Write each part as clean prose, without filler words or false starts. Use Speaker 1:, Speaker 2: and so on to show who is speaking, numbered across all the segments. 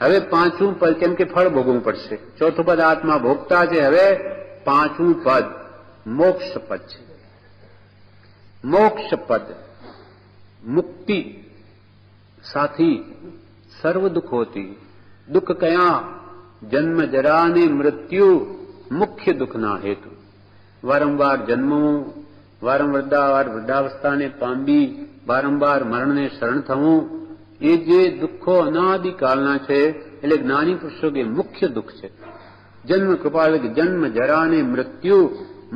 Speaker 1: હવે પાંચમું પદ, કેમ કે ફળ ભોગવવું પડશે. ચોથું પદ આત્મા ભોગતા છે. હવે પાંચમું પદ મોક્ષ પદ છે. મોક્ષ પદ મુક્તિ સાથી સર્વ દુઃખોથી. દુઃખ કયા? જન્મ જરા ને મૃત્યુ મુખ્ય દુઃખના હેતુ. વારંવાર જન્મવું, વારંવાર વૃદ્ધાવસ્થાને પામવી, વારંવાર મરણને શરણ થવું, એ જે દુઃખો અનાદિકાળના છે, એટલે જ્ઞાની પુરુષો કે મુખ્ય દુઃખ છે. જન્મ કૃપાળ જન્મ જરા ને મૃત્યુ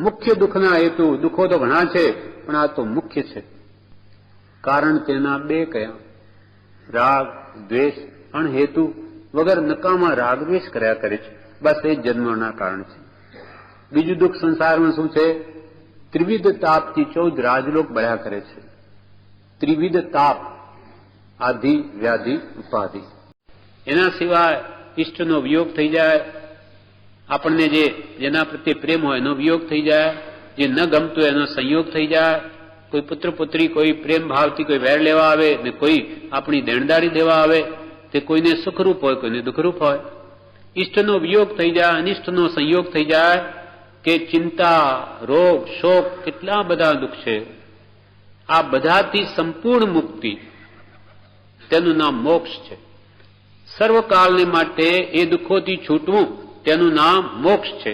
Speaker 1: મુખ્ય દુઃખના હેતુ. દુઃખો તો ઘણા છે, પણ આ તો મુખ્ય છે. કારણ તેના બે કયા? રાગ દ્વેષ. અણહેતુ વગર નકામા રાગ દ્વેષ કર્યા કરે છે. બસ એ જન્મના કારણ છે. બીજું દુઃખ સંસારમાં શું છે? ત્રિવિધ તાપથી 14 રાજલોક બળ્યા કરે છે. ત્રિવિધ તાપ, આધિ વ્યાધિ ઉપાધિ. એના સિવાય ઇષ્ટનો વિયોગ થઈ જાય, આપણને જેના પ્રત્યે પ્રેમ હોય એનો વિયોગ થઈ જાય, જે ન ગમતું એનો સંયોગ થઈ જાય. કોઈ પુત્ર પુત્રી કોઈ પ્રેમ ભાવથી કોઈ વેર લેવા આવે ને કોઈ આપણી દેણદારી દેવા આવે, તે કોઈને સુખરૂપ હોય કોઈને દુઃખરૂપ હોય. ઇષ્ટનો વિયોગ થઈ જાય, અનિષ્ટનો સંયોગ થઈ જાય, કે ચિંતા રોગ શોક કેટલા બધા દુઃખ છે. આ બધાથી સંપૂર્ણ મુક્તિ, તેનું નામ મોક્ષ છે. સર્વકાળને માટે એ દુઃખોથી છૂટવું, તેનું નામ મોક્ષ છે.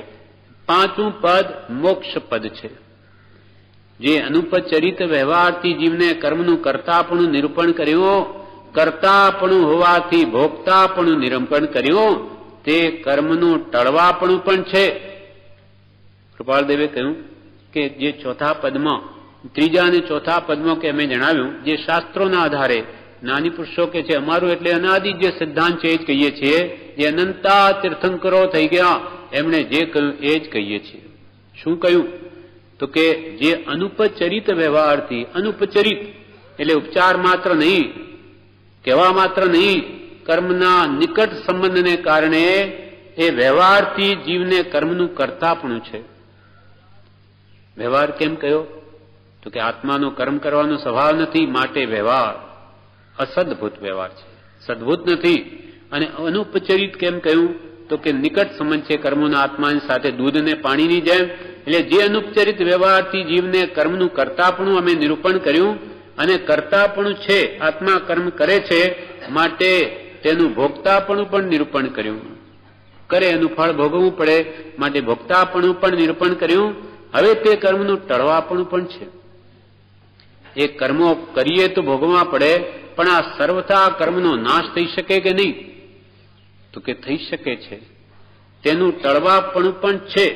Speaker 1: પાંચમું પદ મોક્ષ પદ છે. જે અનુપચરિત વ્યવહારથી જીવને કર્મનું કર્તાપણું નિરૂપણ કર્યું, કર્તાપણું હોવાથી ભોગતાપણું નિરૂપણ કર્યું, તે કર્મનું ટળવાપણું પણ છે. કૃપાળદેવે કહ્યું કે જે ચોથા પદમાં, ત્રીજા અને ચોથા પદમાં કે અમે જણાવ્યું, જે શાસ્ત્રોના આધારે જ્ઞાની પુરુષો કે છે અમારું એટલે અનાદિ જે સિદ્ધાંત છે એ જ કહીએ છીએ. જે અનંતા તીર્થંકરો થઈ ગયા એમણે જે કહ્યું એ જ કહીએ છીએ. શું કહ્યું? તો કે જે અનુપચરિત વ્યવહારથી, અનુપચરિત એટલે ઉપચાર માત્ર નહીં, કહેવા માત્ર નહીં, કર્મના નિકટ સંબંધને કારણે એ વ્યવહારથી જીવને કર્મનું કરતાપણું છે. વ્યવહાર કેમ કયો? તો કે આત્માનો કર્મ કરવાનો સ્વભાવ નથી, માટે વ્યવહાર અસદભૂત વ્યવહાર છે, સદભૂત નથી. અને અનુપચરિત કેમ કહ્યું? તો કે નિકટ સંબંધ છે કર્મોના આત્માની સાથે દૂધ અને પાણીની જેમ. એટલે જે અનુપચરિત વ્યવહારથી જીવને કર્મનું કરતાપણું અમે નિરૂપણ કર્યું, અને કરતાપણું છે, આત્મા કર્મ કરે છે માટે તેનું ભોગતાપણું પણ નિરૂપણ કર્યું. કરે એનું ફળ ભોગવવું પડે માટે ભોગતાપણું પણ નિરૂપણ કર્યું. હવે તે કર્મનું ટળવાપણું પણ છે. એ કર્મો કરીએ તો ભોગવવા પડે, પણ આ સર્વથા કર્મનો નાશ થઈ શકે કે નહીં? તો કે થઈ શકે છે. તેનું ટળવાપણું પણ છે.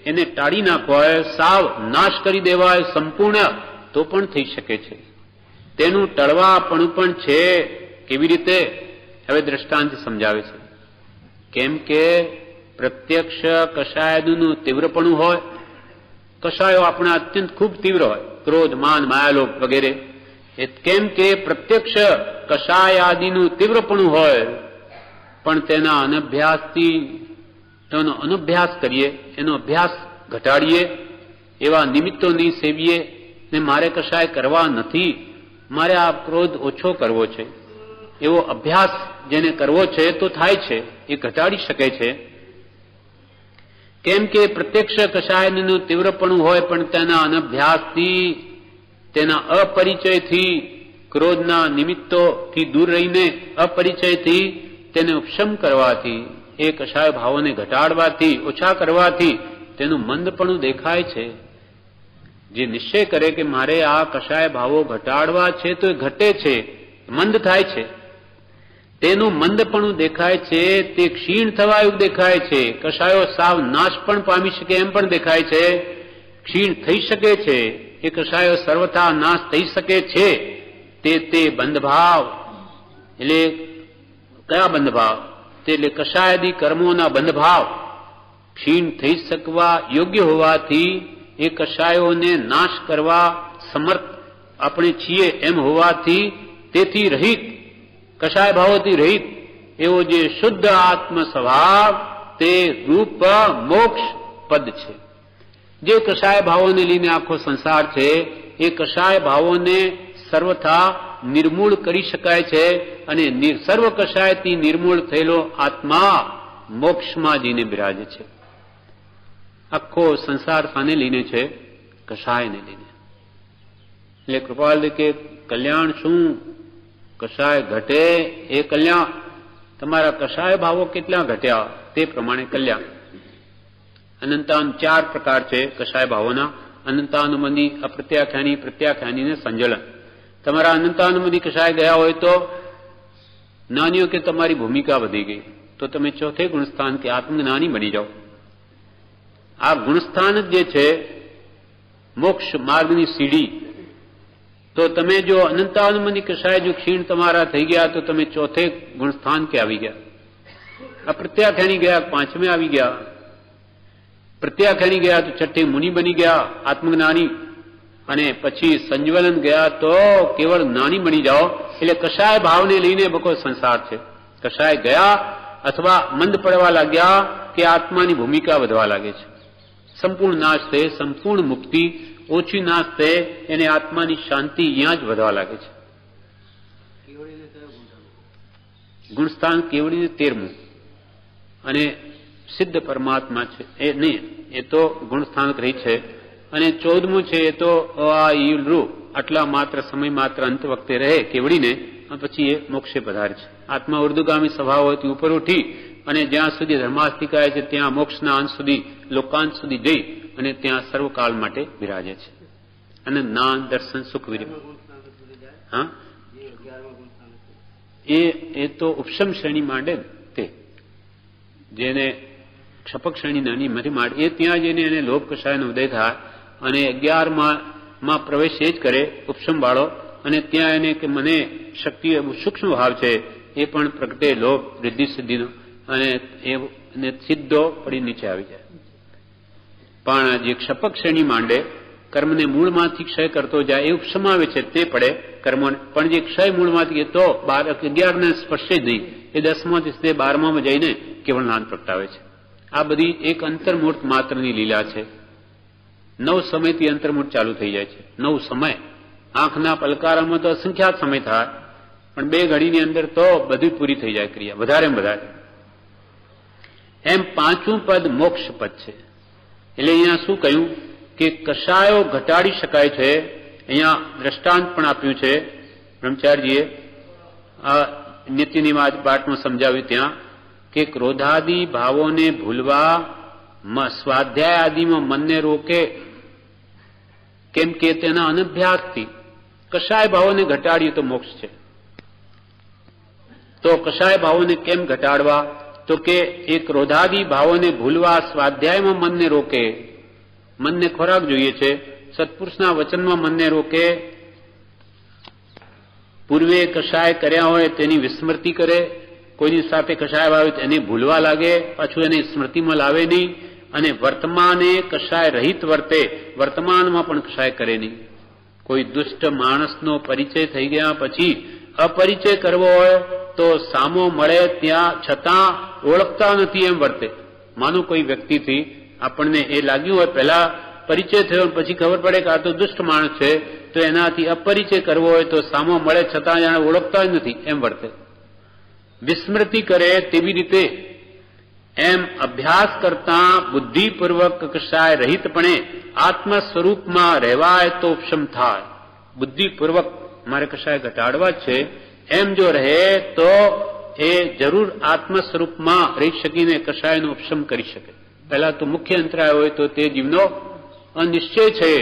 Speaker 1: એને ટાળી નાખવાય, સાવ નાશ કરી દેવાય સંપૂર્ણ, તો પણ થઈ શકે છે. તેનું ટળવાપણું પણ છે. કેવી રીતે? હવે દ્રષ્ટાંત સમજાવે છે. કેમ કે પ્રત્યક્ષ કષાયનું તીવ્રપણું હોય, કષાયો આપણા અત્યંત ખૂબ તીવ્ર હોય, ક્રોધ માન માયાલોભ વગેરે. કેમ કે પ્રત્યક્ષ કષાયાદિનું તીવ્રપણું હોય, પણ તેના અનભ્યાસથી તેનો અનુભ્યાસ કરીએ, એનો અભ્યાસ ઘટાડીએ, એવા નિમિત્તોની સેવીએ ને મારે કશાય કરવા નથી, મારે આ ક્રોધ ઓછો કરવો છે, એવો અભ્યાસ જેને કરવો છે તો થાય છે, એ ઘટાડી શકે છે. કેમ કે પ્રત્યક્ષ કષાયનું તીવ્રપણું હોય, પણ તેના અનભ્યાસથી, તેના અપરિચયથી, ક્રોધના નિમિત્તોથી દૂર રહીને અપરિચયથી તેને ઉપશમ કરવાથી, એ કષાય ભાવોને ઘટાડવાથી, ઓછા કરવાથી તેનું મંદપણું દેખાય છે. જે નિશ્ચય કરે કે મારે આ કષાય ભાવો ઘટાડવા છે તો એ ઘટે છે, મંદ થાય છે. તેનું મંદપણું દેખાય છે, તે ક્ષીણ થવાયું દેખાય છે. કષાયો સાવ નાશ પણ પામી શકે એમ પણ દેખાય છે, ક્ષીણ થઈ શકે છે. એ કષાયો સર્વથા નાશ થઈ શકે છે. તે બંધભાવ, એટલે કયા બંધભાવ? તે એટલે કષાયદી કર્મોના બંધભાવ ક્ષીણ થઈ શકવા યોગ્ય હોવાથી, એ કષાયોને નાશ કરવા સમર્થ આપણે છીએ એમ હોવાથી, તેથી રહિત, કષાય ભાવોથી રહિત એવો જે શુદ્ધ આત્મ સ્વભાવ, તે રૂપ મોક્ષ પદ છે. જે કષાય ભાવોને લઈને આખો સંસાર છે, એ કષાય ભાવોને સર્વથા નિર્મૂળ કરી શકાય છે અને સર્વ કષાયથી નિર્મૂળ થયેલો આત્મા મોક્ષમાં જઈને બિરાજે છે. આખો સંસાર શાને લઈને છે? કષાયને લઈને. એટલે કૃપાલ કે કલ્યાણ શું? કષાય ઘટે એ કલ્યાણ. તમારા કષાય ભાવો કેટલા ઘટ્યા તે પ્રમાણે કલ્યાણ. અનંતાન 4 પ્રકાર છે કષાય ભાવોના: અનંતાનુબંધી, અપ્રત્યાખ્યાની, પ્રત્યાખ્યાની ને સંજલન. તમારા અનંતાનુબંધી કષાય ગયા હોય તો નાનીઓ કે તમારી ભૂમિકા વધી ગઈ, તો તમે ચોથે ગુણસ્થાન કે આત્મજ્ઞાની બની જાઓ. આ ગુણસ્થાન જ જે છે મોક્ષ માર્ગની સીડી. તો તમે જો અનંતાનુબંધી કષાય જો ક્ષીણ તમારા થઈ ગયા તો તમે ચોથે ગુણસ્થાન કે આવી ગયા. અપ્રત્યાખ્યાની ગયા 5મે આવી ગયા. પ્રત્યાખ્યાની ગયા તો 6ઠે મુનિ બની ગયા, આત્મજ્ઞાની. અને પછી સંજ્વલન ગયા તો કેવળ જ્ઞાની બની જાઓ. એટલે કષાય ભાવને લઈને બકો સંસાર છે. કષાય ગયા અથવા મંદ પડવા લાગ્યા કે આત્માની ભૂમિકા વધવા લાગે છે. સંપૂર્ણ નાશ થાય, સંપૂર્ણ મુક્તિ, ઓછી નાશ થાય, એને આત્માની શાંતિ અહીંયા જ વધવા લાગે છે. ગુણસ્થાન કેવડીને 13મું અને સિદ્ધ પરમાત્મા છે એ નહીં, એ તો ગુણસ્થાન રહી છે. અને 14મું છે એ તો રૂ આટલા માત્ર સમય માત્ર અંત વખતે રહે કેવડીને, પછી એ મોક્ષે પધારે છે. આત્મા ઉર્દુગામી સ્વભાવથી ઉપર ઉઠી અને જ્યાં સુધી ધર્માસ્તિકાય છે ત્યાં મોક્ષના અંત સુધી, લોકાંત સુધી જઈ અને ત્યાં સર્વકાળ માટે બિરાજે છે. અને જ્ઞાન, દર્શન, સુખ, વિરમ. હા, એ તો ઉપશમ શ્રેણી માંડે તે, જેને ક્ષપક શ્રેણી નાની મરી માંડ, એ ત્યાં જઈને એને લોભ કષાયનો ઉદય થાય અને 11માં પ્રવેશ એ જ કરે ઉપશમ વાળો. અને ત્યાં એને કે મને શક્તિ સૂક્ષ્મ ભાવ છે એ પણ પ્રગટે, લોભ રિદ્ધિ સિદ્ધિનો, અને એ સીધો પડી નીચે આવી જાય. પણ જે ક્ષપક શ્રેણી માંડે, કર્મને મૂળમાંથી ક્ષય કરતો જાય, એ ઉપશમ આવે છે તે પડે કર્મોને. પણ જે ક્ષય મૂળમાંથી તો 11ને સ્પર્શે જ નહીં, એ 10માંથી સીધે 12માં જઈને કેવળ જ્ઞાન પ્રગટાવે છે. આ બધી એક અંતર્મૂર્ત માત્રની લીલા છે. 9 સમયથી અંતર્મૂર્ત ચાલુ થઈ જાય છે. 9 સમય, આંખના પલકારામાં તો અસંખ્યાત સમય થાય, પણ 2 ઘડીની અંદર તો બધી પૂરી થઈ જાય ક્રિયા, વધારે વધારે. એમ 5મું પદ મોક્ષ પદ છે. એટલે અહીંયા શું કહ્યું કે કષાયો ઘટાડી શકાય છે. અહીંયા દ્રષ્ટાંત પણ આપ્યું છે બ્રહ્મચારીજીએ, આ નીતિનિવાજ પાઠમાં સમજાવ્યું ત્યાં કે ક્રોધાદિ ભાવોને ભૂલવા સ્વાધ્યાય આદિમાં મનને રોકે, કેમ કે તેના અનભ્યાસથી કષાય ભાવોને ઘટાડીએ તો મોક્ષ છે. તો કષાય ભાવોને કેમ ઘટાડવા? તો કે એ ક્રોધાદિ ભાવોને ભૂલવા સ્વાધ્યાયમાં મનને રોકે. મનને ખોરાક જોઈએ છે, સત્પુરુષના વચનમાં મનને રોકે. પૂર્વે કષાય કર્યા હોય તેની વિસ્મૃતિ કરે, કોઈની સાથે કષાય આવ્યો એને ભૂલવા લાગે, પાછું એને સ્મૃતિમાં લાવે નહીં. અને વર્તમાને કષાય રહિત વર્તે, વર્તમાનમાં પણ કષાય કરે નહીં. કોઈ દુષ્ટ માણસનો પરિચય થઈ ગયા પછી અપરિચય કરવો હોય તો સામો મળે ત્યાં છતાં ઓળખતા નથી એમ વર્તે. માનો કોઈ વ્યક્તિથી આપણને એ લાગ્યું હોય, પહેલા પરિચય થયો પછી ખબર પડે કે આ તો દુષ્ટ માણસ છે, તો એનાથી અપરિચય કરવો હોય તો સામો મળે છતાં જાણે ઓળખતા જ નથી એમ વર્તે. વિસ્મૃતિ કરે તેવી રીતે એમ અભ્યાસ કરતા બુદ્ધિપૂર્વક કષાય રહિતપણે આત્મ સ્વરૂપમાં રહેવાય તો ઉપશમ થાય. બુદ્ધિપૂર્વક મારે કષાય ઘટાડવા છે એમ જો રહે તો એ જરૂર આત્મ સ્વરૂપમાં રહી શકીને કષાયનો ઉપશમ કરી શકે. પહેલા તો મુખ્ય અંતરાય હોય તો તે જીવનો અનિશ્ચય છે,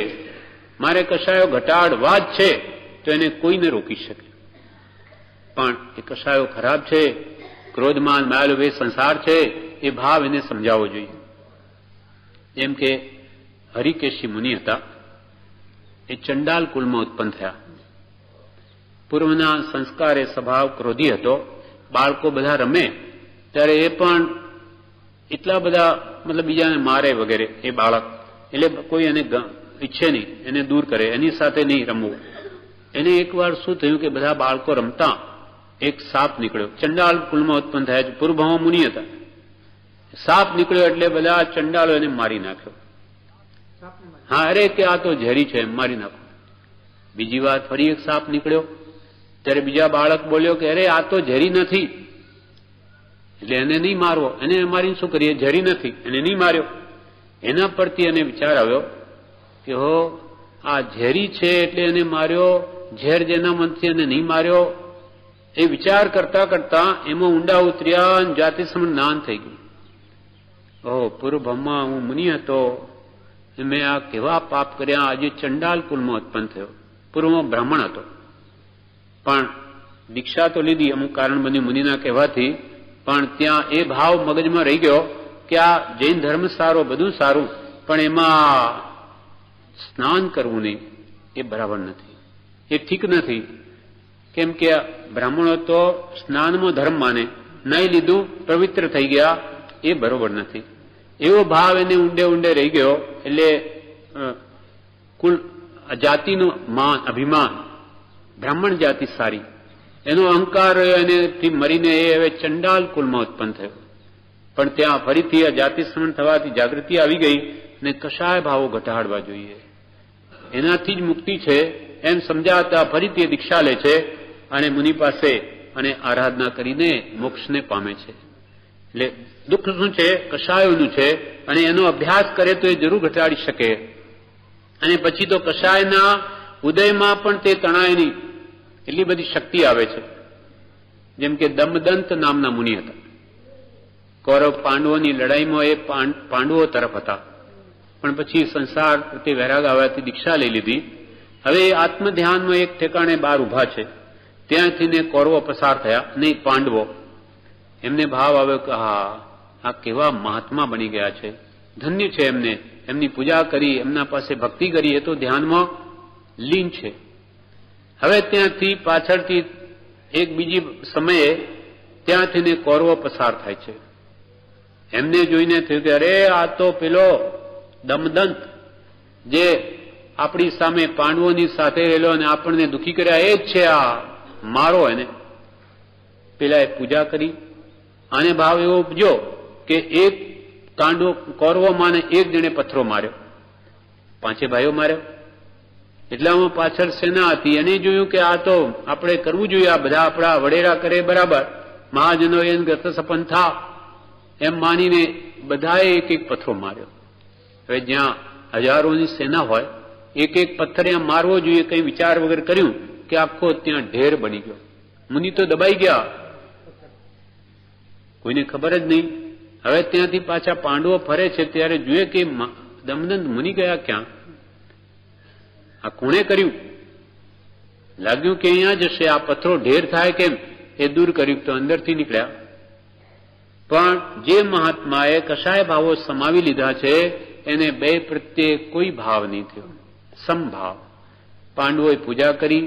Speaker 1: મારે કષાયો ઘટાડવા જ છે, તો એને કોઈ ન રોકી શકે. પણ એ કષાયો ખરાબ છે, ક્રોધમાન માયાલોભ એ સંસાર છે, એ ભાવ એને સમજાવવો જોઈએ. જેમ કે હરિકેશી મુનિ હતા, એ ચંડાલ કુળમાં ઉત્પન્ન થયા. પૂર્વના સંસ્કારે સ્વભાવ ક્રોધી હતો. બાળકો બધા રમે ત્યારે એ પણ એટલા બધા મતલબ બીજાને મારે વગેરે એ બાળક, એટલે કોઈ એને ઈચ્છે નહીં, એને દૂર કરે, એની સાથે નહીં રમવું. એને એકવાર શું થયું કે બધા બાળકો રમતા એક સાપ નીકળ્યો. ચંડાલ કુળમાં ઉત્પન્ન થયા છે, પૂર્વભાવમાં મુનિ હતા. સાપ નીકળ્યો એટલે બધા ચંડાલો એને મારી નાખ્યો. હા, અરે કે આ તો ઝેરી છે, એમ મારી નાખો. બીજી વાર ફરી એક સાપ નીકળ્યો, ત્યારે બીજા બાળક બોલ્યો કે અરે આ તો ઝેરી નથી, એટલે એને નહીં મારવો, એને મારીને શું કરીએ, ઝેરી નથી, એને નહીં માર્યો. એના પરથી એને વિચાર આવ્યો કે હો આ ઝેરી છે એટલે એને માર્યો, ઝેર જેના મનથી એને નહીં માર્યો. એ વિચાર કરતા કરતા એમાં ઊંડા ઉતર્યા અને જાતિ સમણ જ્ઞાન થઈ ગયું. ઓહો, પૂર્વમાં હું મુનિ હતો, મેં આ કેવા પાપ કર્યા, આજે ચંડાલ કુલમાં ઉત્પન્ન થયો. પૂર્વમાં બ્રાહ્મણ હતો, પણ દીક્ષા તો લીધી અમુક કારણ બન્યું મુનિના કહેવાથી, પણ ત્યાં એ ભાવ મગજમાં રહી ગયો કે આ જૈન ધર્મ સારો, બધું સારું, પણ એમાં સ્નાન કરવું નહીં એ બરાબર નથી, એ ઠીક નથી. કેમ કે બ્રાહ્મણો તો સ્નાનમાં ધર્મ માને, નહીં લીધું પવિત્ર થઈ ગયા, એ બરોબર નથી. એવો ભાવ એને ઊંડે ઊંડે રહી ગયો. એટલે કુલ જાતિનું માન, અભિમાન, બ્રાહ્મણ જાતિ સારી, એનો અહંકાર એનેથી મરીને એ હવે ચંડાલ કુલમાં ઉત્પન્ન થયો. પણ ત્યાં ફરીથી આ જાતિ સ્મરણ થવાથી જાગૃતિ આવી ગઈ ને કશાય ભાવો ઘટાડવા જોઈએ, એનાથી જ મુક્તિ છે એમ સમજાતા ફરીથી દીક્ષા લે છે અને મુનિ પાસે અને આરાધના કરીને મોક્ષને પામે છે. એટલે દુઃખ શું છે, કશાયોનું છે, અને એનો અભ્યાસ કરે તો એ જરૂર ઘટાડી શકે. અને પછી તો કશાયના ઉદયમાં પણ તે તણાય નહીં, એટલી બધી શક્તિ આવે છે. જેમ કે દમદંત નામના મુનિ હતા, કૌરવ પાંડવોની લડાઈમાં એ પાંડવો તરફ હતા, પણ પછી સંસાર પ્રત્યે વૈરાગ આવ્યાથી દીક્ષા લઈ લીધી. હવે આત્મધ્યાનમાં એક ઠેકાણે બહાર ઉભા છે, ત્યાંથી ને કૌરવો પસાર થયા, નહીં પાંડવો. એમને ભાવ આવ્યો કે હા આ કેવા મહાત્મા બની ગયા છે, ધન્ય છે એમને, એમની પૂજા કરી, એમના પાસે ભક્તિ કરી, એ તો ધ્યાનમાં લીન છે. હવે ત્યાંથી પાછળથી એક બીજી સમયે ત્યાંથી ને કૌરવો પસાર થાય છે. એમને જોઈને થયું કે અરે આ તો પેલો દમદંત જે આપણી સામે પાંડવોની સાથે રહેલો અને આપણને દુઃખી કર્યા એ જ છે, આ મારો એને. પેલા એ પૂજા કરી, આને ભાવ એવો ઉપજ્યો કે એક કૌરવોમાં એક જણે પથ્થરો માર્યો, પાંચે ભાઈઓ માર્યો. એટલામાં પાછળ સેના હતી, એને જોયું કે આ તો આપણે કરવું જોઈએ, આ બધા આપણા વડેરા કરે બરાબર, મહાજનો એન ગત સપંથા એમ માનીને બધાએ એક એક પથ્થરો માર્યો. હવે જ્યાં હજારોની સેના હોય, એક એક પથ્થર ત્યાં મારવો જોઈએ, કઈ વિચાર વગર કર્યું કે આખો ત્યાં ઢેર બની ગયો. મુનિ તો દબાઈ ગયા, કોઈને ખબર જ નહીં. હવે ત્યાંથી પાછા પાંડવો ફરે છે ત્યારે જોઈએ કે દમદંત મુનિ ગયા ક્યાં, આ કોણે કર્યું? લાગ્યું કે અહીંયા જશે, આ પથ્થરો ઢેર થાય કેમ, એ દૂર કર્યું તો અંદરથી નીકળ્યા. પણ જે મહાત્માએ કશાય ભાવો સમાવી લીધા છે એને બે પ્રત્યે કોઈ ભાવ નહીં થયો, સમભાવ. પાંડવોએ પૂજા કરી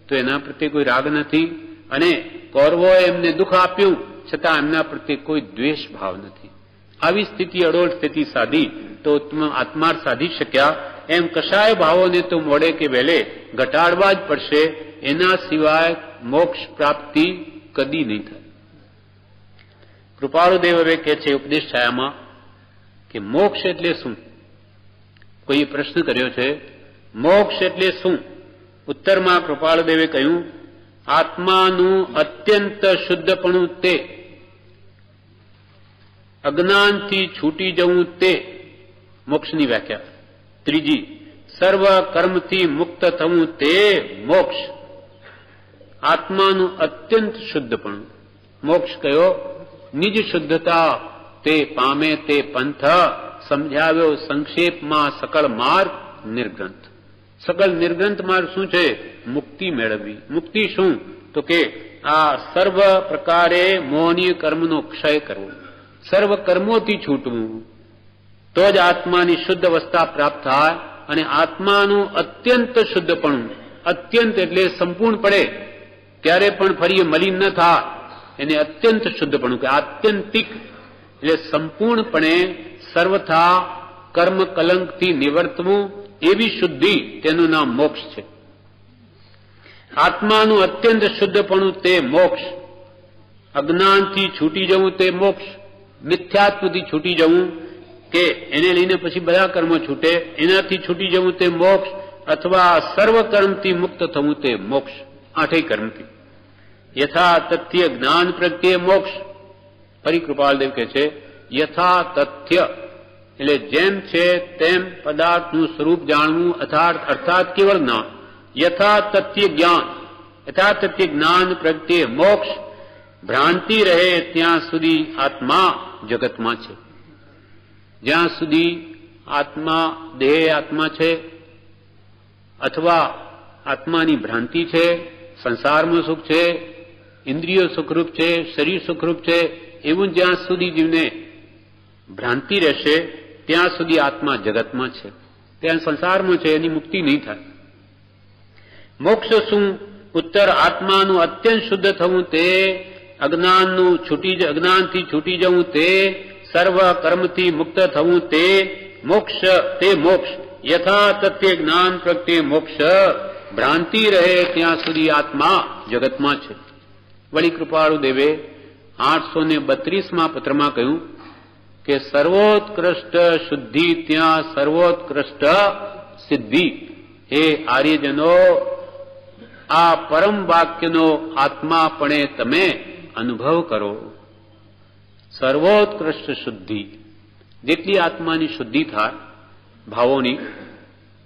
Speaker 1: તો એના પ્રત્યે કોઈ રાગ નથી, અને કૌરવોએ એમને દુઃખ આપ્યું છતાં એમના પ્રત્યે કોઈ દ્વેષ ભાવ નથી. આવી સ્થિતિ, અડોળ સ્થિતિ સાધી તો આત્માર્થ સાધી શક્યા. એમ કશાય ભાવોને તો મોડે કે વહેલે ઘટાડવા જ પડશે, એના સિવાય મોક્ષ પ્રાપ્તિ કદી નહીં થાય. કૃપાળુદેવ હવે કહે છે ઉપદેશ છાયામાં કે મોક્ષ એટલે શું? કોઈએ પ્રશ્ન કર્યો છે, મોક્ષ એટલે શું? ઉત્તરમાં કૃપાળુદેવે કહ્યું, આત્માનું અત્યંત શુદ્ધપણું તે, અજ્ઞાનથી છૂટી જવું તે મોક્ષની વ્યાખ્યા. ત્રીજી, સર્વ કર્મથી મુક્ત થવું તે મોક્ષ. આત્માનું અત્યંત શુદ્ધપણું મોક્ષ કયો? નિજ શુદ્ધતા તે પામે તે પંથ, સમજાવ્યો સંક્ષેપમાં સકળ માર્ગ નિર્ગ્રંથ. સકળ નિર્ગ્રંથ માર્ગ શું છે? મુક્તિ મેળવવી. મુક્તિ શું? તો કે આ સર્વ પ્રકારે મોહનીય કર્મનો ક્ષય કરવો, સર્વ કર્મોથી છૂટવું, તો જ આત્માની શુદ્ધ અવસ્થા પ્રાપ્ત થાય. અને આત્માનું અત્યંત શુદ્ધપણું, અત્યંત એટલે સંપૂર્ણ પડે, ત્યારે પણ ફરી મલિન ન થાય, એને અત્યંત શુદ્ધપણું કે આત્યંતિક એટલે સંપૂર્ણપણે સર્વથા કર્મ કલંકથી નિવર્તવું, એવી શુદ્ધિ, તેનું નામ મોક્ષ છે. આત્માનું અત્યંત શુદ્ધપણું તે મોક્ષ. અજ્ઞાનથી છૂટી જવું તે મોક્ષ. મિથ્યાત્વથી છૂટી જવું કે એને લઈને પછી બધા કર્મો છૂટે, એનાથી છૂટી જવું તે મોક્ષ. અથવા સર્વ કર્મથી મુક્ત થવું તે મોક્ષ, આઠેય કર્મથી. યથા તથ્ય જ્ઞાન પ્રત્યે મોક્ષ. ફરી કૃપાલદેવ કહે છે યથા તથ્ય એટલે જેમ છે તેમ પદાર્થનું સ્વરૂપ જાણવું અર્થાત કેવળ જ્ઞાન. યથા તથ્ય જ્ઞાન, યથા તથ્ય જ્ઞાન પ્રત્યે મોક્ષ. ભ્રાંતિ રહે ત્યાં સુધી આત્મા જગતમાં છે. જ્યાં સુધી આત્મા દેહ આત્મા છે અથવા આત્માની ભ્રાંતિ છે, સંસારમાં સુખ છે, ઇન્દ્રિયો સુખરૂપ છે, શરીર સુખરૂપ છે, એવું જ્યાં સુધી જીવને ભ્રાંતિ રહેશે ત્યાં સુધી આત્મા જગતમાં છે, ત્યાં સંસારમાં છે, એની મુક્તિ નહીં થાય. મોક્ષ શું? ઉત્તર આત્માનું અત્યંત શુદ્ધ થવું તે, અજ્ઞાનથી છૂટી જવું તે, સર્વ કર્મથી મુક્ત થવું તે મોક્ષ. તે મોક્ષ યથા તથ્ય જ્ઞાન પ્રત્યે મોક્ષ. ભ્રાંતિ રહે ત્યાં સુધી આત્મા જગતમાં છે. વળી કૃપાળુ દેવે 832માં પત્રમાં કહ્યું કે સર્વોત્કૃષ્ટ શુદ્ધિ ત્યાં સર્વોત્કૃષ્ટ સિદ્ધિ. હે આર્યજનો, આ પરમ વાક્યનો આત્માપણે તમે અનુભવ કરો. સર્વોત્કૃષ્ટ શુદ્ધિ, જેટલી આત્માની શુદ્ધિ થાય ભાવોની,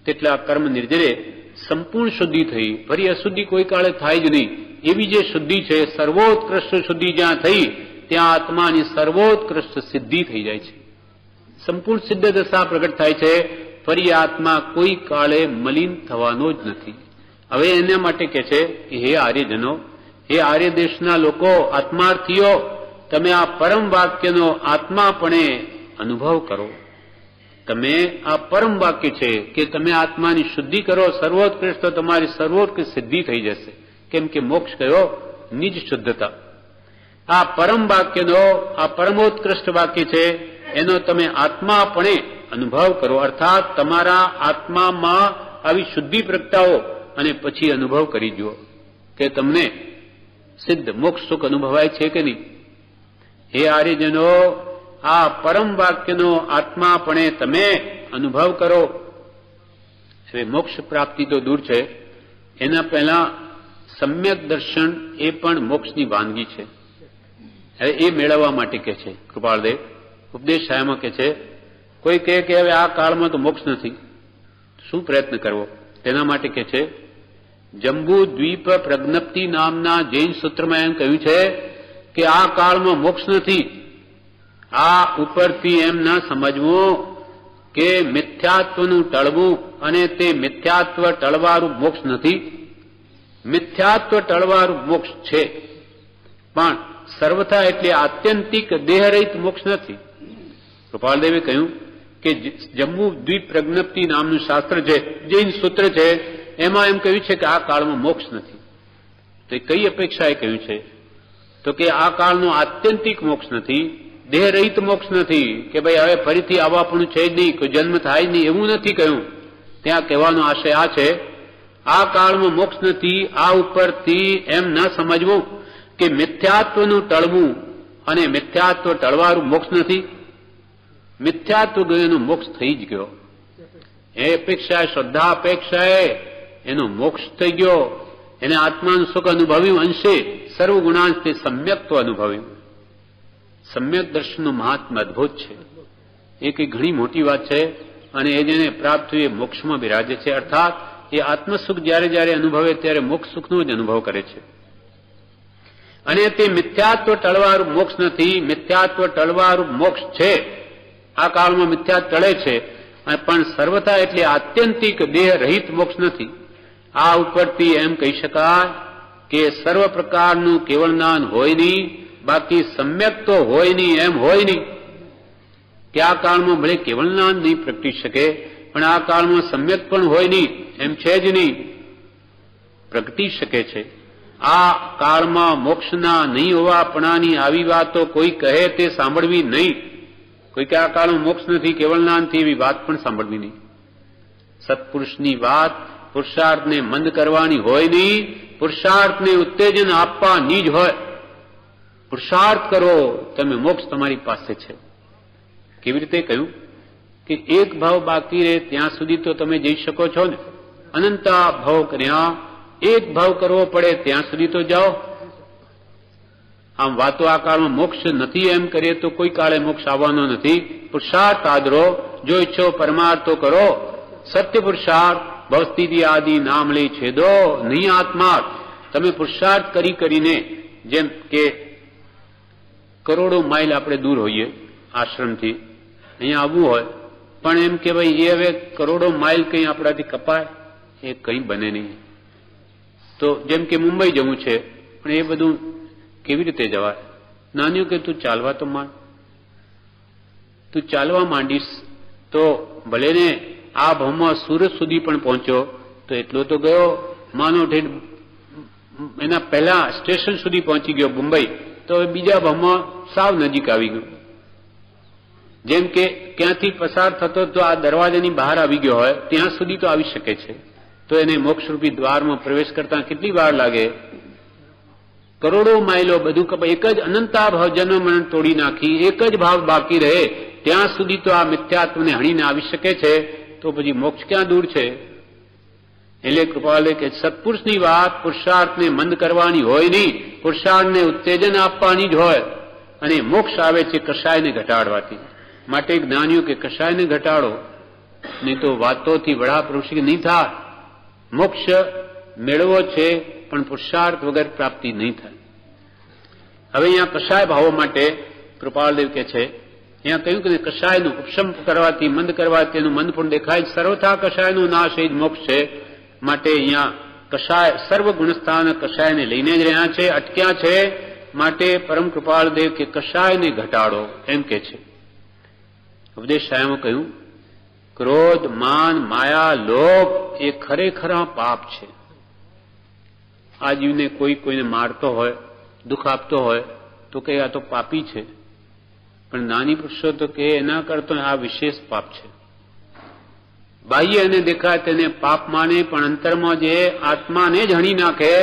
Speaker 1: તેટલા કર્મ નિર્જરે સંપૂર્ણ શુદ્ધિ થઈ, ફરી અશુદ્ધિ કોઈ કાળે થાય જ નહીં. એવી જે શુદ્ધિ છે, સર્વોત્કૃષ્ટ શુદ્ધિ જ્યાં થઈ ત્યાં આત્માની સર્વોત્કૃષ્ટ સિદ્ધિ થઈ જાય છે. સંપૂર્ણ સિદ્ધ દશા પ્રગટ થાય છે. ફરી આત્મા કોઈ કાળે મલિન થવાનો જ નથી. હવે એના માટે કહે છે કે હે આર્યજનો, હે આર્ય દેશના લોકો, આત્માર્થીઓ, તમે આ પરમ વાક્યનો આત્માપણે અનુભવ કરો. તમે આ પરમ વાક્ય છે કે તમે આત્માની શુદ્ધિ કરો, સર્વોત્કૃષ્ટ તમારી સર્વોત્કૃષ્ટ સિદ્ધિ થઈ જશે. કેમ કે મોક્ષ કયો? નિજ શુદ્ધતા. આ પરમ વાક્યનો, આ પરમોત્કૃષ્ટ વાક્ય છે, એનો તમે આત્માપણે અનુભવ કરો. અર્થાત તમારા આત્મામાં આવી શુદ્ધિ પ્રગટાવો અને પછી અનુભવ કરી જુઓ કે તમને સિદ્ધ મોક્ષ સુખ અનુભવાય છે કે નહીં. હે આર્યજનો, આ પરમ વાક્યનો આત્માપણે તમે અનુભવ કરો. હવે મોક્ષ પ્રાપ્તિ તો દૂર છે, એના પહેલા સમ્યક દર્શન એ પણ મોક્ષની વાનગી છે. હવે એ મેળવવા માટે કહે છે કૃપાળદેવ ઉપદેશ છાયામાં કહે છે, કોઈ કહે કે હવે આ કાળમાં તો મોક્ષ નથી, શું પ્રયત્ન કરવો? તેના માટે કહે છે જંબુ દ્વીપ પ્રજ્ઞપ્તિ નામના જૈન સૂત્રમાં એમ કહ્યું છે કે આ કાળમાં મોક્ષ નથી. આ ઉપરથી એમ ના સમજવું કે મિથ્યાત્વનું ટળવું અને તે મિથ્યાત્વ ટળવારું મોક્ષ નથી. મિથ્યાત્વ ટળવારું મોક્ષ છે, પણ સર્વથા એટલે આત્યંતિક દેહરહિત મોક્ષ નથી. કૃપાલદેવે કહ્યું કે જમ્મુ દ્વીપ પ્રજ્ઞપ્તિ નામનું શાસ્ત્ર છે, જૈન સૂત્ર છે, એમાં એમ કહ્યું છે કે આ કાળમાં મોક્ષ નથી. તો એ કઈ અપેક્ષાએ કહ્યું છે? તો કે આ કાળનો આત્યંતિક મોક્ષ નથી, દેહરહિત મોક્ષ નથી કે ભાઈ હવે ફરીથી આવવાપણું છે જ નહીં, કોઈ જન્મ થાય જ નહીં, એવું નથી કહ્યું. ત્યાં કહેવાનો આશય આ છે, આ કાળમાં મોક્ષ નથી. આ ઉપરથી એમ ન સમજવું કે મિથ્યાત્વનું ટળવું અને મિથ્યાત્વ ટળવારું મોક્ષ નથી. મિથ્યાત્વ ગયોનો મોક્ષ થઈ જ ગયો. એ અપેક્ષાએ, શ્રદ્ધા અપેક્ષાએ એનો મોક્ષ થઈ ગયો. એને આત્માનું સુખ અનુભવ્યું, અંશે સર્વ ગુણાંશ તે સમ્યક્ત્વ અનુભવ્યું. સમ્યક દર્શનનું મહાત્મા અદભુત છે. એ કઈ ઘણી મોટી વાત છે અને એ જેને પ્રાપ્ત થયું એ મોક્ષમાં બિરાજે છે. અર્થાત એ આત્મસુખ જ્યારે જ્યારે અનુભવે ત્યારે મોક્ષ સુખનો જ અનુભવ કરે છે. અને તે મિથ્યાત્વ ટળવારું મોક્ષ નથી, મિથ્યાત્વ ટળવારું મોક્ષ છે. આ કાળમાં મિથ્યા ટળે છે, પણ સર્વથા એટલે આત્યંતિક દેહ રહિત મોક્ષ નથી. આ ઉપરથી એમ કહી શકાય કે સર્વ પ્રકારનું કેવળ જ્ઞાન હોય નહીં, બાકી સમ્યક તો હોય નહીં એમ હોય નહીં. કે આ કાળમાં ભલે કેવળ જ્ઞાન નહીં પ્રગટી શકે, પણ આ કાળમાં સમ્યક પણ હોય નહીં એમ છે જ નહીં, પ્રગટી શકે છે. આ કાળમાં મોક્ષના નહીં હોવાપણાની આવી વાતો કોઈ કહે તે સાંભળવી નહીં. કોઈ કે આ કાળમાં મોક્ષ નથી, કેવળ જ્ઞાનથી એવી વાત પણ સાંભળવી નહીં. સત્પુરુષની વાત પુરુષાર્થને મંદ કરવાની હોય નહીં, પુરુષાર્થને ઉત્તેજન આપવાની જ હોય. પુરુષાર્થ કરો, તમે મોક્ષ તમારી પાસે છે. કેવી રીતે કહ્યું કે એક ભાવ બાકી રહે ત્યાં સુધી તો તમે જઈ શકો છો ને. અનંતા ભાવ કર્યા, એક ભાવ કરવો પડે ત્યાં સુધી તો જાઓ. આમ વાતો આ કાળમાં મોક્ષ નથી એમ કરીએ તો કોઈ કાળે મોક્ષ આવવાનો નથી. પુરુષાર્થ આદરો, જો ઈચ્છો પરમાર્થો કરો, સત્ય પુરુષાર્થ ભવસ્થિતિ આદિ નામ લઈ છેદો નહીં આત્મા. તમે પુરુષાર્થ કરીને, જેમ કે કરોડો માઇલ આપણે દૂર હોઈએ આશ્રમથી, અહીંયા આવવું હોય, પણ એમ કે ભાઈ એ હવે કરોડો માઇલ કંઈ આપણાથી કપાય, એ કંઈ બને નહીં. તો જેમ કે મુંબઈ જવું છે, પણ એ બધું કેવી રીતે જવાય? નાન્યું કે તું ચાલવા તો માંડ, તું ચાલવા માંડીશ તો ભલે ને આ ભાવમાં સુરત સુધી પણ પહોંચ્યો તો એટલો તો ગયો, માનો ઠેઠ એના પહેલા સ્ટેશન સુધી પહોંચી ગયો મુંબઈ, તો હવે બીજા ભાવમાં સાવ નજીક આવી ગયું. જેમ કે ક્યાંથી પસાર થતો તો આ દરવાજાની બહાર આવી ગયો હોય ત્યાં સુધી તો આવી શકે છે, તો એને મોક્ષરૂપી દ્વારમાં પ્રવેશ કરતા કેટલી વાર લાગે? કરોડો માઇલો બધું કપાય. એક જ અનંતા ભાવ જન્મ મરણ તોડી નાખી, એક જ ભાવ બાકી રહે ત્યાં સુધી તો આ મિથ્યાત્વને હણીને આવી શકે છે, તો પછી મોક્ષ ક્યાં દૂર છે? એટલે કૃપાલે કે સત્પુરુષની વાત પુરુષાર્થને મંદ કરવાની હોય નહીં, પુરુષાર્થને ઉત્તેજન આપવાની જ હોય. અને મોક્ષ આવે છે કષાયને ઘટાડવાથી. માટે જ્ઞાનીઓ કે કષાયને ઘટાડો, નહીં તો વાતોથી વડા પુરુષી નહીં થાય. મોક્ષ મેળવો છે પણ પુરુષાર્થ વગર પ્રાપ્તિ નહીં થાય. હવે અહીંયા કષાય ભાવો માટે કૃપાલદેવ કે છે, અહીંયા કહ્યું કે કષાયનું ઉપશમ કરવાથી મંદ કરવાથી એનું મંદ પણ દેખાય. સર્વથા કષાયનું નાશ એ જ મોક્ષ છે. માટે અહીંયા કષાય સર્વ ગુણસ્થાન કષાયને લઈને જ રહ્યા છે, અટક્યા છે. માટે પરમ કૃપાલદેવ કે કષાયને ઘટાડો એમ કે છે. ઉપદેશ સાહેબમાં કહ્યું, ક્રોધ, માન, માયા, લોભ એ ખરેખર પાપ છે. આ જીવને કોઈને મારતો હોય, દુઃખ આપતો હોય તો કે આ તો પાપી છે, પણ નાની પુરુષો તો કે એના કરતો આ વિશેષ પાપ છે. બાહ્ય એને દેખાય તેને પાપ માને, પણ અંતરમાં જે આત્માને જ હણી નાખે,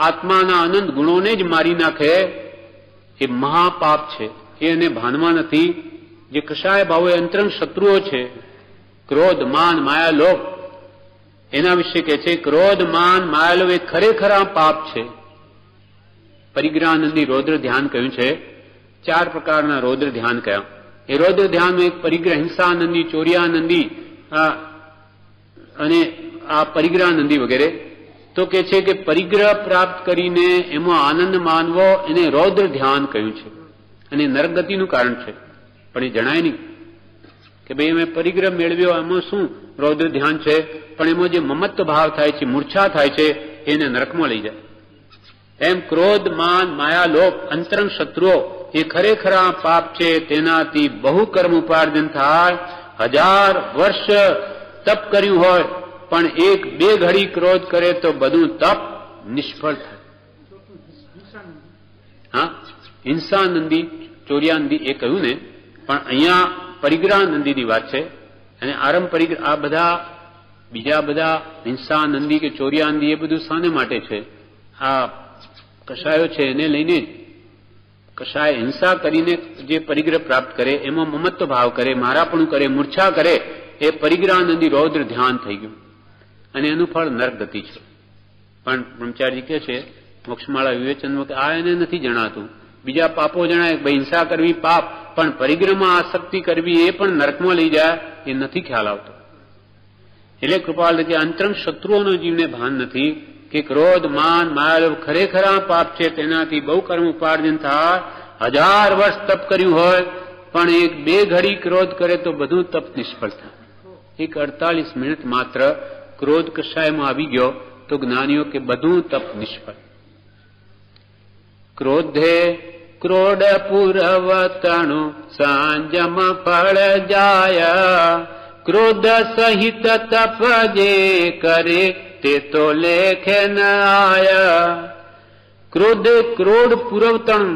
Speaker 1: આત્માના અનંત ગુણોને જ મારી નાખે, એ મહાપાપ છે. એ એને ભાનમાં નથી. જે કષાય ભાવો એ અંતરંગ શત્રુઓ છે. ક્રોધ, માન, માયા, લોભ એના વિશે કે છે, ક્રોધ, માન, માયા, લોભ એ ખરેખર પાપ છે. પરિગ્રહાનંદી રૌદ્ર ધ્યાન કહ્યું છે. 4 પ્રકારના રૌદ્ર ધ્યાન કયા. એ રૌદ્ર ધ્યાનમાં એક પરિગ્રહ, હિંસાનંદી, ચોર્યાનંદી અને આ પરિગ્રહાનંદી વગેરે. તો કે છે કે પરિગ્રહ પ્રાપ્ત કરીને એમાં આનંદ માનવો એને રૌદ્ર ધ્યાન કહ્યું છે. અને નરગતિનું કારણ છે, પણ એ જણાય નહીં કે ભાઈ અમે પરિગ્રહ મેળવ્યો, એમાં શું રૌદ્ર ધ્યાન છે? પણ એમાં જે મમત્વ ભાવ થાય છે, મૂર્છા થાય છે, એને નરકમાં લઈ જાય. એમ ક્રોધ, માન, માયા, લોભ અંતરંગ શત્રુઓ એ ખરેખર પાપ છે. તેનાથી બહુ કર્મ ઉપાર્જન થાય. 1000 વર્ષ તપ કર્યું હોય પણ 1-2 ઘડી ક્રોધ કરે તો બધું તપ નિષ્ફળ થાય. હા, હિંસાનંદી, ચોર્યાનંદી એ કહ્યું ને, પણ અહીંયા પરિગ્રહાનંદીની વાત છે. અને આરંભ પરિગ્રહ આ બધા બીજા બધા હિંસાનંદી કે ચોર્યાનંદી એ બધું શાને માટે છે? આ કષાયો છે એને લઈને જ. કષાય હિંસા કરીને જે પરિગ્રહ પ્રાપ્ત કરે, એમાં મમત્વ ભાવ કરે, મારાપણું કરે, મૂર્છા કરે, એ પરિગ્રહાનંદી રૌદ્ર ધ્યાન થઈ ગયું. અને એનું ફળ નરક ગતિ છે. પણ બ્રહ્મચારી કે છે મોક્ષમાળા વિવેચનમાં કે આ એને નથી જણાતું. બીજા પાપો જણાય, ભાઈ હિંસા કરવી પાપ, પણ પરિગ્રહમાં આસક્તિ કરવી એ પણ નરકમાં લઈ જાય, એ નથી ખ્યાલ આવતો. એટલે કૃપાલ કે અંતરંગ શત્રુઓનો જીવને ભાન નથી કે ક્રોધ, માન, માયા ખરેખર પાપ છે. તેનાથી બહુ કર્મ ઉપાર્જન થાય. 1000 વર્ષ તપ કર્યું હોય પણ 1-2 ઘડી ક્રોધ કરે તો બધું તપ નિષ્ફળ થાય. 48 મિનિટ માત્ર ક્રોધ કષાયમાં આવી ગયો તો જ્ઞાનીઓ કે બધું તપ નિષ્ફળ. ક્રોધે ક્રોડ પુરવતણુ સાંજમ ફળ જાય. ક્રોધ સહિત તપ જે કરે તે તો લેખે ન આયા. ક્રોધે ક્રોડ પુરવતણ,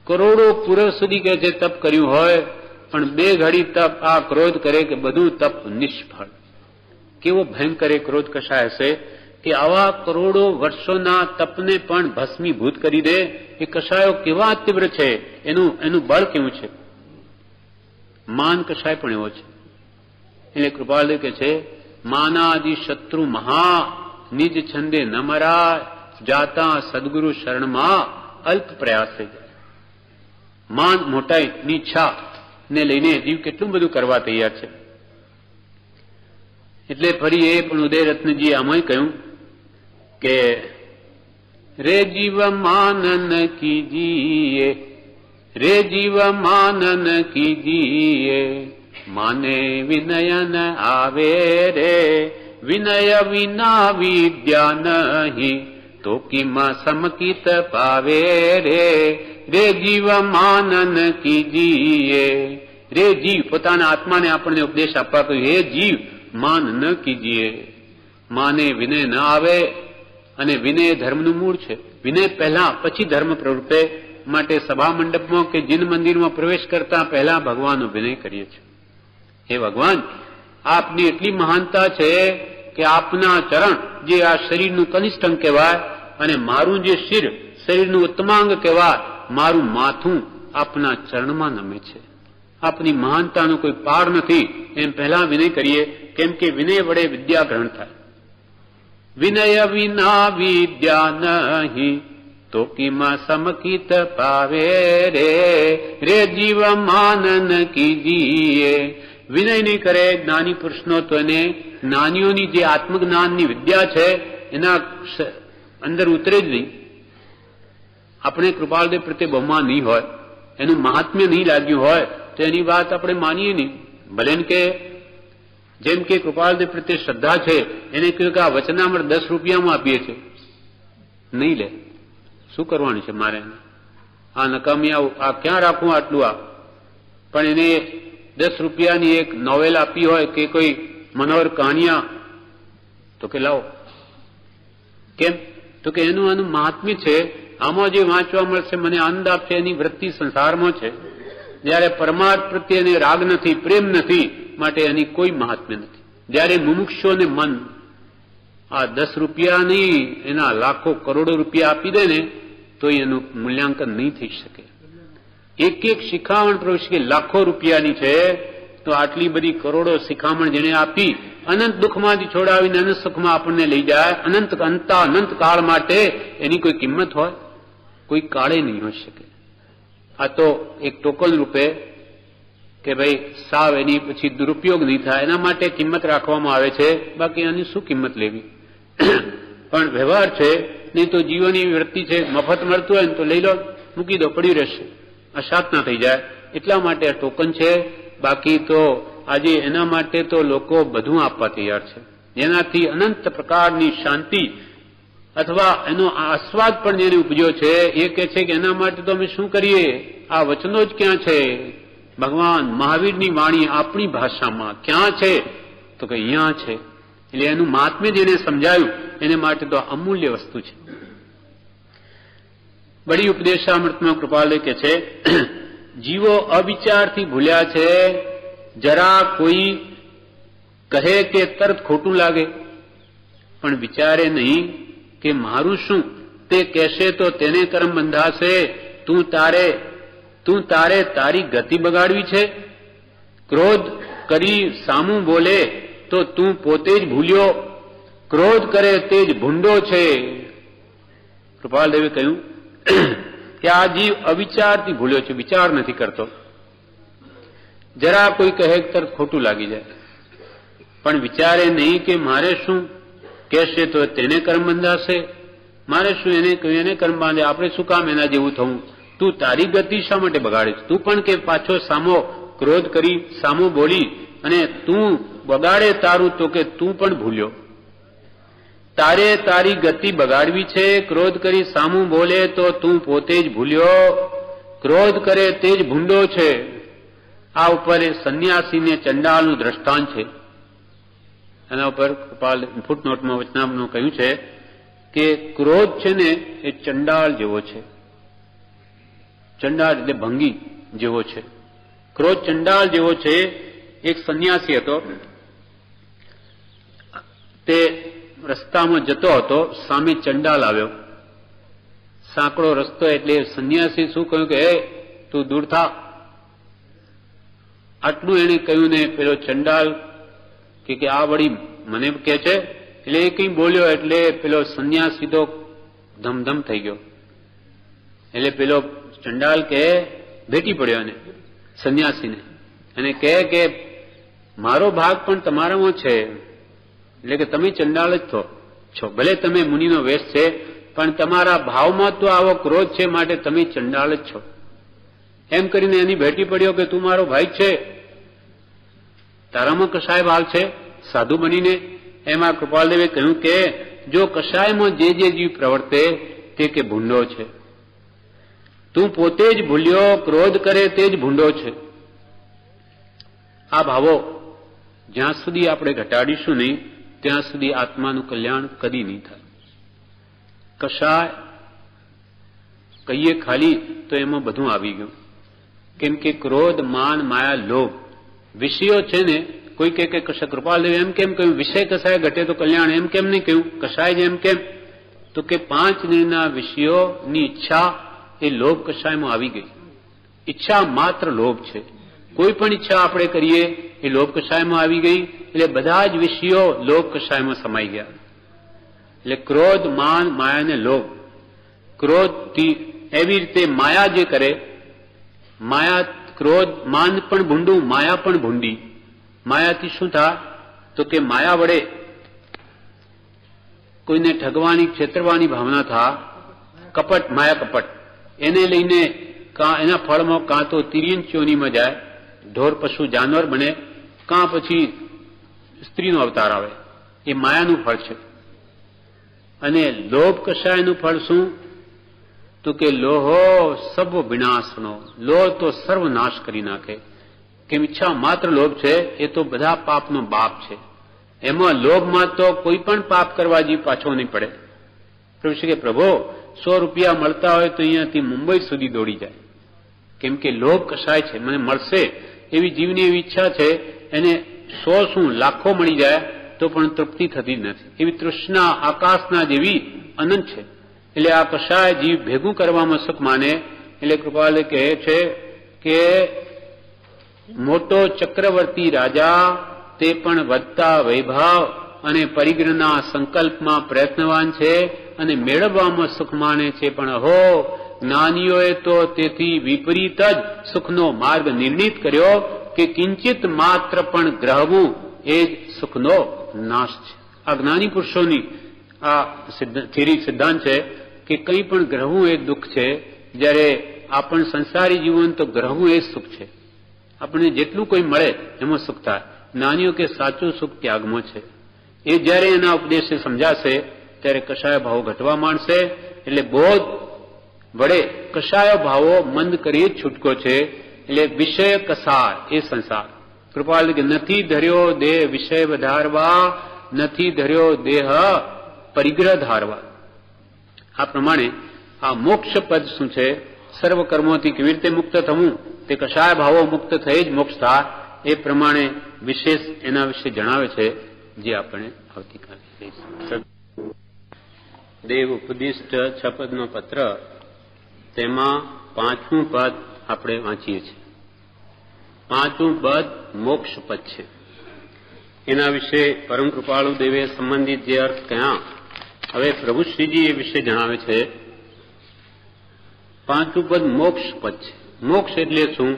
Speaker 1: કરોડો પૂર્વ સુધી કે છે તપ કર્યું હોય પણ 2 ઘડી તપ આ ક્રોધ કરે કે બધું તપ નિષ્ફળ. કેવો ભયંકર ક્રોધ કશાય હશે કે આવા કરોડો વર્ષોના તપને પણ ભસ્મીભૂત કરી દે. એ કશાયો કેવા તીવ્ર છે, એનું બળ કેવું છે. માન કશાય પણ એવો છે. એટલે કૃપાલદેવ કે છે, માનાદિ શત્રુ મહા નિજ છંદે ન મરાય. જાતા સદગુરુ શરણમાં અલ્પ પ્રયાસ થઈ જાય. માન મોટાઈની ઈચ્છા ને લઈને જીવ કેટલું બધું કરવા તૈયાર છે. એટલે ફરી એ પણ ઉદયરત્નજી આમાં કહ્યું કે રે જીવ માનન કીજીએ, રે જીવ માનન કીજીએ, માને વિનયન આવે રે, વિનય વિના વિદ્યા નહીં તો કિમાં સમકિત પાવે રે, રે જીવ માનન કીજીએ. રે જીવ પોતાના આત્માને આપણને ઉપદેશ આપવા કહ્યું, હે જીવ માન ન કીજીએ. માને વિનય ન આવે, અને વિનય ધર્મનું મૂળ છે. વિનય પહેલા પછી ધર્મ પ્રવૃત્તિ માટે સભા મંડપમાં કે જીન મંદિરમાં પ્રવેશ કરતા પહેલા ભગવાનનો વિનય કરીએ છીએ. હે ભગવાન, આપની એટલી મહાનતા છે કે આપના ચરણ જે આ શરીરનું કનિષ્ઠ અંગ કહેવાય, અને મારું જે શિર શરીરનું ઉત્તમાંગ કહેવાય, મારું માથું આપના ચરણમાં નમે છે. આપની મહાનતાનો કોઈ પાર નથી. એમ પહેલા વિનય કરીએ, કેમ કે વિનય વડે વિદ્યા ગ્રહણ થાય. વિનય વિના વિદ્યા નહીં તો કિમાં સમકિત પાવે રે, રે જીવ માનન કીજીએ. વિનય નહીં કરે જ્ઞાની પુરુષનો તો એને જ્ઞાનીઓની જે આત્મજ્ઞાનની વિદ્યા છે એના અંદર ઉતરે જ નહીં. આપણે કૃપાળદેવ પ્રત્યે બહુમાન નહીં હોય, એનું મહાત્મ્ય નહીં લાગ્યું હોય તો એની વાત આપણે માનીએ નહીં. ભલે કે જેમ કે કૃપાળદેવ પ્રત્યે શ્રદ્ધા છે, એને કહ્યું કે આ વચનામૃત 10 રૂપિયામાં આપીએ છીએ, નહીં લે. શું કરવાનું છે મારે? આ નકામી આ ક્યાં રાખવું આટલું? આ પણ એને 10 રૂપિયાની એક નોવેલ આપી હોય કે કોઈ મનોહર કહાનિયા, તો કે લાવો. કેમ? તો કે એનું મહાત્મ્ય છે. આમાં જે વાંચવા મળશે મને આનંદ આપશે, એની વૃત્તિ સંસારમાં છે. જયારે પરમાર્થ પ્રત્યે એને રાગ નથી, પ્રેમ નથી, માટે એની કોઈ મહાત્મ્ય નથી. જયારે મુમુક્ષુઓને મન આ 10 રૂપિયા નહીં, એના લાખો કરોડો રૂપિયા આપી દે ને તો એનું મૂલ્યાંકન નહીં થઈ શકે. એક એક શિખામણ પ્રવેશ કે લાખો રૂપિયાની છે, તો આટલી બધી કરોડો શિખામણ જેને આપી અનંત દુઃખમાંથી છોડાવીને અનંત સુખમાં આપણને લઈ જાય, અનંત કાળ માટે, એની કોઈ કિંમત હોય? કોઈ કાળે નહીં હોઈ શકે. આ તો એક ટોકન રૂપે કે ભાઈ સાવ એની પછી દુરુપયોગ નહીં થાય એના માટે કિંમત રાખવામાં આવે છે. બાકી આની શું કિંમત લેવી? પણ વ્યવહાર છે નહીં તો જીવોની વૃત્તિ છે, મફત મળતું હોય ને તો લઈ લો, મૂકી દો, પડ્યું રહેશે, અશાત ના થઈ જાય. એટલા માટે આ ટોકન છે. બાકી તો આજે એના માટે તો લોકો બધું આપવા તૈયાર છે, જેનાથી અનંત પ્રકારની શાંતિ અથવા એનો આસ્વાદ પણ જેને ઉપજ્યો છે. એ કહે છે કે એના માટે તો અમે શું કરીએ? આ વચનો જ ક્યાં છે? ભગવાન મહાવીરની વાણી આપણી ભાષામાં ક્યાં છે? તો કે અહીંયા છે. એટલે એનું મહાત્મ્ય જેને સમજાયું એને માટે તો અમૂલ્ય વસ્તુ છે. બડી ઉપદેશામૃતમાં કૃપાલય કે છે, જીવો અવિચારથી ભૂલ્યા છે. જરા કોઈ કહે કે તરત ખોટું લાગે, પણ વિચારે નહીં કે મારું શું? તે કહેશે તો તેને કર્મ બંધાશે. તું તારે તારી ગતિ બગાડવી છે. ક્રોધ કરી સામું બોલે તો તું પોતે જ ભૂલ્યો. ક્રોધ કરે તે જ ભૂંડો છે. કૃપાલદેવે કહ્યું કે આ જીવ અવિચારથી ભૂલ્યો છે, વિચાર નથી કરતો. જરા કોઈ કહે તરત ખોટું લાગી જાય, પણ વિચારે નહીં કે મારે શું? કહેશે તો તેને કર્મ બંધાશે. મારે શું? એને કહ્યું એને કર્મ બાંધે, આપણે શું કામ એના જેવું થવું? તું તારી ગતિ શા માટે બગાડે છે? તું પણ કે પાછો સામો ક્રોધ કરી સામો બોલી અને તું બગાડે તારું, તો કે તું પણ ભૂલ્યો. તારે તારી ગતિ બગાડવી છે. ક્રોધ કરી સામું બોલે તો તું પોતે જ ભૂલ્યો. ક્રોધ કરે તે જ ભૂંડો છે. આ ઉપર સંન્યાસીને ચંડાળનું દ્રષ્ટાંત છે. એના ઉપર કૃપાલ ફૂટનોટમાં વચનામનું કહ્યું છે કે ક્રોધ છે ને એ ચંડાળ જેવો છે. ચંડાળ એટલે ભંગી જેવો છે. ક્રોધ ચંડાળ જેવો છે. એક સંન્યાસી હતો, તે રસ્તામાં જતો હતો, સામે ચંડાલ આવ્યો. સાંકડો રસ્તો એટલે સંન્યાસી શું કહ્યું કે હે તું દૂર થા. આટલું એને કહ્યું ને પેલો ચંડાલ કે આ વળી મને કે છે, એટલે એ કઈ બોલ્યો એટલે પેલો સંન્યાસી તો ધમધમ થઈ ગયો. એટલે પેલો ચંડાલ કે ભેટી પડ્યો એને સંન્યાસીને અને કહે કે મારો ભાગ પણ તમારામાં છે, એટલે કે તમે ચંડાળ જ છો, ભલે તમે મુનિનો વેશ છે પણ તમારા ભાવમાં તો આવો ક્રોધ છે, માટે તમે ચંડાળ જ છો. એમ કરીને એની ભેટી પડ્યો કે તું મારો ભાઈ છે, તારામાં કશાય ભાવ છે સાધુ બનીને. એમાં કૃપાલદેવે કહ્યું કે જો કશાયમાં જે જીવ પ્રવર્તે તે કે ભૂંડો છે, તું પોતે જ ભૂલ્યો, ક્રોધ કરે તે જ ભૂંડો છે. આ ભાવો જ્યાં સુધી આપણે ઘટાડીશું નહીં ત્યાં સુધી આત્માનું કલ્યાણ કદી નહીં થાય. કશાય કહીએ ખાલી તો એમાં બધું આવી ગયું. કેમ કે ક્રોધ, માન, માયા, લોભ વિષયો છે ને. કોઈ કહે કે કૃપાલદેવ એમ કેમ કહ્યું વિષય કશાય ઘટે તો કલ્યાણ, એમ કેમ નહીં કહ્યું કશાય જ એમ કેમ? તો કે 5 નિર્ણયના વિષયોની ઈચ્છા એ લોભ કશાયમાં આવી ગઈ. ઈચ્છા માત્ર લોભ છે. કોઈ પણ ઈચ્છા આપણે કરીએ એ લોભ કશાયમાં આવી ગઈ, એટલે બધા જ વિષયો લોભ કશાયમાં સમાઈ ગયા. એટલે ક્રોધ, માન, માયા ને લોભ. ક્રોધથી એવી રીતે માયા જે કરે, માયા, ક્રોધ, માન પણ ભૂંડું, માયા પણ ભૂંડી. માયાથી શું થાય તો કે માયા વડે કોઈને ઠગવાની, છેતરવાની ભાવના થાય. કપટ, માયા કપટ, એને લઈને એના ફળમાં કાં તો તિર્યંચીઓનીમાં જાય, ઢોર પશુ જાનવર બને, કાં પછી સ્ત્રીનો અવતાર આવે. એ માયાનું ફળ છે. અને લોભ કશાયનું ફળ શું તો કે લોહો સર્વ વિનાશનો, લોહ તો સર્વનાશ કરી નાખે. કેમ ઈચ્છા માત્ર લોભ છે એ તો બધા પાપનો બાપ છે. એમાં લોભમાં તો કોઈ પણ પાપ કરવા જે પાછો નહીં પડે. પ્રભુ કે પ્રભુ 100 રૂપિયા મળતા હોય તો અહીંયાથી મુંબઈ સુધી દોડી જાય. કેમ કે લોભ કશાય છે, મને મળશે એવી જીવની એવી ઈચ્છા છે. એને 100 શું લાખો મળી જાય તો પણ તૃપ્તિ થતી નથી. એવી તૃષ્ણા આકાશના જેવી અનંત છે. એટલે આ કશાય જીવ ભેગું કરવામાં સુખ માને. એટલે કૃપાલે કહે છે કે મોટો ચક્રવર્તી રાજા તે પણ વધતા વૈભવ અને પરિગ્રહના સંકલ્પમાં પ્રયત્નવાન છે અને મેળવવામાં સુખ માને છે. પણ અહો જ્ઞાનીઓએ તો તેથી વિપરીત જ સુખનો માર્ગ નિર્ણિત કર્યો કે કિંચિત માત્ર પણ ગ્રહવું એ જ સુખનો નાશ છે. આ જ્ઞાની પુરુષોની આ સિદ્ધાંત છે કે કંઈ પણ ગ્રહવું એ દુઃખ છે, જ્યારે આપણ સંસારી જીવન તો ગ્રહવું એ સુખ છે. આપણને જેટલું કોઈ મળે એમાં સુખ થાય. જ્ઞાનીઓ કે સાચું સુખ ત્યાગમાં છે. એ જ્યારે એના ઉપદેશે સમજાશે ત્યારે કશાય ભાવો ઘટવા માંડશે. એટલે બોધ વડે કશાય ભાવો મંદ કરી છૂટકો છે. એટલે વિષય કસાય એ સંસાર. કૃપાલ કે નથી ધર્યો દેહ વિષય વધારવા, નથી ધર્યો દેહ પરિગ્રહ ધારવા. આ પ્રમાણે આ મોક્ષ પદ શું છે, સર્વ કર્મોથી કેવી રીતે મુક્ત થવું, તે કશાય ભાવો મુક્ત થઈ જ મોક્ષ થાય. એ પ્રમાણે વિશેષ એના વિશે જણાવે છે, જે આપણે આવતીકાલે લઈશું. દેવ ઉપદિષ્ટ 6 પદનો પત્ર, તેમાં 5મું પદ આપણે વાંચીએ છીએ. 5મું પદ મોક્ષ પદ છે. એના વિશે પરમ કૃપાળુ દેવે સંબંધિત જે અર્થ કહ્યા, હવે પ્રભુ શ્રીજી એ વિશે જણાવે છે. 5મું પદ મોક્ષ પદ છે. મોક્ષ એટલે શું?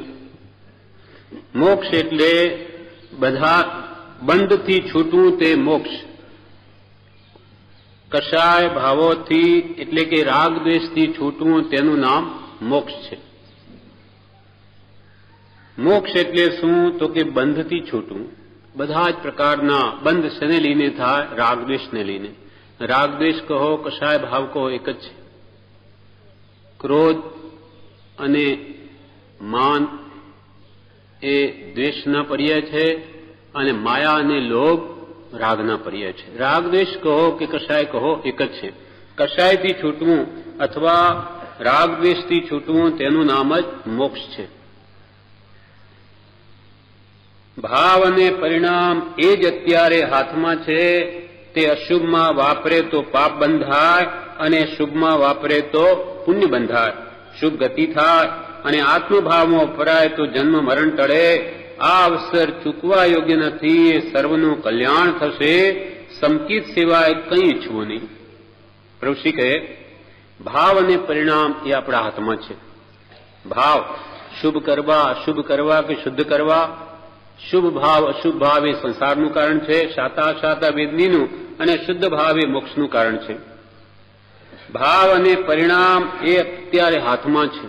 Speaker 1: મોક્ષ એટલે બધા બંધથી છૂટવું તે મોક્ષ. કશાય ભાવોથી એટલે કે રાગ દ્વેષથી છૂટવું તેનું નામ મોક્ષ છે. મોક્ષ એટલે શું તો કે બંધથી છૂટવું. બધા જ પ્રકારના બંધ શેને લઈને થાય? રાગ દ્વેષને લઈને. રાગ દ્વેષ કહો, કશાય ભાવ કહો, એક જ છે. ક્રોધ અને માન એ દ્વેષના પર્યાય છે, અને માયા અને લોભ રાગના પર્યાય છે. રાગ દ્વેષ કહો કે કશાય કહો, એક જ છે. કશાયથી છૂટવું અથવા રાગ દ્વેષથી છૂટવું તેનું નામ જ મોક્ષ છે. ભાવ અને પરિણામ એ જ અત્યારે હાથમાં છે. તે અશુભમાં વાપરે તો પાપ બંધાય અને શુભમાં વાપરે તો પુણ્ય બંધાય. શુભ ગતિ થાય અને આત્મભાવમાં ફરાય તો જન્મ મરણ ટળે. આ અવસર ચૂકવા યોગ્ય નથી. એ સર્વનું કલ્યાણ થશે. સંકિત સિવાય કંઈ ઈચ્છવું નહીં. પ્રભુ શ્રી કહે ભાવ અને પરિણામ એ આપણા હાથમાં છે. ભાવ શુભ કરવા, અશુભ કરવા કે શુદ્ધ કરવા. શુભ ભાવ અશુભ ભાવ એ સંસારનું કારણ છે, શાતા વેદનીનું, અને શુદ્ધ ભાવ એ મોક્ષનું કારણ છે. ભાવ અને પરિણામ એ અત્યારે હાથમાં છે.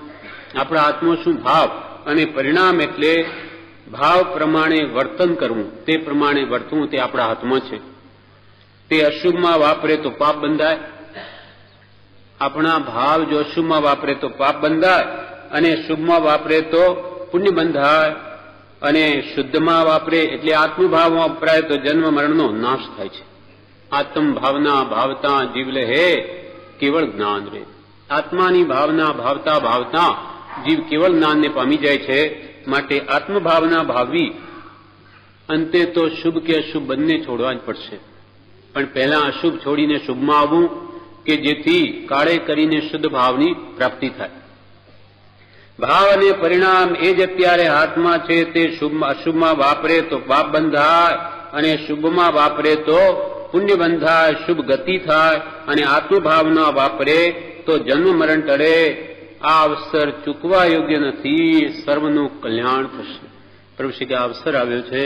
Speaker 1: આપણા હાથમાં શું ભાવ અને પરિણામ, એટલે ભાવ પ્રમાણે વર્તન કરવું, તે પ્રમાણે વર્તવું, તે આપણા હાથમાં છે. તે અશુભમાં વાપરે તો પાપ બંધાય. આપણા ભાવ જો અશુભમાં વાપરે તો પાપ બંધાય, અને શુભમાં વાપરે તો પુણ્ય બંધાય, અને શુદ્ધમાં વાપરે એટલે આત્મભાવમાં વપરાય તો જન્મ મરણનો નાશ થાય છે. આત્મ ભાવના ભાવતા જીવ હે કેવળ જ્ઞાન રે. આત્માની ભાવના ભાવતા ભાવતા જીવ કેવળ જ્ઞાનને પામી જાય છે. માટે આત્મભાવના ભાવવી, અંતે તો શુભ કે અશુભ બંને છોડવા જ પડશે. પણ પહેલા અશુભ છોડીને શુભમાં આવવું, કે જેથી કાળે કરીને શુદ્ધ ભાવની પ્રાપ્તિ થાય. ભાવ અને પરિણામ એ જ અત્યારે હાથમાં છે. તે અશુભમાં વાપરે તો પાપ બંધાય, અને શુભમાં વાપરે તો પુણ્ય બંધાય, શુભ ગતિ થાય. અને આત્મભાવના વાપરે તો જન્મ મરણ ટળે. આ અવસર ચૂકવા યોગ્ય નથી, સર્વનું કલ્યાણ થશે. પ્રભુ શ્રી કે અવસર આવ્યો છે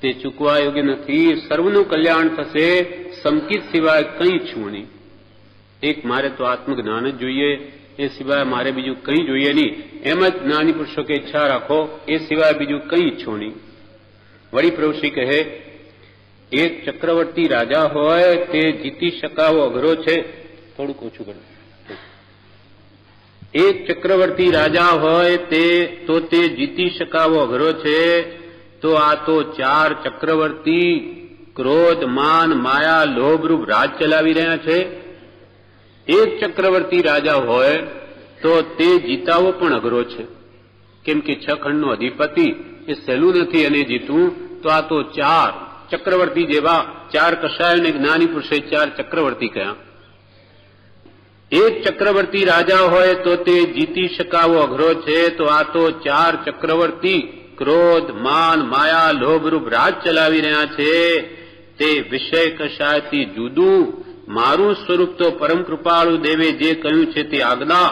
Speaker 1: તે ચૂકવા યોગ્ય નથી, સર્વનું કલ્યાણ થશે. સંકિત સિવાય કંઈ ઈચ્છવું નહીં. એક મારે તો આત્મજ્ઞાન જ જોઈએ, એ સિવાય મારે બીજું કંઈ જોઈએ નહીં. એમ જ જ્ઞાની પુરુષો કે ઈચ્છા રાખો, એ સિવાય બીજું કંઈ ઈચ્છો નહીં. વળી પ્રભુ શ્રી કહે, એક ચક્રવર્તી રાજા હોય તે જીતી શકાવો અઘરો છે. થોડુંક ઓછું કરો. એક ચક્રવર્તી રાજા હોય તે જીતી શકાવો અઘરો છે. તો આ તો 4 ચક્રવર્તી ક્રોધ, માન, માયા, લોભરૂપ રાજ ચલાવી રહ્યા છે. એક ચક્રવર્તી રાજા હોય તો તે જીતાવો પણ અઘરો છે. કેમ કે 6 ખંડનો અધિપતિ એ સહેલું નથી, અને જીતવું તો આ તો 4 ચક્રવર્તી જેવા 4 કષાયોને જ્ઞાની પુરુષે 4 ચક્રવર્તી કહ્યા. એક ચક્રવર્તી રાજા હોય તો તે જીતી શકાવો અઘરો છે. તો આ તો 4 ચક્રવર્તી ક્રોધ, માન, માયા, લોભરૂપ રાજ ચલાવી રહ્યા છે. તે વિષય કષાયથી જુદું મારું સ્વરૂપ તો પરમ કૃપાળુ દેવે જે કહ્યું છે તે આજ્ઞા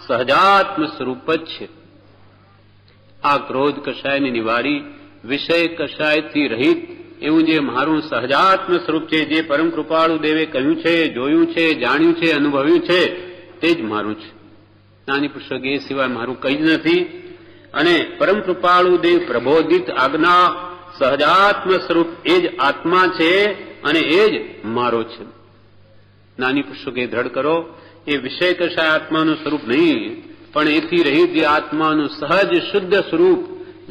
Speaker 1: સહજાત્મ સ્વરૂપ જ છે. આ ક્રોધ કષાયને નિવારી વિષય કષાયથી રહિત એવું જે મારું સહજાત્મ સ્વરૂપ છે, જે પરમ કૃપાળુ દેવે કહ્યું છે, જોયું છે, જાણ્યું છે, અનુભવ્યું છે, તે જ મારું છે. નાની પુરુષો એ સિવાય મારું કંઈ જ નથી. અને પરમ કૃપાળુ દેવ પ્રબોધિત આજ્ઞા સહજાત્મ સ્વરૂપ એ જ આત્મા છે, અને એ જ મારો છે. નાની પુરુષો કે દ્રઢ કરો, એ વિષય કશાય આત્માનું સ્વરૂપ નહીં, પણ એથી રહિત જે આત્માનું સહજ શુદ્ધ સ્વરૂપ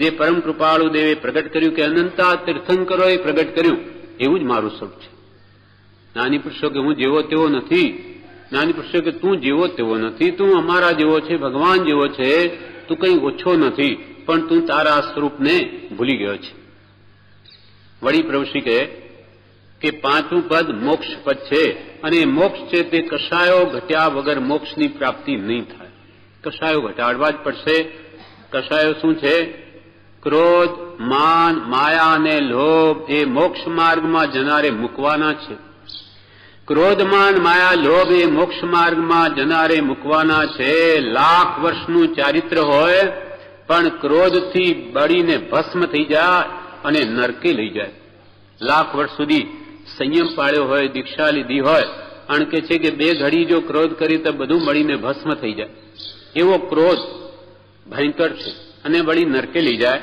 Speaker 1: જે પરમ કૃપાળુ દેવે પ્રગટ કર્યું, કે અનંતા તીર્થંકરોએ પ્રગટ કર્યું, એવું જ મારું સ્વરૂપ છે. નાની પુરુષો કે હું જેવો તેવો નથી. નાની પુરુષો કે તું જેવો તેવો નથી, તું અમારા જેવો છે, ભગવાન જેવો છે, તું કંઈ ઓછો નથી, પણ તું તારા સ્વરૂપને ભૂલી ગયો છે. વળી પ્રભુ શ્રી કહે કે 5મું પદ મોક્ષ પદ છે, અને મોક્ષ છે તે કશાયો ઘટ્યા વગર મોક્ષની પ્રાપ્તિ નહીં થાય. કશાયો ઘટાડવા જ પડશે. કશાયો શું છે? ક્રોધ, માન, માયા અને લોભ એ મોક્ષ માર્ગમાં જનારે મૂકવાના છે. ક્રોધ, માન, માયા, લોભ એ મોક્ષ માર્ગમાં જનારે મૂકવાના છે. 1,00,000 વર્ષનું ચારિત્ર હોય પણ ક્રોધથી બળીને ભસ્મ થઈ જાય અને નરકે લઈ જાય. 1,00,000 વર્ષ સુધી સંયમ પાળ્યો હોય, દીક્ષા લીધી હોય, અને કે છે કે 2 ઘડી જો ક્રોધ કરી તો બધું મળીને ભસ્મ થઈ જાય. એવો ક્રોધ ભયંકર છે અને વળી નરકે લઈ જાય.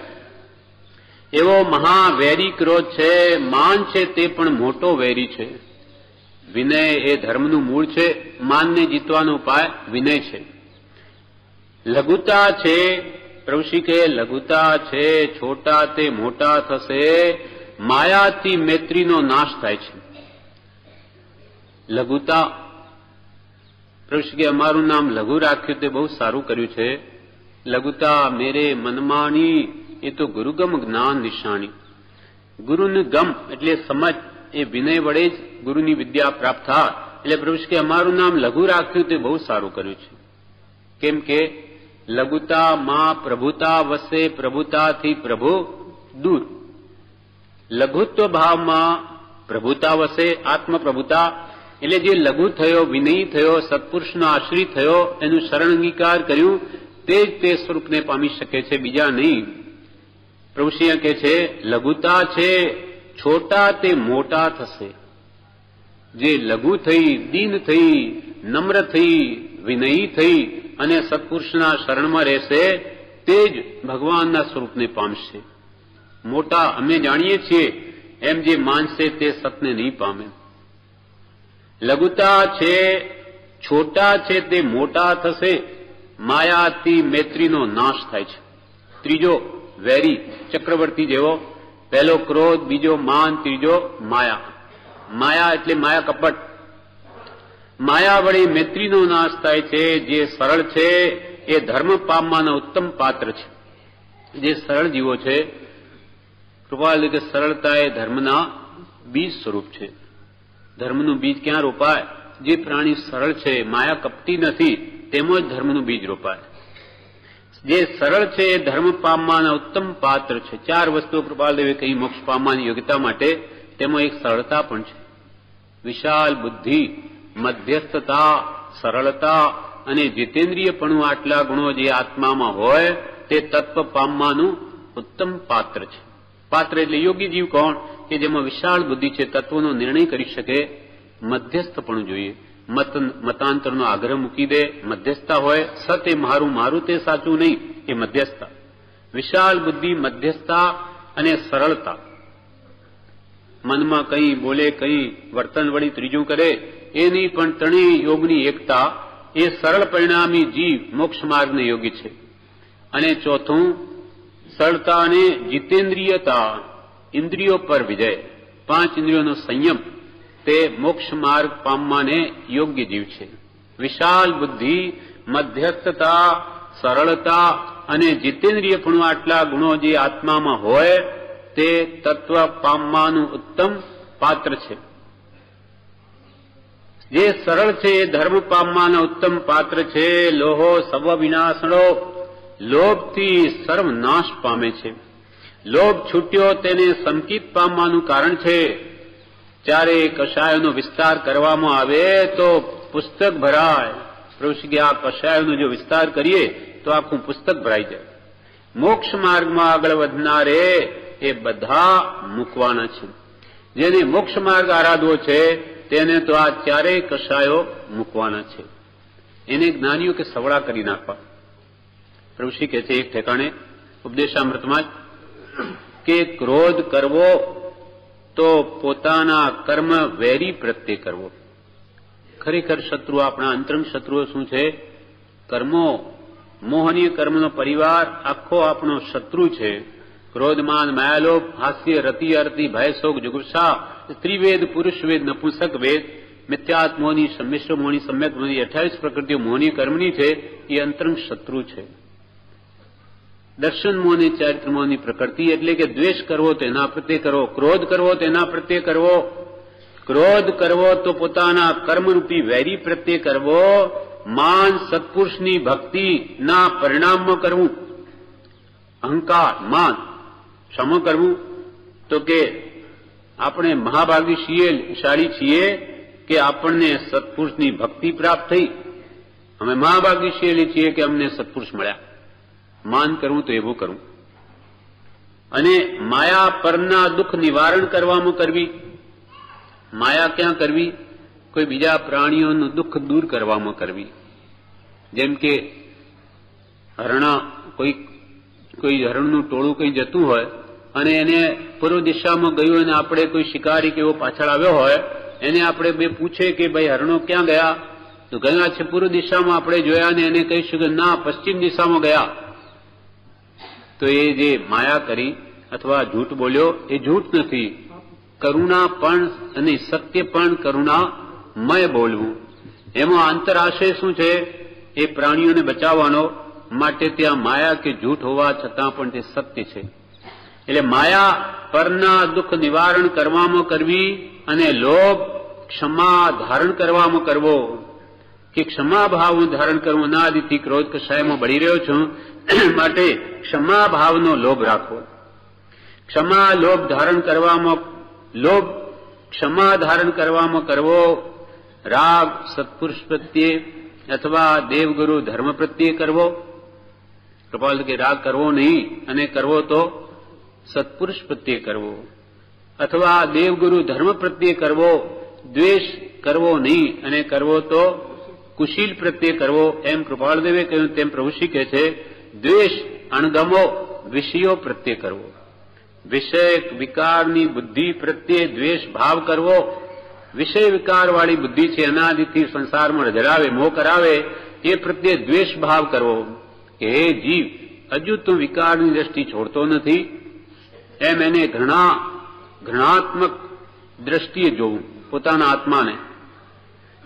Speaker 1: એવો મહાવેરી ક્રોધ છે. માન છે તે પણ મોટો વેરી છે. વિનય એ ધર્મનું મૂળ છે. માનને જીતવાનો ઉપાય વિનય છે. લઘુતા છે, પ્રભુ શ્રી કહે લઘુતા છે, છોટા તે મોટા થશે. માયાથી મૈત્રીનો નાશ થાય છે. લઘુતા, પ્રભુ શ્રી કે અમારું નામ લઘુ રાખ્યું તે બહુ સારું કર્યું છે. લઘુતા મેરે મનમાણી એ તો ગુરુગમ જ્ઞાન નિશાણી. ગુરુને ગમ એટલે સમજ, એ વિનય વડે જ ગુરુની વિદ્યા પ્રાપ્ત થાય. એટલે પ્રભુ શ્રી કે અમારું નામ લઘુ રાખ્યું તે બહુ સારું કર્યું છે. કેમ કે લઘુતામાં પ્રભુતા વસે, પ્રભુતાથી પ્રભુ દૂર. લઘુત્વ ભાવમાં પ્રભુતા વસે, આત્મ પ્રભુતા, એટલે જે લઘુ થયો, વિનયી થયો, સત્પુરુષનો આશ્રિત થયો, એનું શરણ અંગીકાર કર્યું, તે જ તે સ્વરૂપને પામી શકે છે, બીજા નહીં. પ્રભુશ્રી કહે છે લઘુતા છે છોટા તે મોટા થશે. જે લઘુ થઈ, દીન થઈ, નમ્ર થઈ, વિનયી થઈ અને સત્પુરુષના શરણમાં રહેશે તે જ ભગવાનના સ્વરૂપને પામશે. મોટા અમે જાણીએ છીએ એમ જે માનશે તે સતને નહીં પામે. લઘુતા છે છોટા છે તે મોટા થશે. માયાથી મૈત્રીનો નાશ થાય છે. ત્રીજો વેરી, ચક્રવર્તી જેવો. પહેલો ક્રોધ, બીજો માન, ત્રીજો માયા. માયા એટલે માયા કપટ. માયા વળી મૈત્રીનો નાશ થાય છે. જે સરળ છે એ ધર્મ પામવાના ઉત્તમ પાત્ર છે. જે સરળ જીવો છે, કૃપાલ કે સરળતા એ ધર્મના બીજ સ્વરૂપ છે. ધર્મનું બીજ ક્યાં રોપાય? જે પ્રાણી સરળ છે, માયા કપટી નથી, તેમાં જ ધર્મનું બીજ રોપાય. જે સરળ છે એ ધર્મ પામવાના ઉત્તમ પાત્ર છે. ચાર વસ્તુઓ કૃપાલદેવે કહી મોક્ષ પામવાની યોગ્યતા માટે. તેમાં એક સરળતા પણ છે. વિશાળ બુદ્ધિ, મધ્યસ્થતા, સરળતા અને જીતેન્દ્રિયપણું, આટલા ગુણો જે આત્મામાં હોય તે તત્વ પામવાનું ઉત્તમ પાત્ર છે. પાત્ર એટલે યોગી જીવ કોણ? કે જેમાં વિશાળ બુદ્ધિ છે, તત્વનો નિર્ણય કરી શકે. મધ્યસ્થપણું જોઈએ. મતાંતરનો આગ્રહ મૂકી દે, મધ્યસ્થતા હોય. સત એ મારું, મારું તે સાચું નહીં, એ મધ્યસ્થતા. વિશાળ બુદ્ધિ, મધ્યસ્થતા અને સરળતા. મનમાં કંઈ બોલે, કંઈ વર્તન વળી ત્રીજું કરે એ નહીં, પણ ત્રણેય યોગની એકતા. એ સરળ પરિણામી જીવ મોક્ષ માર્ગને યોગી છે. અને ચોથું સરળતા અને જીતેન્દ્રિયતા, ઇન્દ્રિયો પર વિજય, પાંચ ઇન્દ્રિયોનો સંયમ, તે મોક્ષ માર્ગ પામવાને યોગ્ય જીવ છે. વિશાળ બુદ્ધિ, મધ્યસ્થતા, સરળતા અને જીતેન્દ્રિયપણું, આટલા ગુણો જે આત્મામાં હોય તે તત્વ પામવાનું ઉત્તમ પાત્ર છે. જે સરળ છે એ ધર્મ પામવાના ઉત્તમ પાત્ર છે. લોહો સર્વ વિનાશણો, લોભથી સર્વનાશ પામે છે. લોભ છૂટ્યો તેને સંકિત પામવાનું કારણ છે. ચારે કષાયોનો વિસ્તાર કરવામાં આવે તો પુસ્તક ભરાય. પ્રભુ આ કષાયોનો જો વિસ્તાર કરીએ તો આખું પુસ્તક ભરાઈ જાય. મોક્ષ માર્ગમાં આગળ વધનારે એ બધા મૂકવાના છે. જેને મોક્ષ માર્ગ આરાધવો છે તેને તો આ ચારેય કષાયો મૂકવાના છે. એને જ્ઞાનીઓ કે સવડા કરી નાખવા. પ્રભુશ્રી કહે છે એક ઠેકાણે ઉપદેશામૃતમાં કે ક્રોધ કરવો તો પોતાના કર્મ વેરી પ્રત્યે કરવો. ખરેખર શત્રુ, આપણા અંતરંગ શત્રુઓ શું છે? કર્મો. મોહનીય કર્મનો પરિવાર આખો આપણો શત્રુ છે. ક્રોધમાન, માયાલોભ, હાસ્ય, રતિ, અરતિ, ભય, શોક, જુગુપ્સા, સ્ત્રીવેદ, પુરુષવેદ, નપુંસક વેદ, મિથ્યાત્મોની, સંમિશ્ર મોહની, સમ્યક મોહની, 28 પ્રકૃતિઓ મોહનીય કર્મની છે. એ અંતરંગ શત્રુ છે. દર્શન મોહની, ચારિત્ર મોહની પ્રકૃતિ એટલે કે દ્વેષ કરવો તો એના પ્રત્યે કરવો, ક્રોધ કરવો તો એના પ્રત્યે કરવો. ક્રોધ કરવો તો પોતાના કર્મરૂપી વૈરી પ્રત્યે કરવો. માન, સત્પુરુષની ભક્તિના પરિણામમાં કરવું. અહંકાર, માન, ક્ષમો કરવું તો કે આપણે મહાભાગ્યશાળી છીએ કે આપણને સત્પુરુષની ભક્તિ પ્રાપ્ત થઈ. અમે મહાભાગ્યશાળી છીએ કે અમને સત્પુરુષ મળ્યા. માન કરવું તો એવું કરવું. અને માયા પરના દુઃખ નિવારણ કરવામાં કરવી. માયા ક્યાં કરવી? કોઈ બીજા પ્રાણીઓનું દુઃખ દૂર કરવામાં કરવી. જેમ કે હરણા, કોઈ હરણનું ટોળું કંઈ જતું હોય અને એને પૂર્વ દિશામાં ગયું અને આપણે કોઈ શિકારી કે એવો પાછળ આવ્યો હોય, એને આપણે બે પૂછે કે ભાઈ હરણો ક્યાં ગયા? તો ગયા છે પૂર્વ દિશામાં. આપણે જોયા અને એને કહીશું કે ના, પશ્ચિમ દિશામાં ગયા. તો એ જે માયા કરી અથવા જૂઠ બોલ્યો એ જૂઠ નથી. કરુણા પણ અને સત્ય પણ કરુણામય બોલવું. એમાં આંતરાશય શું છે? એ પ્રાણીઓને બચાવવાનો માટે ત્યાં માયા કે જૂઠ હોવા છતાં પણ તે સત્ય છે. એટલે માયા પરના દુઃખ નિવારણ કરવામાં કરવી અને લોભ ક્ષમા ધારણ કરવામાં કરવો. કે ક્ષમા ભાવનું ધારણ કરવું. અનાદિથી ક્રોધ કષાયમાં બળી રહ્યો છું માટે ક્ષમા ભાવનો લોભ રાખવો. ક્ષમા લોભ ધારણ કરવામાં, લોભ ક્ષમા ધારણ કરવામાં કરવો રાગ સત્પુરુષ પ્રત્યે અથવા દેવગુરુ ધર્મ પ્રત્યે કરવો. કૃપાલ કે રાગ કરવો નહીં, અને કરવો તો સત્પુરુષ પ્રત્યે કરવો, અથવા દેવગુરુ ધર્મ પ્રત્યે કરવો. દ્વેષ કરવો નહીં, અને કરવો તો કુશીલ પ્રત્યે કરવો. એમ કૃપાળદેવે કહ્યું તેમ પ્રભુશ્રી કહે છે, દ્વેષ અણગમો વિષયો પ્રત્યે કરવો. વિષય વિકારની બુદ્ધિ પ્રત્યે દ્વેષ ભાવ કરવો. વિષય વિકારવાળી બુદ્ધિ છે, અનાદિથી સંસારમાં રજરાવે, મોહ કરાવે, એ પ્રત્યે દ્વેષ ભાવ કરવો કે હે જીવ, હજુ તું વિકારની દ્રષ્ટિ છોડતો નથી, એમ એને ઘૃણાત્મક દ્રષ્ટિએ જોવું પોતાના આત્માને.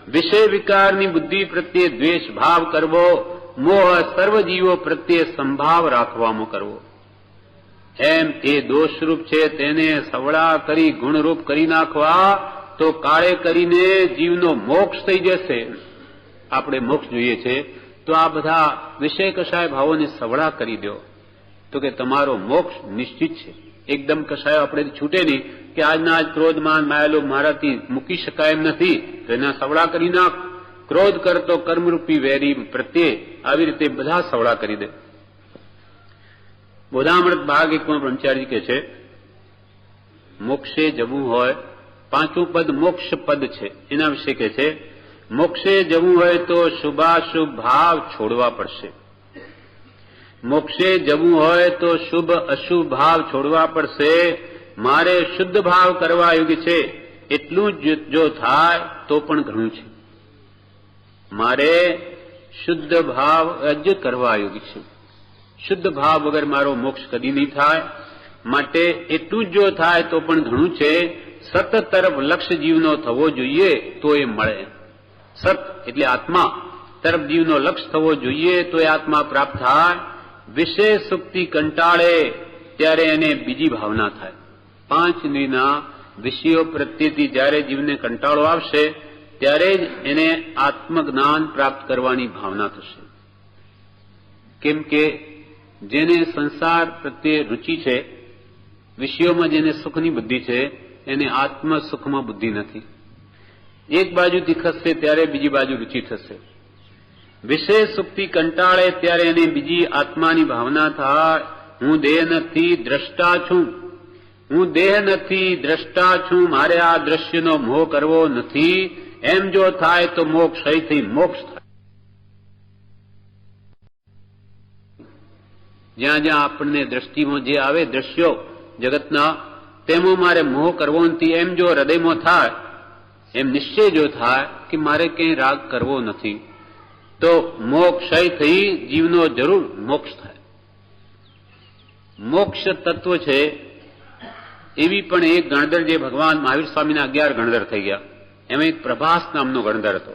Speaker 1: વિષય વિકારની બુદ્ધિ પ્રત્યે દ્વેષ ભાવ કરવો. મોહ સર્વજીવો પ્રત્યે સંભાવ રાખવામાં કરવો. એમ એ દોષરૂપ છે તેને સવળા કરી ગુણરૂપ કરી નાખવા તો કાળે કરીને જીવનો મોક્ષ થઈ જશે. આપણે મોક્ષ જોઈએ છે તો આ બધા વિષય કશાય ભાવોને સવળા કરી દો તો કે તમારો મોક્ષ નિશ્ચિત છે. એકદમ કશાયો આપણે છૂટે નહીં કે આજના આજ ક્રોધમાન માયાલોભ મારાથી મૂકી શકાય એમ નથી, તો એના સવળા કરી નાખ. ક્રોધ કરતો કર્મરૂપી વેરી પ્રત્યે આવી રીતે બધા સવળા કરી દે. બોધામૃત ભાગ 1 બ્રહ્મચારી કે છે, મોક્ષે જવું હોય, 5મું પદ મોક્ષ પદ છે, એના વિશે કે છે, મોક્ષે જવું હોય તો શુભાશુભ ભાવ છોડવા પડશે. મોક્ષે જવું હોય તો શુભ અશુભ ભાવ છોડવા પડશે. મારે શુદ્ધ ભાવ કરવા યોગ્ય છે એટલું જ જો થાય તો પણ ઘણું છે. મારે શુદ્ધ ભાવ જ કરવા યોગ્ય છે. શુદ્ધ ભાવ વગર મારો મોક્ષ કદી નહીં થાય. માટે એટલું જ જો થાય તો પણ ઘણું છે. સત તરફ લક્ષ્ય જીવનો થવો જોઈએ તો એ મળે. સત એટલે આત્મા તરફ જીવનો લક્ષ્ય થવો જોઈએ તો એ આત્મા પ્રાપ્ત થાય. વિશેષ સુક્તિ કંટાળે ત્યારે એને બીજી ભાવના થાય. 5 ઇન્દ્રિયના વિષયો પ્રત્યેથી જ્યારે જીવને કંટાળો આવશે ત્યારે જ એને આત્મજ્ઞાન પ્રાપ્ત કરવાની ભાવના થશે. કેમ કે જેને સંસાર પ્રત્યે રુચિ છે, વિષયોમાં જેને સુખની બુદ્ધિ છે, એને આત્મ સુખમાં બુદ્ધિ નથી. એક બાજુથી ખસશે ત્યારે બીજી બાજુ રુચિ થશે. વિશેષ સુખથી કંટાળે ત્યારે એને બીજી આત્માની ભાવના થાય. હું દેહ નથી, દ્રષ્ટા છું. હું દેહ નથી, દ્રષ્ટા છું. મારે આ દ્રશ્યનો મોહ કરવો નથી. એમ જો થાય તો મોક્ષ અહીંથી મોક્ષ થાય. જ્યાં જ્યાં આપણને દ્રષ્ટિમાં જે આવે દ્રશ્યો જગતના, તેમાં મારે મોહ કરવો નથી. એમ જો હૃદયમાં થાય, એમ નિશ્ચય જો થાય કે મારે ક્યાંય રાગ કરવો નથી, તો મોક્ષય થઈ જીવનો જરૂર મોક્ષ થાય. મોક્ષ તત્વ છે એવી પણ એક ગણધર, જે ભગવાન મહાવીર સ્વામીના 11 ગણધર થઈ ગયા, એમાં એક પ્રભાસ નામનો ગણધર હતો.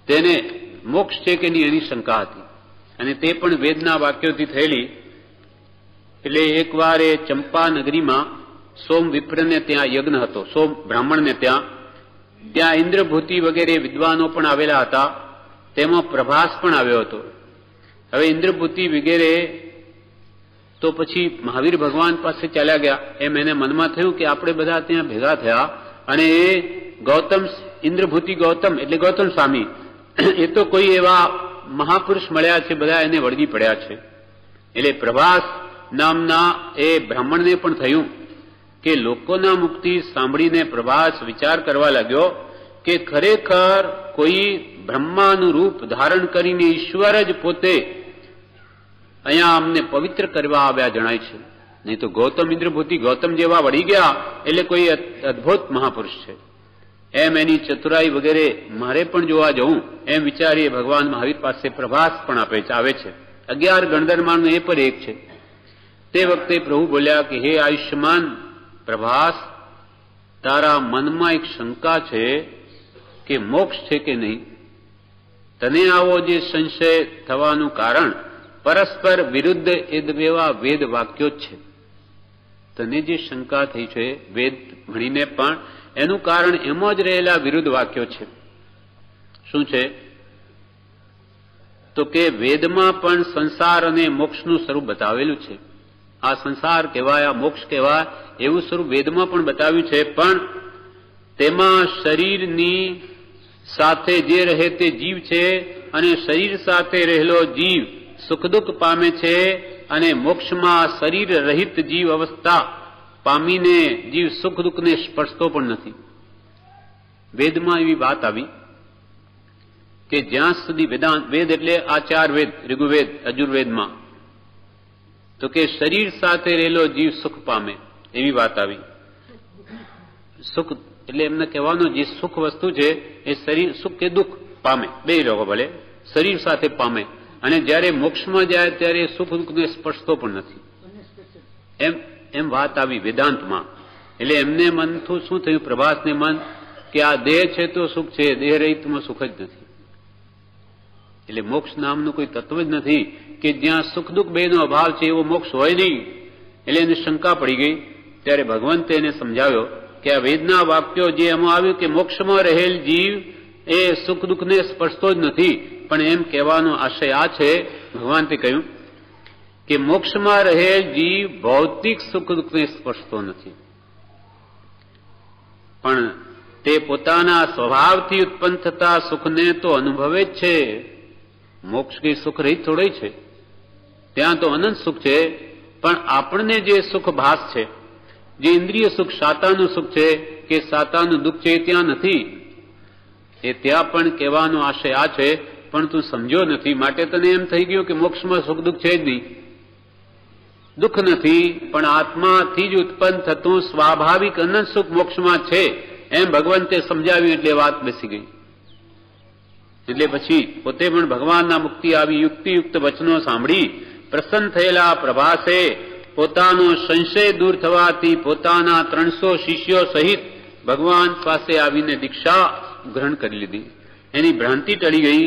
Speaker 1: તેને મોક્ષ છે કે નહીં એની શંકા હતી, અને તે પણ વેદના વાક્યોથી થયેલી. એટલે એકવાર એ ચંપા નગરીમાં સોમ વિપ્રને ત્યાં યજ્ઞ હતો, સોમ બ્રાહ્મણને ત્યાં ઇન્દ્રભૂતિ વગેરે વિદ્વાનો પણ આવેલા હતા. તેમાં પ્રભાસ પણ આવ્યો હતો. હવે ઇન્દ્રભૂતિ વગેરે તો પછી મહાવીર ભગવાન પાસે ચાલ્યા ગયા. એમ એને મનમાં થયું કે આપણે બધા ત્યાં ભેગા થયા, અને એ ગૌતમ, ઇન્દ્રભૂતિ ગૌતમ એટલે ગૌતમ સ્વામી, એ તો કોઈ એવા મહાપુરુષ મળ્યા છે, બધા એને વળગી પડ્યા છે. એટલે પ્રભાસ નામના એ બ્રાહ્મણને પણ થયું કે લોકોના મુક્તિ સાંભળીને પ્રભાસ વિચાર કરવા લાગ્યો કે ખરેખર કોઈ બ્રહ્માનું રૂપ ધારણ કરીને ઈશ્વર જ પોતે અહીંયા અમને પવિત્ર કરવા આવ્યા જણાય છે. નહીં તો ગૌતમ, ઇન્દ્રભૂતિ ગૌતમ જેવા વળી ગયા એટલે કોઈ અદભુત મહાપુરુષ છે. એમ એની ચતુરાઈ વગેરે મારે પણ જોવા જવું એમ વિચારીએ ભગવાન મહાવીર પાસે પ્રભાસ પણ આવે છે. 11 ગણધર્માંનો એ પણ એક છે. તે વખતે પ્રભુ બોલ્યા કે હે આયુષ્યમાન પ્રભાસ, તારા મનમાં એક શંકા છે કે મોક્ષ છે કે નહીં. તને આવો જે સંશય થવાનું કારણ પરસ્પર વિરુદ્ધ એવા વેદ વાક્યો જ છે. તને જે શંકા થઈ છે વેદ ભણીને પણ એનું કારણ એમાં જ રહેલા વિરુદ્ધ વાક્યો છે. શું છે? તો કે વેદમાં પણ સંસાર અને મોક્ષનું સ્વરૂપ બતાવેલું છે. આ સંસાર કહેવાય, આ મોક્ષ કહેવાય, એવું સ્વરૂપ વેદમાં પણ બતાવ્યું છે. પણ તેમાં શરીરની સાથે જે રહે તે જીવ છે અને શરીર સાથે રહેલો જીવ સુખ દુઃખ પામે છે અને મોક્ષમાં શરીર રહિત જીવ અવસ્થા પામીને જીવ સુખ દુઃખને સ્પર્શતો પણ નથી. વેદમાં એવી વાત આવી કે જ્યાં સુધી વેદ એટલે આ 4 વેદ, ઋગ્વેદ, અજુર્વેદમાં, તો કે શરીર સાથે રહેલો જીવ સુખ પામે એવી વાત આવી. સુખ એટલે એમને કહેવાનું જે સુખ વસ્તુ છે એ શરીર સુખ કે દુઃખ પામે, બે લોકો ભલે શરીર સાથે પામે, અને જ્યારે મોક્ષમાં જાય ત્યારે સુખ દુઃખને સ્પર્શતો પણ નથી. એમ વાત આવી વેદાંતમાં. એટલે એમને મનથી શું થયું, પ્રભાસને મન, કે આ દેહ છે તો સુખ છે, દેહ રહિતમાં સુખ જ નથી. એટલે મોક્ષ નામનું કોઈ તત્વ જ નથી કે જ્યાં સુખ દુઃખ બેનો અભાવ છે, એવો મોક્ષ હોય નહીં. એટલે એને શંકા પડી ગઈ. ત્યારે ભગવંતે એને સમજાવ્યો કે આ વેદના વાક્યો જે એમાં આવ્યું કે મોક્ષમાં રહેલ જીવ એ સુખ દુઃખને સ્પર્શતો જ નથી, પણ એમ કહેવાનો આશય આ છે, ભગવાને કહ્યું કે મોક્ષમાં રહેલ જીવ ભૌતિક સુખ દુઃખને સ્પર્શતો નથી, પણ તે પોતાના સ્વભાવથી ઉત્પન્ન થતા સુખને તો અનુભવે જ છે. મોક્ષ કઈ સુખ રહિત થોડી છે, ત્યાં તો અનંત સુખ છે. પણ આપણને જે સુખ ભાસ છે, જે ઇન્દ્રિય સુખ, સાતાનું સુખ છે કે સાતાનું દુઃખ છે, એ ત્યાં નથી. એ ત્યાં પણ કહેવાનો આશય આ છે, પણ તું સમજો નથી, માટે તને એમ થઈ ગયું કે મોક્ષમાં સુખ દુઃખ છે જ નહીં. દુઃખ નથી, પણ આત્માથી જ ઉત્પન્ન થતું સ્વાભાવિક અનંત સુખ મોક્ષમાં છે, એમ ભગવંતે સમજાવ્યું. એટલે વાત બેસી ગઈ. એટલે પછી પોતે પણ ભગવાનના મુક્તિ આવી યુક્તિયુક્ત વચનો સાંભળી પ્રસન્ન થયેલા પ્રભાસે પોતાનો સંશય દૂર થવાથી પોતાના 300 શિષ્યો સહિત ભગવાન પાસે આવીને દીક્ષા ગ્રહણ કરી લીધી. એની ભ્રાંતિ ટળી ગઈ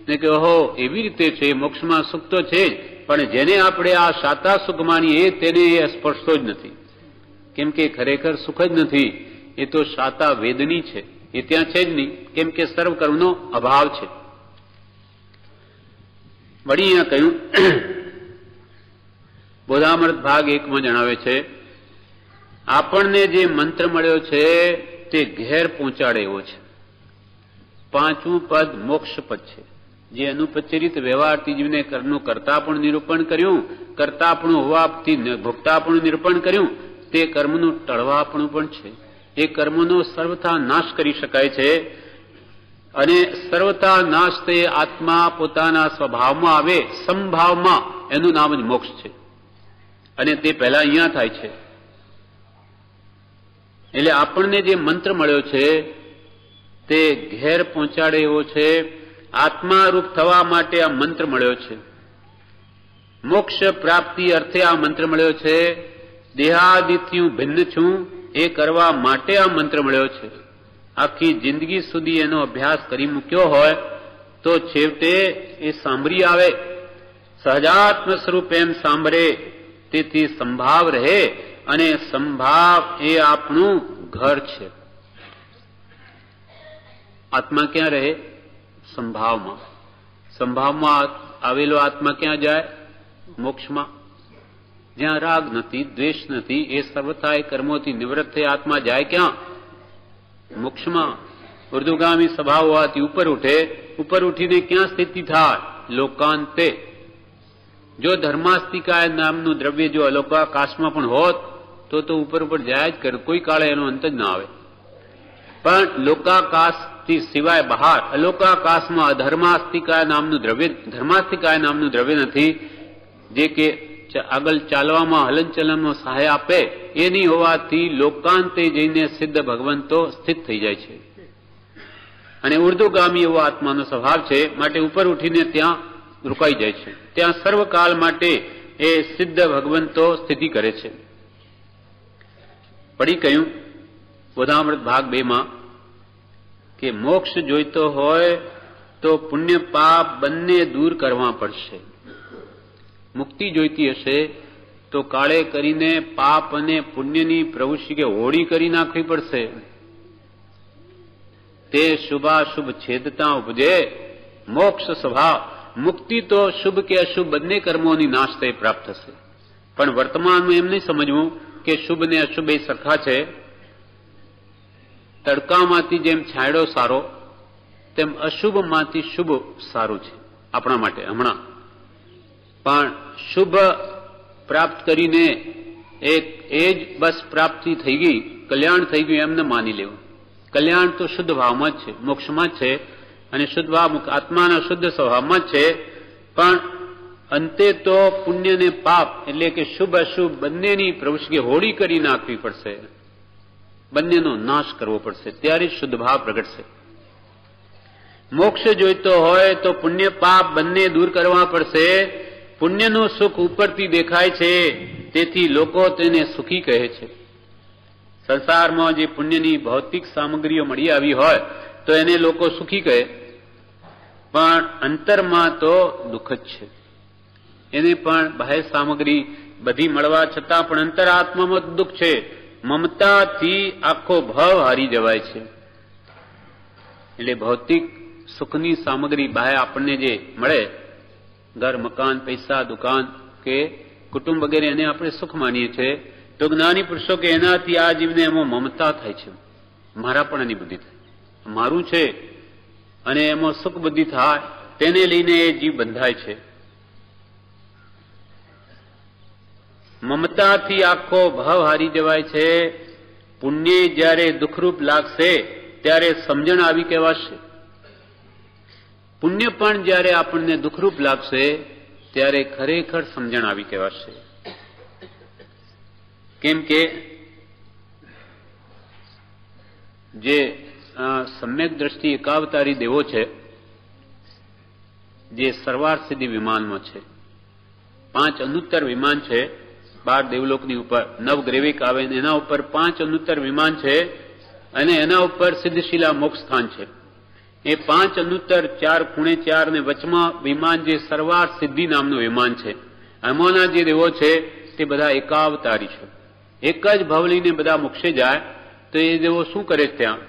Speaker 1: ને કે ઓહો, એવી રીતે છે, મોક્ષમાં સુખ તો છે જ, પણ જેને આપણે આ સાતા સુખ માનીએ તેને એ સ્પર્શતો જ નથી. કેમ કે ખરેખર સુખ જ નથી, એ તો સાતા વેદની છે, એ ત્યાં છે જ નહીં. કેમ કે સર્વ કર્મનો અભાવ છે. વળી અહીંયા કહ્યું, બોધામૃત ભાગ 1માં જણાવે છે, આપણને જે મંત્ર મળ્યો છે તે ઘેર પહોંચાડે એવો છે. 5મું પદ મોક્ષ પદ છે, જે અનુપચરિત વ્યવહારથી જીવને કર્મનું કર્તાપણું નિરૂપણ કર્યું, કર્તાપણું હોવાથી ભોગતાપણું નિરૂપણ કર્યું, તે કર્મનું ટળવાપણું પણ છે. એ કર્મનો સર્વથા નાશ કરી શકાય છે, અને સર્વથા નાશ તે આત્મા પોતાના સ્વભાવમાં આવે, સમભાવમાં, એનું નામ જ મોક્ષ છે. અને તે પહેલા અહીંયા થાય છે. એટલે આપણને જે મંત્ર મળ્યો છે તે ઘેર પહોંચાડે એવો છે. આત્મારૂપ થવા માટે આ મંત્ર મળ્યો છે. મોક્ષ પ્રાપ્તિ અર્થે આ મંત્ર મળ્યો છે. દેહાદિથી હું ભિન્ન છું એ કરવા માટે આ મંત્ર મળ્યો છે. આખી જિંદગી સુધી એનો અભ્યાસ કરી મૂક્યો હોય તો છેવટે એ સાંભળી આવે, સહજાત્મ સ્વરૂપ એમ સાંભળે. તેથી સંભાવ રહે, અને સંભાવ એ આપણું ઘર છે. આત્મા ક્યાં રહે? સંભાવમાં. સંભાવમાં આવેલો આત્મા ક્યાં જાય? મોક્ષમાં. જ્યાં રાગ નથી, દ્વેષ નથી, એ સર્વથા એ કર્મોથી નિવૃત્ત થઈ આત્મા જાય ક્યાં? મોક્ષમાં. ઉર્ધ્વગામી સ્વભાવ હોવાથી ઉપર ઉઠે, ઉપર ઉઠીને ક્યાં સ્થિતિ થાય? લોકાંતે. જો ધર્માસ્તિકાય નામનું દ્રવ્ય જો અલોકાકાશમાં પણ હોત તો ઉપર ઉપર જાય જ કરે, કોઈ કાળે એનો અંત જ ના આવે. પણ લોકાકાશથી સિવાય બહાર અલોકાકાશમાં અધર્માસ્તિકાય નામનું દ્રવ્ય, ધર્માસ્તિકાય નામનું દ્રવ્ય નથી, જે કે આગળ ચાલવામાં હલનચલનમાં સહાય આપે, એ નહીં હોવાથી લોકાંતે જઈને સિદ્ધ ભગવંતો સ્થિત થઈ જાય છે. અને ઉર્ધ્વગામી એવો આત્માનો સ્વભાવ છે, માટે ઉપર ઉઠીને ત્યાં રોકાઈ જાય છે. ત્યાં સર્વકાલ માટે એ સિદ્ધ ભગવંતો સ્થિતિ કરે છે. પડી કહ્યું બોધામૃત ભાગ 2માં કે મોક્ષ જોઈતો હોય તો પુણ્ય પાપ બંને દૂર કરવા પડશે. મુક્તિ જોઈતી હશે તો કાળે કરીને પાપ અને પુણ્યની પ્રવૃત્તિ કે હોળી કરી નાખવી પડશે. તે શુભાશુભ છેદતા ઉપજે મોક્ષ સ્વભાવ. મુક્તિ તો શુભ કે અશુભ બંને કર્મોની નાશ થઈ પ્રાપ્ત થશે. પણ વર્તમાનમાં એમ નહીં સમજવું કે શુભ ને અશુભ એ સરખા છે. તડકામાંથી જેમ છાંયડો સારો તેમ અશુભમાંથી શુભ સારું છે આપણા માટે હમણાં. પણ શુભ પ્રાપ્ત કરીને એ જ બસ પ્રાપ્તિ થઈ ગઈ, કલ્યાણ થઈ ગયું એમને માની લેવું. કલ્યાણ તો શુદ્ધ ભાવમાં જ છે, મોક્ષમાં જ છે, અને શુદ્ધ ભાવ આત્માના શુદ્ધ સ્વભાવમાં જ છે. પણ અંતે તો પુણ્ય ને પાપ એટલે કે શુભ અશુભ બંનેની પ્રવૃત્તિ હોળી કરી નાખવી પડશે, બંનેનો નાશ કરવો પડશે, ત્યારે જ શુદ્ધ ભાવ પ્રગટશે. મોક્ષ જોઈતો હોય તો પુણ્ય પાપ બંને દૂર કરવા પડશે. પુણ્યનું સુખ ઉપરથી દેખાય છે, તેથી લોકો તેને સુખી કહે છે. સંસારમાં જે પુણ્યની ભૌતિક સામગ્રીઓ મળી આવી હોય તો એને લોકો સુખી કહે, પણ અંતરમાં તો દુઃખ જ છે. એને પણ બાહ્ય સામગ્રી બધી મળવા છતાં પણ અંતરાત્મામાં દુઃખ છે. મમતાથી આખો ભાવ હારી જવાય છે. એટલે ભૌતિક સુખની સામગ્રી બાહ્ય આપણને જે મળે, ઘર મકાન પૈસા દુકાન કે કુટુંબ વગેરે, એને આપણે સુખ માનીએ છીએ. તો જ્ઞાની પુરુષો કે એનાથી આ જીવને એમાં મમતા થાય છે, મારા પણ એની બુદ્ધિ થાય, મારું છે, અને એમાં સુખ બુદ્ધિ થાય, તેને લઈને એ જીવ બંધાય છે. મમતાથી આખો ભાવ હારી જવાય છે. પુણ્ય જ્યારે દુઃખરૂપ લાગશે ત્યારે સમજણ આવી કહેવાશે. પુણ્ય પણ જ્યારે આપણને દુઃખરૂપ લાગશે ત્યારે ખરેખર સમજણ આવી કહેવાશે. કેમ કે જે સમ્યક દ્રષ્ટિ એકાવતારી દેવો છે, જે સરવાર સિદ્ધિ વિમાનમાં છે, 5 અનુત્તર વિમાન છે 12 દેવલોકની ઉપર, 9 ગ્રેવિક આવે એના ઉપર 5 અનુત્તર વિમાન છે, અને એના ઉપર સિદ્ધશિલા મોક્ષ સ્થાન છે. એ 5 અનુત્તર 4 ખૂણે 4 ને વચમાં વિમાન જે સરવાર સિદ્ધિ નામનું વિમાન છે, એમાંના જે દેવો છે તે બધા એકાવતારી છે. એક જ ભવ લઈને બધા મોક્ષે જાય તો એ દેવો શું કરે ત્યાં?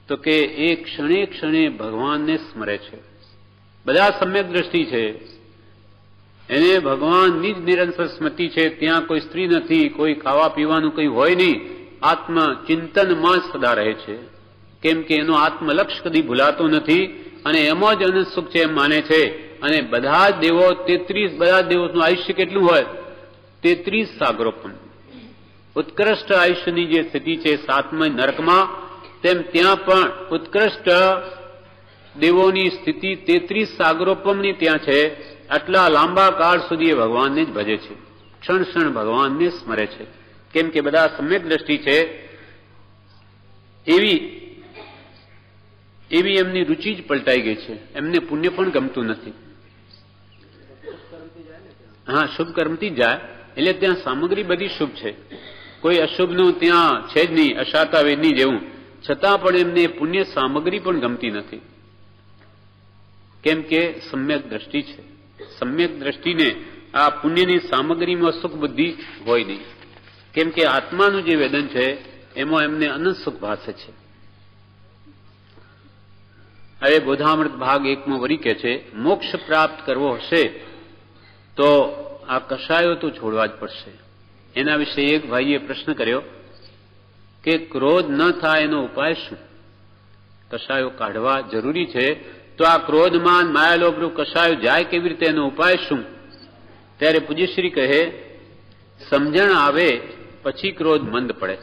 Speaker 1: તો કે એ ક્ષણે ક્ષણે ભગવાનને સ્મરે છે. બધા સમ્યક દ્રષ્ટિ છે, એને ભગવાનની જ નિરંતર સ્મૃતિ છે. ત્યાં કોઈ સ્ત્રી નથી, કોઈ ખાવા પીવાનું કંઈ હોય નહીં, આત્મ ચિંતનમાં સદા રહે છે. કેમ કે એનો આત્મલક્ષ્ય કદી ભૂલાતો નથી, અને એમાં જ અનંત સુખ છે એમ માને છે. અને બધા જ દેવો 33, બધા જ દેવોનું આયુષ્ય કેટલું હોય? 33 સાગરો. પણ ઉત્કૃષ્ટ આયુષ્યની જે સ્થિતિ છે 7મા નરકમાં, તેમ ત્યાં પણ ઉત્કૃષ્ટ દેવોની સ્થિતિ 33 સાગરોપમની ત્યાં છે. આટલા લાંબા કાળ સુધી એ ભગવાનને જ ભજે છે, ક્ષણ ક્ષણ ભગવાનને સ્મરે છે. કેમ કે બધા સમ્યક દ્રષ્ટિ છે. એવી એમની રુચિ જ પલટાઈ ગઈ છે. એમને પુણ્ય પણ ગમતું નથી. હા, શુભ કર્મથી જાય એટલે ત્યાં સામગ્રી બધી શુભ છે, કોઈ અશુભનું ત્યાં છે જ નહીં, અશાતા વેદની જેવું. છતાં પણ એમને પુણ્ય સામગ્રી પણ ગમતી નથી. કેમ કે સમ્યક દ્રષ્ટિ છે. સમ્યક દ્રષ્ટિને આ પુણ્યની સામગ્રીમાં સુખ બુદ્ધિ હોય નહીં. કેમ કે આત્માનું જે વેદન છે એમાં એમને અનંત સુખ ભાસે છે. હવે બોધામૃત ભાગ 1માં વરી કહે છે, મોક્ષ પ્રાપ્ત કરવો હશે તો આ કષાયો તો છોડવા જ પડશે. એના વિશે એક ભાઈએ પ્રશ્ન કર્યો કે ક્રોધ ન થાય એનો ઉપાય શું? કષાયો કાઢવા જરૂરી છે, તો આ ક્રોધમાન માયાલોભરૂપ કષાયો જાય કેવી રીતે, એનો ઉપાય શું? ત્યારે પૂજ્યશ્રી કહે, સમજણ આવે પછી ક્રોધ મંદ પડે.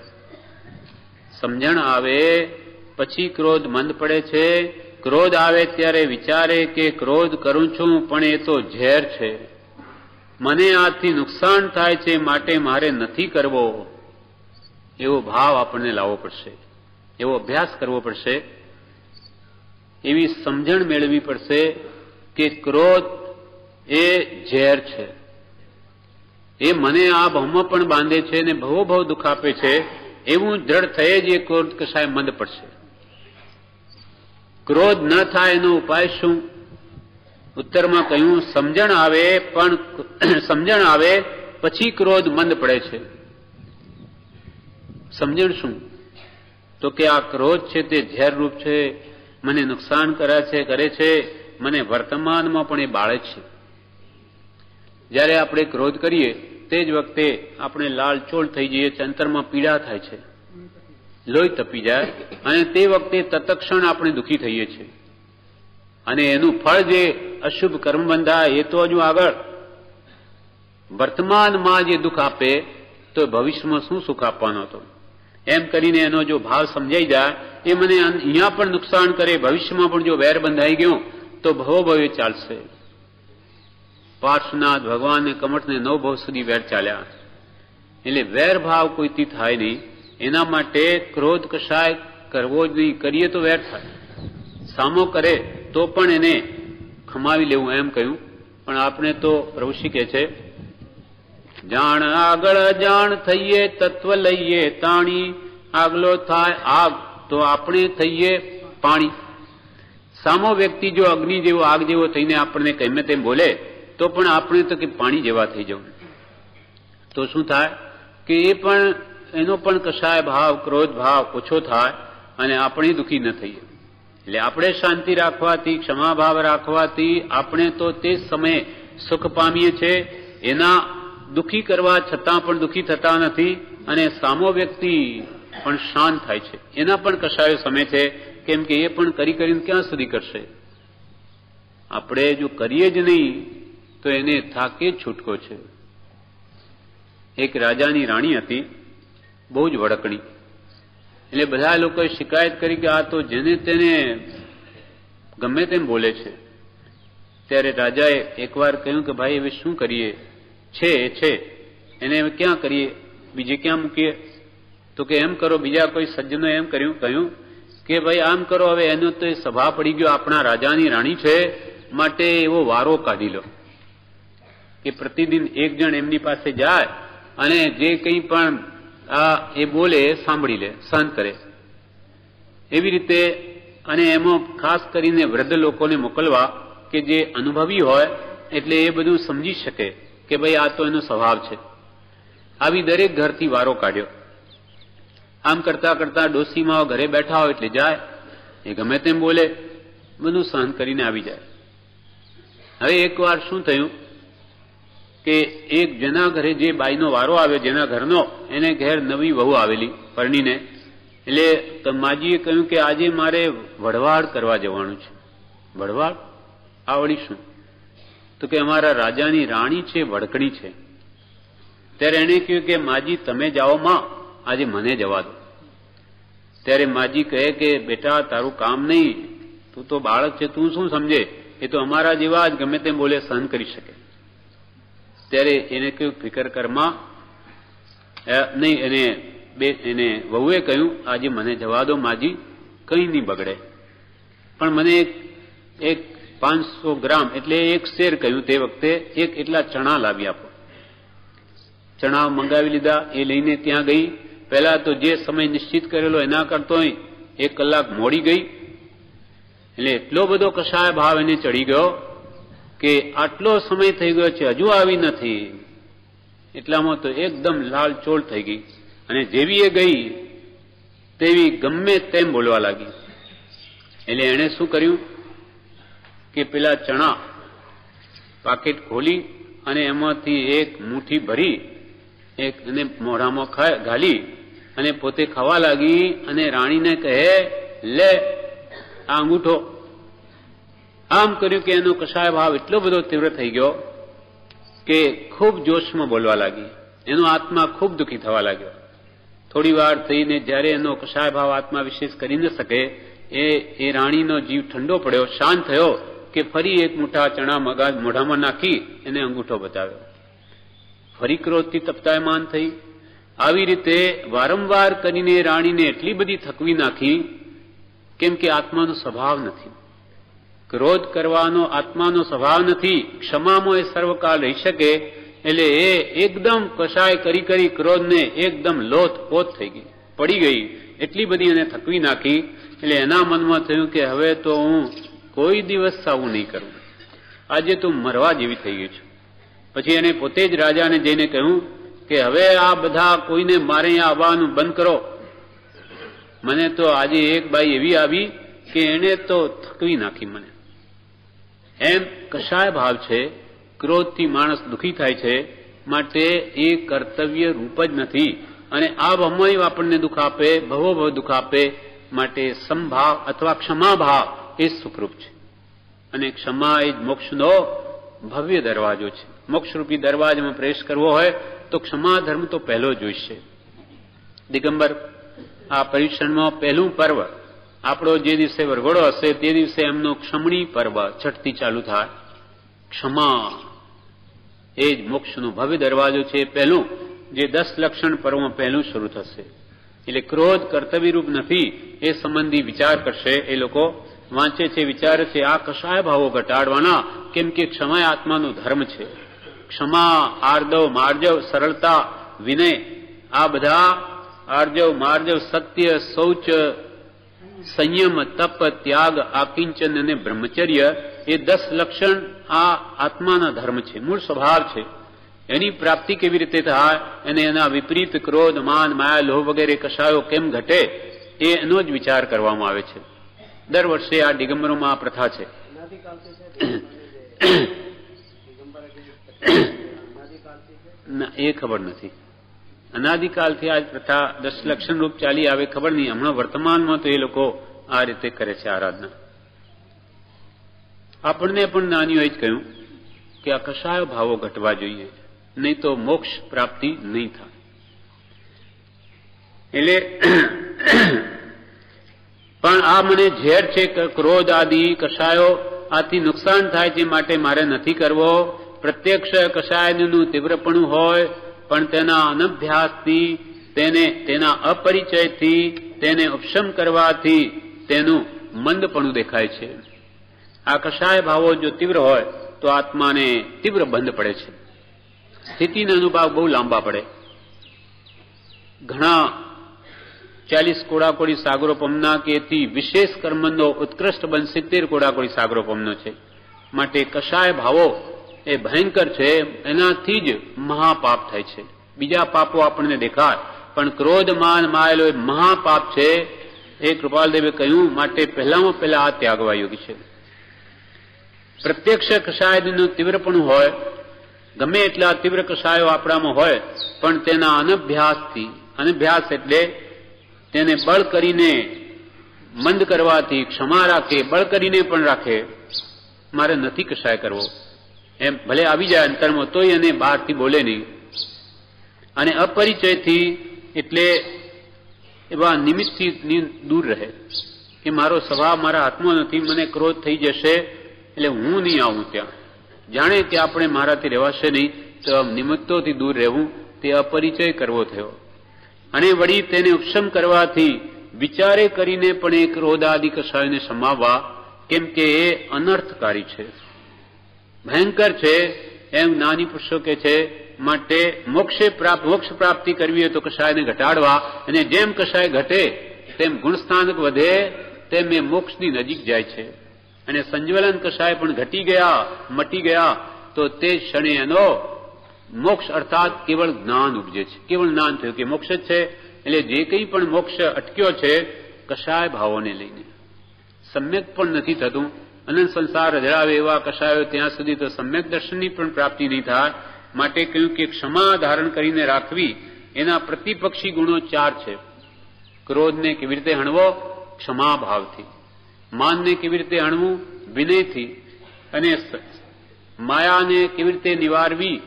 Speaker 1: સમજણ આવે પછી ક્રોધ મંદ પડે છે. ક્રોધ આવે ત્યારે વિચારે કે ક્રોધ કરું છું પણ એ તો ઝેર છે, મને આથી નુકસાન થાય છે, માટે મારે નથી કરવો. એવો ભાવ આપણને લાવવો પડશે, એવો અભ્યાસ કરવો પડશે, એવી સમજણ મેળવવી પડશે કે ક્રોધ એ ઝેર છે, એ મને આ ભવમાં પણ બાંધે છે અને ભવો ભવ દુઃખ આપે છે. એવું દ્રઢ થયે જ એ ક્રોધ કશાય મંદ પડશે. ક્રોધ ન થાય એનો ઉપાય શું? ઉત્તરમાં કહ્યું, સમજણ આવે, પણ સમજણ આવે પછી ક્રોધ મંદ પડે છે. સમજણ શું? તો કે આ ક્રોધ છે તે ઝેરરૂપ છે, મને નુકસાન કરે છે, મને વર્તમાનમાં પણ એ બાળે છે. જ્યારે આપણે ક્રોધ કરીએ તે જ વખતે આપણે લાલચોળ થઈ જઈએ છીએ, અંતરમાં પીડા થાય છે. લોહી તપી જાય અને તે વખતે તત્ક્ષણ આપણે દુઃખી થઈએ છીએ. અને એનું ફળ જે અશુભ કર્મ બંધાય એ તો હજુ આગળ. વર્તમાનમાં જે દુઃખ આપે તો ભવિષ્યમાં શું સુખ આપવાનો હતો. એમ કરીને એનો જો ભાવ સમજાઈ જાય એ મને અહીંયા પણ નુકસાન કરે, ભવિષ્યમાં પણ જો વેર બંધાઈ ગયો તો ભવોભવે ચાલશે. પાર્શ્વનાથ ભગવાનને કમઠને 9 ભવ સુધી વેર ચાલ્યા. એટલે વેર ભાવ કોઈથી થાય નહીં. એના માટે ક્રોધ કશાય કરવો જ નહીં. કરીએ તો વેર થાય, સામો કરે તો પણ એને ખમાવી લેવું એમ કહ્યું. પણ આપણે તો પ્રભુશ્રી કહે છે, જાણ આગળ જાણ થઈએ તત્વ લઈએ તાણી, આગલો થાય આગ તો આપણે થઈએ પાણી. સામો વ્યક્તિ જો અગ્નિ જેવો આગ જેવો થઈને આપણને ગમે તેમ બોલે તો પણ આપણે તો કે પાણી જેવા થઈ જવું. તો શું થાય કે એ પણ એનો પણ કશાય ભાવ ક્રોધ ભાવ ઓછો થાય અને આપણે દુઃખી ન થઈએ. એટલે આપણે શાંતિ રાખવાથી, ક્ષમાભાવ રાખવાથી આપણે તો તે સમયે સુખ પામીએ છીએ. એના દુઃખી કરવા છતાં પણ દુઃખી થતા નથી અને સામો વ્યક્તિ પણ શાંત થાય છે. એના પણ કશાયો સમય છે, કેમ કે એ પણ કરીને ક્યાં સુધી કરશે. આપણે જો કરીએ જ નહીં તો એને થાકે જ છૂટકો છે. એક રાજાની રાણી હતી, બહુ જ વડકણી. એટલે બધા લોકોએ શિકાયત કરી કે આ તો જેને તેને ગમે તેમ બોલે છે. ત્યારે રાજાએ એકવાર કહ્યું કે ભાઈ હવે શું કરીએ, છે એને હવે ક્યાં કરીએ, બીજે ક્યાં મૂકીએ. તો કે એમ કરો, બીજા કોઈ સજ્જનો એમ કહ્યું કે ભાઈ આમ કરો, હવે એનો તો સભા પડી ગયો, આપણા રાજાની રાણી છે માટે એવો વારો કાઢી લો કે પ્રતિદિન એક જણ એમની પાસે જાય અને જે કંઈ પણ એ બોલે સાંભળી લે, સહન કરે. એવી રીતે અને એમાં ખાસ કરીને વૃદ્ધ લોકોને મોકલવા કે જે અનુભવી હોય, એટલે એ બધું સમજી શકે કે ભાઈ આ તો એનો સ્વભાવ છે. આવી દરેક ઘરથી વારો કાઢ્યો. આમ કરતા કરતા ડોસીમાં ઘરે બેઠા હોય એટલે જાય, એ ગમે તેમ બોલે, બધું સહન કરીને આવી જાય. હવે એકવાર શું થયું કે એક જેના ઘરે જે બાઈનો વારો આવ્યો, જેના ઘરનો, એને ઘેર નવી વહુ આવેલી પરણીને. એટલે માજીએ કહ્યું કે આજે મારે વઢવાડ કરવા જવાનું છે. વઢવાડ આવડી શું? તો કે અમારા રાજાની રાણી છે, વડકણી છે. ત્યારે એણે કહ્યું કે માજી તમે જાઓ માં, આજે મને જવા દો. ત્યારે માજી કહે કે બેટા તારું કામ નહીં, તું તો બાળક છે, તું શું સમજે, એ તો અમારા જેવા જ ગમે તેમ બોલે, સહન કરી શકે. ત્યારે એને કહ્યું ફિકર કરમાં નહીં. એને વહુએ કહ્યું આજે મને જવા દો માજી, કંઈ નહીં બગડે, પણ મને એક 500 ગ્રામ એટલે 1 શેર કહ્યું તે વખતે, એક એટલા ચણા લાવી આપો. ચણા મંગાવી લીધા. એ લઈને ત્યાં ગઈ. પહેલા તો જે સમય નિશ્ચિત કરેલો એના કરતોય 1 કલાક મોડી ગઈ. એટલે એટલો બધો કશાય ભાવ એને ચડી ગયો કે આટલો સમય થઈ ગયો છે, હજુ આવી નથી. એટલામાં તો એકદમ લાલચોળ થઈ ગઈ અને જેવી એ ગઈ તેવી ગમે તેમ બોલવા લાગી. એટલે એણે શું કર્યું કે પેલા ચણા પાકેટ ખોલી અને એમાંથી એક મુઠ્ઠી ભરી એને મોઢામાં ઘાલી અને પોતે ખાવા લાગી. અને રાણીને કહે લે આ અંગૂઠો. આમ કર્યું કે એનો કશાય ભાવ એટલો બધો તીવ્ર થઈ ગયો કે ખૂબ જોશમાં બોલવા લાગી. એનો આત્મા ખૂબ દુઃખી થવા લાગ્યો. થોડી વાર થઈને જ્યારે એનો કશાય ભાવ આત્મા વિશેષ કરી ન શકે, એ રાણીનો જીવ ઠંડો પડ્યો, શાંત થયો કે ફરી એક મુઠ્ઠા ચણા મોઢામાં નાખી એને અંગૂઠો બતાવ્યો. ફરી ક્રોધથી તપ્તાયમાન થઈ. આવી રીતે વારંવાર કરીને રાણીને એટલી બધી થકવી નાખી, કેમ કે આત્માનો સ્વભાવ નથી. ક્રોધ કરવાનો આત્માનો સ્વભાવ નથી. ક્ષમામાં એ સર્વકાળ રહી શકે. એટલે એ એકદમ કશાય કરી ક્રોધને એકદમ લોથ પોત થઈ ગઈ, પડી ગઈ. એટલી બધી એને થકવી નાખી. એટલે એના મનમાં થયું કે હવે તો હું કોઈ દિવસ આવું નહીં કરું, આજે તો મરવા જેવી થઈ ગઈ છું. પછી એને પોતે જ રાજાને જઈને કહ્યું કે હવે આ બધા કોઈને મારે અહીંયા આવવાનું બંધ કરો. મને તો આજે એક બાઈ એવી આવી કે એને તો થકવી નાખી મને. એમ કશાય ભાવ છે. ક્રોધથી માણસ દુઃખી થાય છે, માટે એ કર્તવ્ય રૂપ જ નથી અને આ ભમય આપણને દુઃખ આપે, ભવો ભવ દુઃખ આપે, માટે સમભાવ અથવા ક્ષમાભાવ એ સુખરૂપ છે. અને ક્ષમા એ જ મોક્ષનો ભવ્ય દરવાજો છે. મોક્ષરૂપી દરવાજામાં પ્રવેશ કરવો હોય તો ક્ષમા ધર્મ તો પહેલો જોઈશે. દિગંબર આ પરીક્ષણમાં પહેલું પર્વ આપણો જે દિવસે વરઘોડો હશે તે દિવસે એમનો ક્ષમણી પર્વ છઠથી ચાલુ થાય. ક્ષમા એ જ મોક્ષનો ભવ્ય દરવાજો છે. પહેલું જે 10 લક્ષણ પર્વમાં પહેલું શરૂ થશે. એટલે ક્રોધ કર્તવ્યરૂપ નથી એ સંબંધી વિચાર કરશે. એ લોકો વાંચે છે, વિચારે છે, આ કશાય ભાવો ઘટાડવાના, કેમ કે ક્ષમા આત્માનો ધર્મ છે. ક્ષમા, આર્દવ, માર્જવ, સરળતા, વિનય, આ બધા આર્જવ, માર્જવ, સત્ય, શૌચ, સંયમ, તપ, ત્યાગ, આકિંચન અને બ્રહ્મચર્ય એ 10 લક્ષણ આ આત્માના ધર્મ છે, મૂળ સ્વભાવ છે. એની પ્રાપ્તિ કેવી રીતે થાય અને એના વિપરીત ક્રોધ, માન, માયા, લોભ વગેરે કશાયો કેમ ઘટે એનો જ વિચાર કરવામાં આવે છે. દર વર્ષે આ દિગંબરોમાં આ પ્રથા છે. એ ખબર નથી. અનાદિકાલથી આ પ્રથા 10 લક્ષણ રૂપ ચાલી આવે ખબર નહીં. હમણાં વર્તમાનમાં તો એ લોકો આ રીતે કરે છે આરાધના. આપણને પણ નાનીઓએ જ કહ્યું કે આ કશાય ભાવો ઘટવા જોઈએ, નહીં તો મોક્ષ પ્રાપ્તિ નહીં થાય. એટલે પણ આ મને ઝેર છે કે ક્રોધ આદિ કશાયો આથી નુકસાન થાય છે, માટે મારે નથી કરવો. પ્રત્યક્ષ કશાયનું તીવ્રપણું હોય પણ તેના અનભ્યાસથી, તેના અપરિચયથી, તેને ઉપશમ કરવાથી તેનું મંદપણું દેખાય છે. આ કશાય ભાવો જો તીવ્ર હોય તો આત્માને તીવ્ર બંધ પડે છે. સ્થિતિના અનુભવ બહુ લાંબા પડે. ઘણા 40 કોડાકોડી સાગરોપમના કે એથી વિશેષ કર્મનો ઉત્કૃષ્ટ બંધ 70 કોડાકોડી સાગરોપમનો છે. માટે કશાય ભાવો એ ભયંકર છે, એનાથી જ મહાપાપ થાય છે. બીજા પાપો આપણને દેખાય પણ ક્રોધ, માન, માયેલો એ મહાપાપ છે. એ કૃપાલદેવે કહ્યું, માટે પહેલામાં પહેલા આ ત્યાગવા યોગ્ય છે. પ્રત્યક્ષ કશાયનું તીવ્રપણું હોય, ગમે એટલા તીવ્ર કશાયો આપણામાં હોય પણ તેના અનભ્યાસથી, અનભ્યાસ એટલે તેને બળ કરીને મંદ કરવાથી, ક્ષમા રાખે, બળ કરીને પણ રાખે, મારે નથી કશાય કરવો એમ ભલે આવી જાય અંતરમાં તોય એને બહારથી બોલે નહીં. અને અપરિચયથી એટલે એવા નિમિત્તથી દૂર રહે કે મારો સ્વભાવ મારા હાથમાં નથી, મને ક્રોધ થઈ જશે એટલે હું નહીં આવું ત્યાં. જાણે કે આપણે મારાથી રહેવાશે નહીં તો નિમિત્તોથી દૂર રહેવું તે અપરિચય કરવો થયો. અને વળી તેને ઉપશમ કરવાથી વિચારે કરીને પણ એ ક્રોધાદિ કશાયોને સમાવવા, કેમ કે એ અનર્થકારી છે, ભયંકર છે એમ જ્ઞાની પુરુષો કે છે. માટે મોક્ષ પ્રાપ્તિ કરવી હોય તો કશાયને ઘટાડવા, અને જેમ કશાય ઘટે તેમ ગુણસ્થાનક વધે તેમ એ મોક્ષની નજીક જાય છે. અને સંજ્વલન કશાય પણ ઘટી ગયા, મટી ગયા તો તે ક્ષણે એનો મોક્ષ અર્થાત કેવળ જ્ઞાન ઉપજે છે. કેવળ જ્ઞાન થયું કે મોક્ષ જ છે. એટલે જે કંઈ પણ મોક્ષ અટક્યો છે કશાય ભાવોને લઈને સમ્યક પણ નથી થતું. અનંત સંસાર રજડાવે એવા કશાયો ત્યાં સુધી તો સમ્યક દર્શનની પણ પ્રાપ્તિ નહીં થાય. માટે કહ્યું કે ક્ષમા ધારણ કરીને રાખવી. એના પ્રતિપક્ષી ગુણો 4 છે. ક્રોધને કેવી રીતે હણવો? ક્ષમા ભાવથી. માનને કેવી રીતે હણવું? વિનયથી. અને માયાને કેવી રીતે નિવારવી?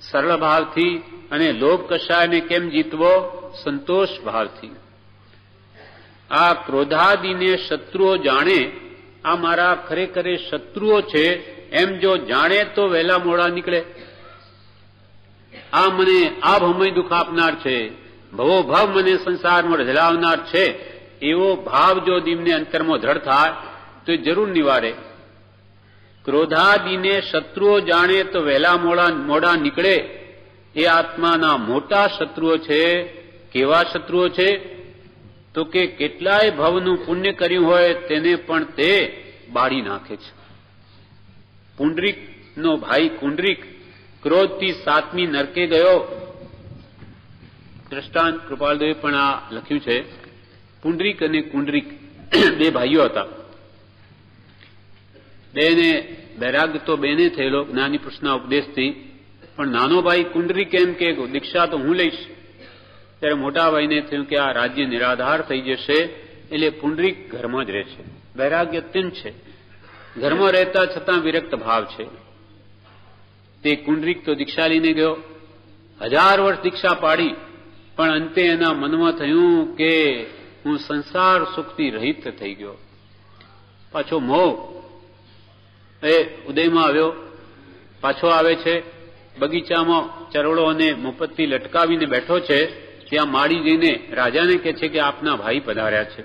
Speaker 1: સરળ ભાવથી. અને લોભ કશાયને કેમ જીતવો? સંતોષ ભાવથી. આ ક્રોધાદિને શત્રુઓ જાણે, આ મારા ખરેખર શત્રુઓ છે એમ જો જાણે તો વહેલા મોડા નીકળે. આ મને આ ભમય દુઃખ આપનાર છે, ભવો ભાવ મને સંસારમાં રઝળાવનાર છે, એવો ભાવ જો દીમને અંતરમાં દ્રઢ થાય તો જરૂર નિવારે. ક્રોધાદિને શત્રુઓ જાણે તો વહેલા મોડા નીકળે. એ આત્માના મોટા શત્રુઓ છે. કેવા શત્રુઓ છે? તો કે કેટલાય ભવનું પુણ્ય કર્યું હોય તેને પણ તે બાળી નાખે છે. પુંડરીકનો ભાઈ કુંડરીક ક્રોધથી 7મી નરકે ગયો. દ્રષ્ટાંત કૃપાલદેવે પણ આ લખ્યું છે. પુંડરીક અને કુંડરીક 2 ભાઈઓ હતા. બેને વૈરાગ્ય તો બેને થયેલો જ્ઞાની પુરુષના ઉપદેશથી, પણ નાનો ભાઈ કુંડરીક એમ કે દીક્ષા તો હું લઈશ. ત્યારે મોટા ભાઈને થયું કે આ રાજ્ય નિરાધાર થઈ જશે, એટલે પુંડરીક ઘરમાં જ રહે છે. વૈરાગ્ય અત્યંત છે, ઘરમાં રહેતા છતાં વિરક્ત ભાવ છે. તે પુંડરીક તો દીક્ષા લઈને ગયો, 1000 વર્ષ દીક્ષા પાડી, પણ અંતે એના મનમાં થયું કે હું સંસાર સુખથી રહિત થઈ ગયો. પાછો મોહ એ ઉદયમાં આવ્યો, પાછો આવે છે. બગીચામાં ચરવડો અને મોપત્તી લટકાવીને બેઠો છે. ત્યાં માળી જઈને રાજાને કહે છે કે આપના ભાઈ પધાર્યા છે.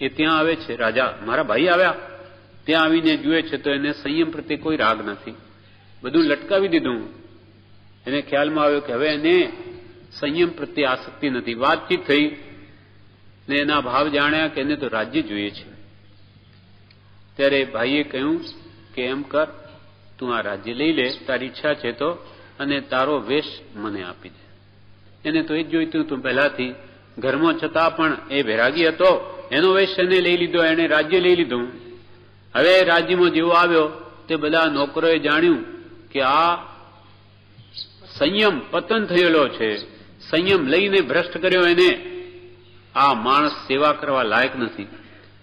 Speaker 1: એ ત્યાં આવે છે, રાજા મારા ભાઈ આવ્યા. ત્યાં આવીને જુએ છે તો એને સંયમ પ્રત્યે કોઈ રાગ નથી, બધું લટકાવી દીધું. એને ખ્યાલમાં આવ્યો કે હવે એને સંયમ પ્રત્યે આસક્તિ નથી. વાતચીત થઈ ને એના ભાવ જાણ્યા કે એને તો રાજ્ય જોઈએ છે. ત્યારે ભાઈએ કહ્યું કે એમ કર, તું આ રાજ્ય લઈ લે, તારી ઈચ્છા છે તો, અને તારો વેશ મને આપી દે. એને તો એ જ જોઈતું હતું પહેલાથી, ઘરમાં છતાં પણ એ વૈરાગી હતો, એનો વેશ એને લઈ લીધો, એને રાજ્ય લઈ લીધું. હવે રાજ્યમાં જેવો આવ્યો તે બધા નોકરોએ જાણ્યું કે આ સંયમ પતન થયેલો છે, સંયમ લઈને ભ્રષ્ટ કર્યો એને, આ માણસ સેવા કરવા લાયક નથી.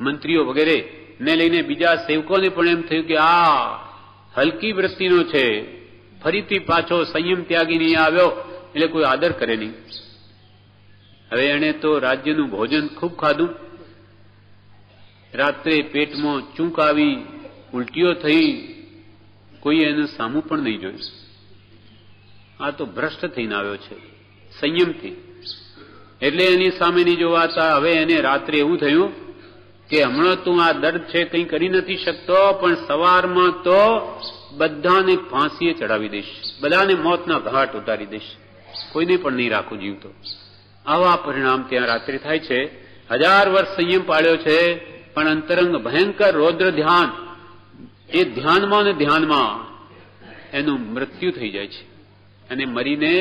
Speaker 1: મંત્રીઓ વગેરે ને લઈને બીજા સેવકોને પણ એમ થયું કે આ હલકી વૃત્તિનો છે, ફરીથી પાછો સંયમ ત્યાગી નહીં આવ્યો એટલે કોઈ આદર કરે નહીં. હવે એણે તો રાજ્યનું ભોજન ખૂબ ખાધું, રાત્રે પેટમાં ચૂંક આવી, ઉલટીઓ થઈ, કોઈ એનું સામું પણ નહીં જોયું. આ તો ભ્રષ્ટ થઈને આવ્યો છે સંયમથી, એટલે એની સામેની જો વાત. હવે એને રાત્રે એવું થયું કે હમણાં તું આ દર્દ છે કંઈ કરી નથી શકતો, પણ સવારમાં તો બધાને ફાંસીએ ચડાવી દઈશ, બધાને મોતના ઘાટ ઉતારી દઈશ, કોઈને પણ નહીં રાખું જીવતો. આવા પરિણામ ત્યાં રાત્રે થાય છે. 1000 વર્ષ સંયમ પાળ્યો છે, પણ અંતરંગ ભયંકર રૌદ્ર ધ્યાન, એ ધ્યાનમાં ને ધ્યાનમાં એનું મૃત્યુ થઈ જાય છે અને મરીને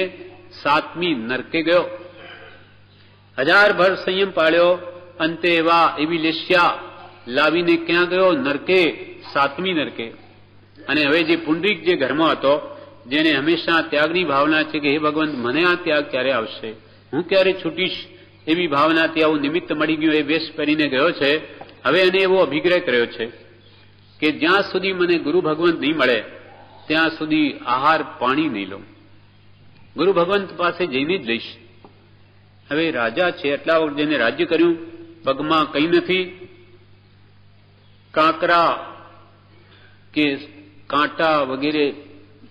Speaker 1: 7મી નરકે ગયો. 1000 વર્ષ સંયમ પાળ્યો, અંતે એવી લેસ્યા લાવીને ક્યાં ગયો? નરકે, 7મી નરકે. અને હવે જે પુંડરીક જે ઘરમાં હતો, જેને હંમેશા ત્યાગની ભાવના છે કે હે ભગવાન મને આ ત્યાગ ક્યારે આવશે, હું ક્યારે છૂટીશ, એવી ભાવનાથી આવું નિમિત્ત મળી ગયું. એ વેશ પહેરીને ગયો છે. હવે એને એવો અભિગ્રહ કર્યો છે કે જ્યાં સુધી મને ગુરુ ભગવંત નહીં મળે ત્યાં સુધી આહાર પાણી નહીં લઉં, ગુરુ ભગવંત પાસે જઈને જ લઈશ. હવે રાજા છે, એટલા વખત જેને રાજ્ય કર્યું, પગમાં કંઈ નથી, કાંકરા કે કાંટા વગેરે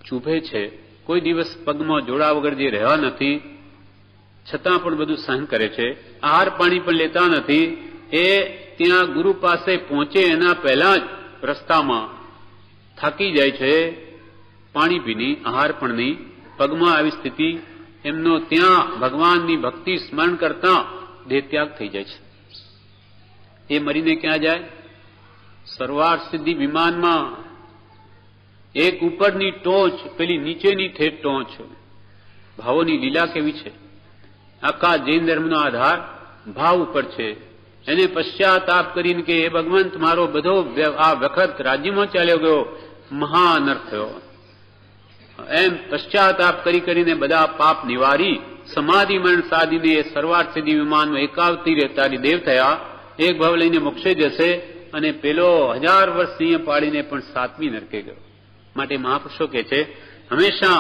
Speaker 1: ચૂભે છે, કોઈ દિવસ પગમાં જોડા વગર જે રહ્યા નથી, છતાં પણ બધું સહન કરે છે. આહાર પાણી પણ લેતા નથી. એ ત્યાં ગુરુ પાસે પહોંચે એના પહેલા જ રસ્તામાં થાકી જાય છે, પાણી પી નહીં, આહાર પણ નહીં, પગમાં આવી સ્થિતિ. એમનો ત્યાં ભગવાનની ભક્તિ સ્મરણ કરતા દેહત્યાગ થઈ જાય છે. એ મરીને ક્યાં જાય? સરવાર સિદ્ધિ વિમાનમાં. એક ઉપરની ટોચ, પેલી નીચેની ઠેઠ ટોચ. ભાવોની લીલા કેવી છે! આખા જૈન ધર્મનો આધાર ભાવ ઉપર છે. એને પશ્ચાતાપ કરીને કે હે ભગવંત મારો બધો આ વખત રાજ્યમાં ચાલ્યો ગયો, મહાઅનર્થ થયો, એમ પશ્ચાતાપ કરીને બધા પાપ નિવારી સમાધિ મરણ સાધીને એ સરવાર સિદ્ધિ વિમાનમાં એકાવતી રહેતાની દેવ થયા. એક ભાવ લઈને મોક્ષે જશે, અને પેલો 1000 વર્ષ સિંહ પાડીને પણ 7મી નરકે ગયો. માટે મહાપુરુષો કહે છે હંમેશા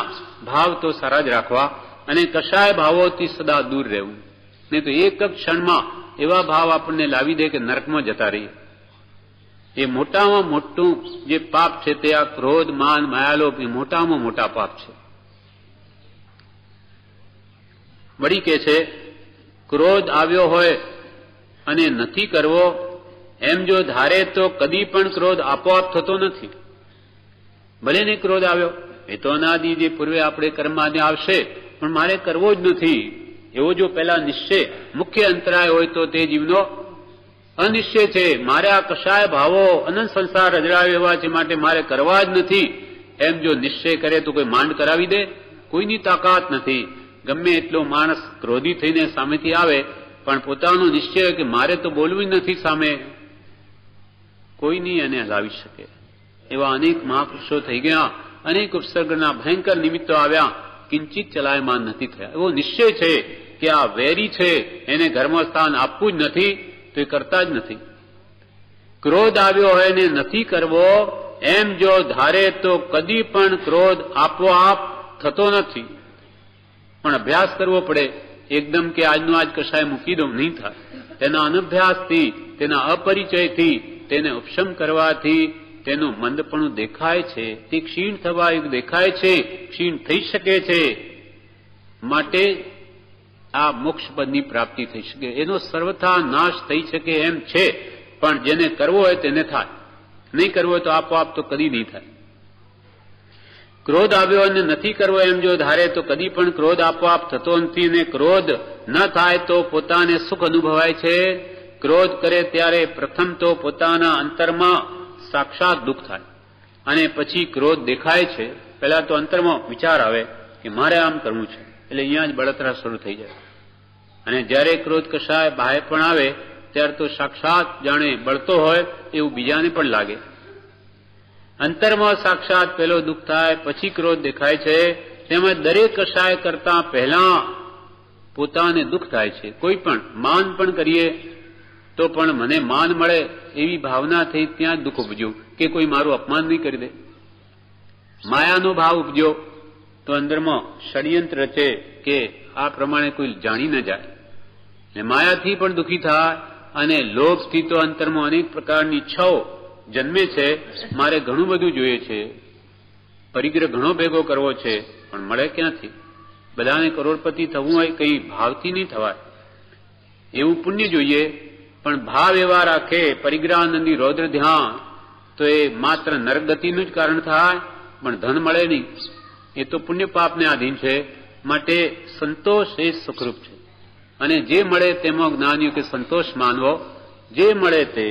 Speaker 1: ભાવ તો સારા જ રાખવા અને કશાય ભાવોથી સદા દૂર રહેવું, નહીં તો એક જ ક્ષણમાં એવા ભાવ આપણને લાવી દે કે નરકમાં જતા રહીએ. એ મોટામાં મોટું જે પાપ છે તે આ ક્રોધ, માન, માયાલોભ એ મોટામાં મોટા પાપ છે. વળી કે છે ક્રોધ આવ્યો હોય અને નથી કરવો એમ જો ધારે તો કદી પણ ક્રોધ આપોઆપ થતો નથી. ભલે ને ક્રોધ આવ્યો, એ તો અનાદિ જે પૂર્વે આપણે કર્માદિ આવશે, પણ મારે કરવો જ નથી એવો જો પહેલા નિશ્ચય મુખ્ય અંતરાય હોય તો તે જીવનો અનિશ્ચય છે. મારે આ કશાય ભાવો અનંત સંસાર રજડાયો એવા છે, માટે મારે કરવા જ નથી એમ જો નિશ્ચય કરે તો કોઈ માંડ કરાવી દે? કોઈની તાકાત નથી. ગમે એટલો માણસ ક્રોધી થઈને સામેથી આવે, પણ પોતાનો નિશ્ચય કે મારે તો બોલવું જ નથી સામે, કોઈ નહીં એને હલાવી શકે. એવા અનેક મહાપુરુષો થઈ ગયા, અનેક ઉપસર્ગના ભયંકર નિમિત્તો આવ્યા, કિંચિત ચલાયમાન નથી થયા. એવો નિશ્ચય છે કે આ વેરી છે એને ઘરમાં સ્થાન આપવું જ નથી તો એ કરતા જ નથી. ક્રોધ આવ્યો હોય ને નથી કરવો એમ જો ધારે તો કદી પણ ક્રોધ આપોઆપ થતો નથી. પણ અભ્યાસ કરવો પડે. એકદમ કે આજનો આજ કશાય મૂકી દઉં નહીં થાય. તેના અનભ્યાસથી, તેના અપરિચયથી, તેને ઉપશમ કરવાથી તેનું મંદપણું દેખાય છે, તે ક્ષીણ થવા દેખાય છે, ક્ષીણ થઈ શકે છે. માટે આ મોક્ષપદની પ્રાપ્તિ થઈ શકે, એનો સર્વથા નાશ થઈ શકે એમ છે. પણ જેને કરવો હોય તેને થાય, નહીં કરવો હોય તો આપોઆપ તો કદી નહીં થાય. ક્રોધ આવ્યો અને નથી કરવો એમ જો ધારે તો કદી પણ ક્રોધ આપોઆપ થતો નથી. ને ક્રોધ ન થાય તો પોતાને સુખ અનુભવાય છે. ક્રોધ કરે ત્યારે પ્રથમ તો પોતાના અંતરમાં સાક્ષાત દુઃખ થાય અને પછી ક્રોધ દેખાય છે. પહેલા તો અંતરમાં વિચાર આવે કે મારે આમ કરવું છે, એટલે અહીંયા જ બળતરા શરૂ થઈ જાય. અને જ્યારે ક્રોધ કશાય બાહ્ય પણ આવે ત્યારે તો સાક્ષાત જાણે બળતો હોય એવું બીજાને પણ લાગે. અંતરમાં સાક્ષાત પેલો દુઃખ થાય, પછી ક્રોધ દેખાય છે. તેમજ દરેક કશાય કરતા પહેલા પોતાને દુઃખ થાય છે. કોઈ પણ માન પણ કરીએ તો પણ મને માન મળે એવી ભાવના થઈ, ત્યાં જ દુઃખ ઉપજ્યું કે કોઈ મારું અપમાન નહીં કરી દે. માયાનો ભાવ ઉપજ્યો તો અંદરમાં ષડયંત્ર રચે કે આ પ્રમાણે કોઈ જાણી ન જાય. ને માયાથી પણ દુઃખી થાય અને લોભથી તો અંતરમાં અનેક પ્રકારની ઈચ્છાઓ જન્મે છે. મારે ઘણું બધું જોઈએ છે, પરિગ્રહ ઘણો ભેગો કરવો છે, પણ મળે ક્યાંથી? બધાને કરોડપતિ થવું હોય કઈ ભાવથી નહીં થવાય. એવું પુણ્ય જોઈએ, પણ ભાવ એવા રાખે પરિગ્રહાનંદી રૌદ્ર ધ્યાન તો એ માત્ર નરગતિનું જ કારણ થાય, પણ ધન મળે નહીં. એ તો પુણ્ય પાપને આધીન છે. માટે સંતોષ એ સુખરૂપ છે. અને જે મળે તેમાં જ્ઞાનીઓ કે સંતોષ માનવો. જે મળે તે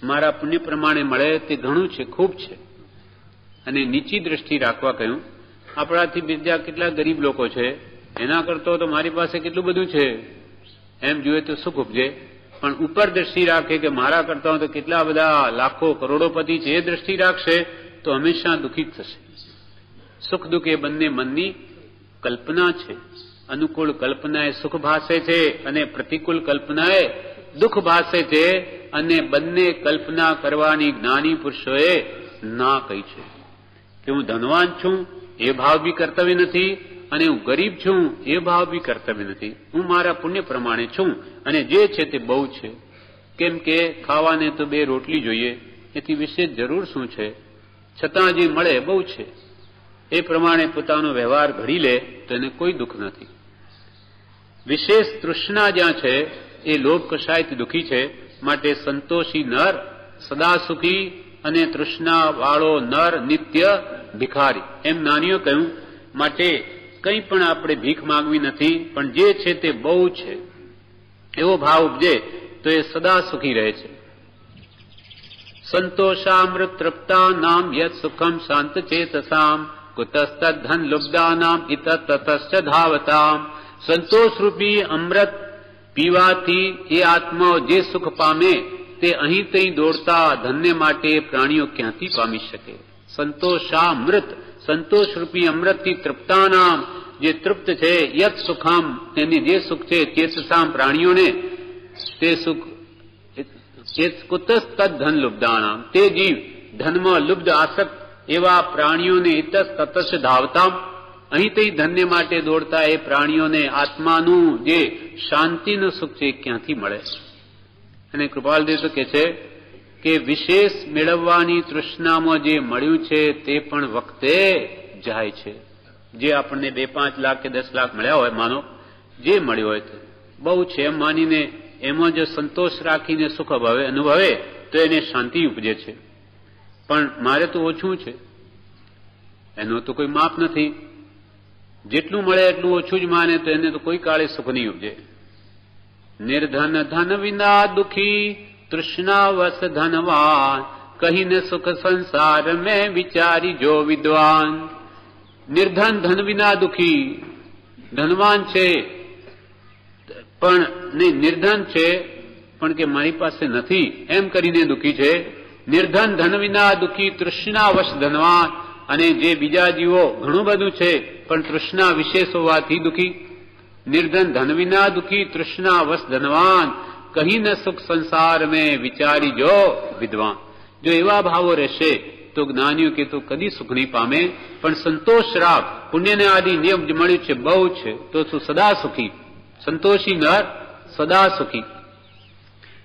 Speaker 1: મારા પુણ્ય પ્રમાણે મળે તે ઘણું છે, ખૂબ છે. અને નીચી દ્રષ્ટિ રાખવા કહ્યું. આપણાથી બીજા કેટલા ગરીબ લોકો છે, એના કરતો તો મારી પાસે કેટલું બધું છે એમ જોઈએ તો સુખ ઉપજે. પણ ઉપર દ્રષ્ટિ રાખે કે મારા કરતા તો કેટલા બધા લાખો કરોડોપતિ છે, એ દ્રષ્ટિ રાખશે તો હંમેશા દુઃખી જ થશે. સુખ દુઃખ એ બંને મનની કલ્પના છે. અનુકૂળ કલ્પના એ સુખ ભાસે છે અને પ્રતિકૂળ કલ્પના એ દુઃખ ભાસે છે. અને બંને કલ્પના કરવાની જ્ઞાની પુરુષોએ ના કહી છે. કે હું ધનવાન છું એ ભાવ બી કર્તવ્ય નથી, અને હું ગરીબ છું એ ભાવ બી કર્તવ્ય નથી. હું મારા પુણ્ય પ્રમાણે છું અને જે છે તે બહુ છે. કેમ કે ખાવાને તો 2 રોટલી જોઈએ, એથી વિશેષ જરૂર શું છે? છતાં જે મળે બહુ છે. એ પ્રમાણે પોતાનો વ્યવહાર ઘડી લે તો એને કોઈ દુઃખ નથી. વિશેષ તૃષ્ણા જ્યાં છે એ લોભ કશાયથી દુઃખી છે. માટે સંતોષી નર સદા સુખી અને તૃષ્ણા વાળો નર નિત્ય ભિખારી. એમ નાનીઓ કહ્યું. માટે કંઈ પણ આપણે ભીખ માંગવી નથી, પણ જે છે તે બહુ છે એવો ભાવ ઉપજે તો એ સદા સુખી રહે છે. સંતોષામૃત તૃપ્તા નામ યત સુખમ શાંત ચેતસામ કુતસ્તદ ધન લુબ્ધાનામ ઇત તતશ્ચ ધાવતામ. સંતોષરૂપી અમૃત પીવાથી એ આત્માઓ જે સુખ પામે તે અહીં તહીં દોડતા ધન્ય માટે પ્રાણીઓ ક્યાંથી પામી શકે? સંતોષામૃત, સંતોષરૂપી અમૃતથી તૃપ્તાનામ, જે તૃપ્ત છે, યત સુખમ, તેની જે સુખ છે, ચેતસામ પ્રાણીઓને તે સુખ. કુતસ્તદ ધન લુબ્ધાનામ, તે જીવ ધનમાં લુબ્ધ આસક્ત એવા પ્રાણીઓને ઇતસ તતસ ધાવતા, અહીં તે ધન્ય માટે દોડતા એ પ્રાણીઓને આત્માનું જે શાંતિનું સુખ છે ક્યાંથી મળે? અને કૃપાલદેવ તો કે છે કે વિશેષ મેળવવાની તૃષ્ણામાં જે મળ્યું છે તે પણ વખતે જાય છે. જે આપણને 2-5 લાખ કે 10 લાખ મળ્યા હોય, માનો જે મળ્યું હોય તે બહુ છે એમ માનીને એમાં જો સંતોષ રાખીને સુખ અનુભવે તો એને શાંતિ ઉપજે છે. પણ મારે તો ઓછું છે, એનો તો કોઈ માપ નથી. જેટલું મળે એટલું ઓછું જ માને તો એને તો કોઈ કાળે સુખ નહીં ઉપજે. નિર્ધન ધન વિના દુખી તૃષ્ણાવશ ધનવાન કહીને સુખ સંસાર મેં વિચારી જો વિદ્વાન. નિર્ધન ધન વિના દુખી, ધનવાન છે પણ નહીં, નિર્ધન છે પણ કે મારી પાસે નથી એમ કરીને દુખી છે. નિર્ધન ધન વિના દુખી તૃષ્ણાવશ ધનવાન, અને જે બીજા જીવો ઘણું બધું છે પણ તૃષ્ણા વિશેષ હોવાથી દુખી. निर्धन धन विना दुखी तृष्णा वश धनवान कहीं न सुख संसार में विचारी जो विद्वान। जो एवा भावो રહેશે તો જ્ઞાનીઓ કે તો કદી સુખ નહીં પામે, પણ સંતોષ રાખ, પુણ્યને આદિ નિયમ જે મળ્યું છે બહુ છે તો તું સદા સુખી, સંતોષી નર સદા સુખી.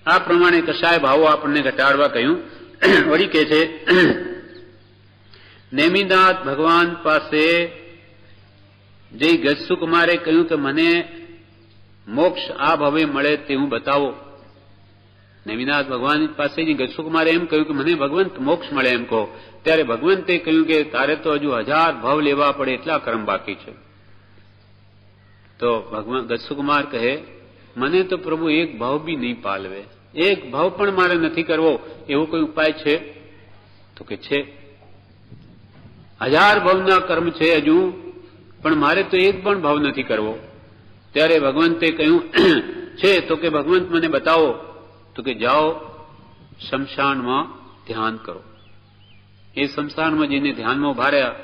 Speaker 1: આ પ્રમાણે કશાય ભાવો આપણને ઘટાડવા કહ્યું. વળી કે છે નેમિનાથ ભગવાન પાસે જે ગજસુકુમારે કહ્યું કે મને મોક્ષ આ ભવે મળે તેવું બતાવો. નેમિનાથ ભગવાન પાસે ગજસુકુમારે એમ કહ્યું કે મને ભગવંત મોક્ષ મળે એમ કહો. ત્યારે ભગવંતે કહ્યું કે તારે તો હજુ 1000 ભવ લેવા પડે એટલા કર્મ બાકી છે. તો ભગવાન ગજસુકુમાર કહે મને તો પ્રભુ એક ભાવ બી નહીં પાલવે, એક ભાવ પણ મારે નથી કરવો, એવો કોઈ ઉપાય છે? તો કે છે, 1000 ભાવના કર્મ છે હજુ, પણ મારે તો એક પણ ભાવ નથી કરવો. ત્યારે ભગવંતે કહ્યું છે તો કે ભગવંત મને બતાવો. તો કે જાઓ શમશાનમાં ધ્યાન કરો. એ શમશાનમાં જઈને ધ્યાનમાં ઉભા રહ્યા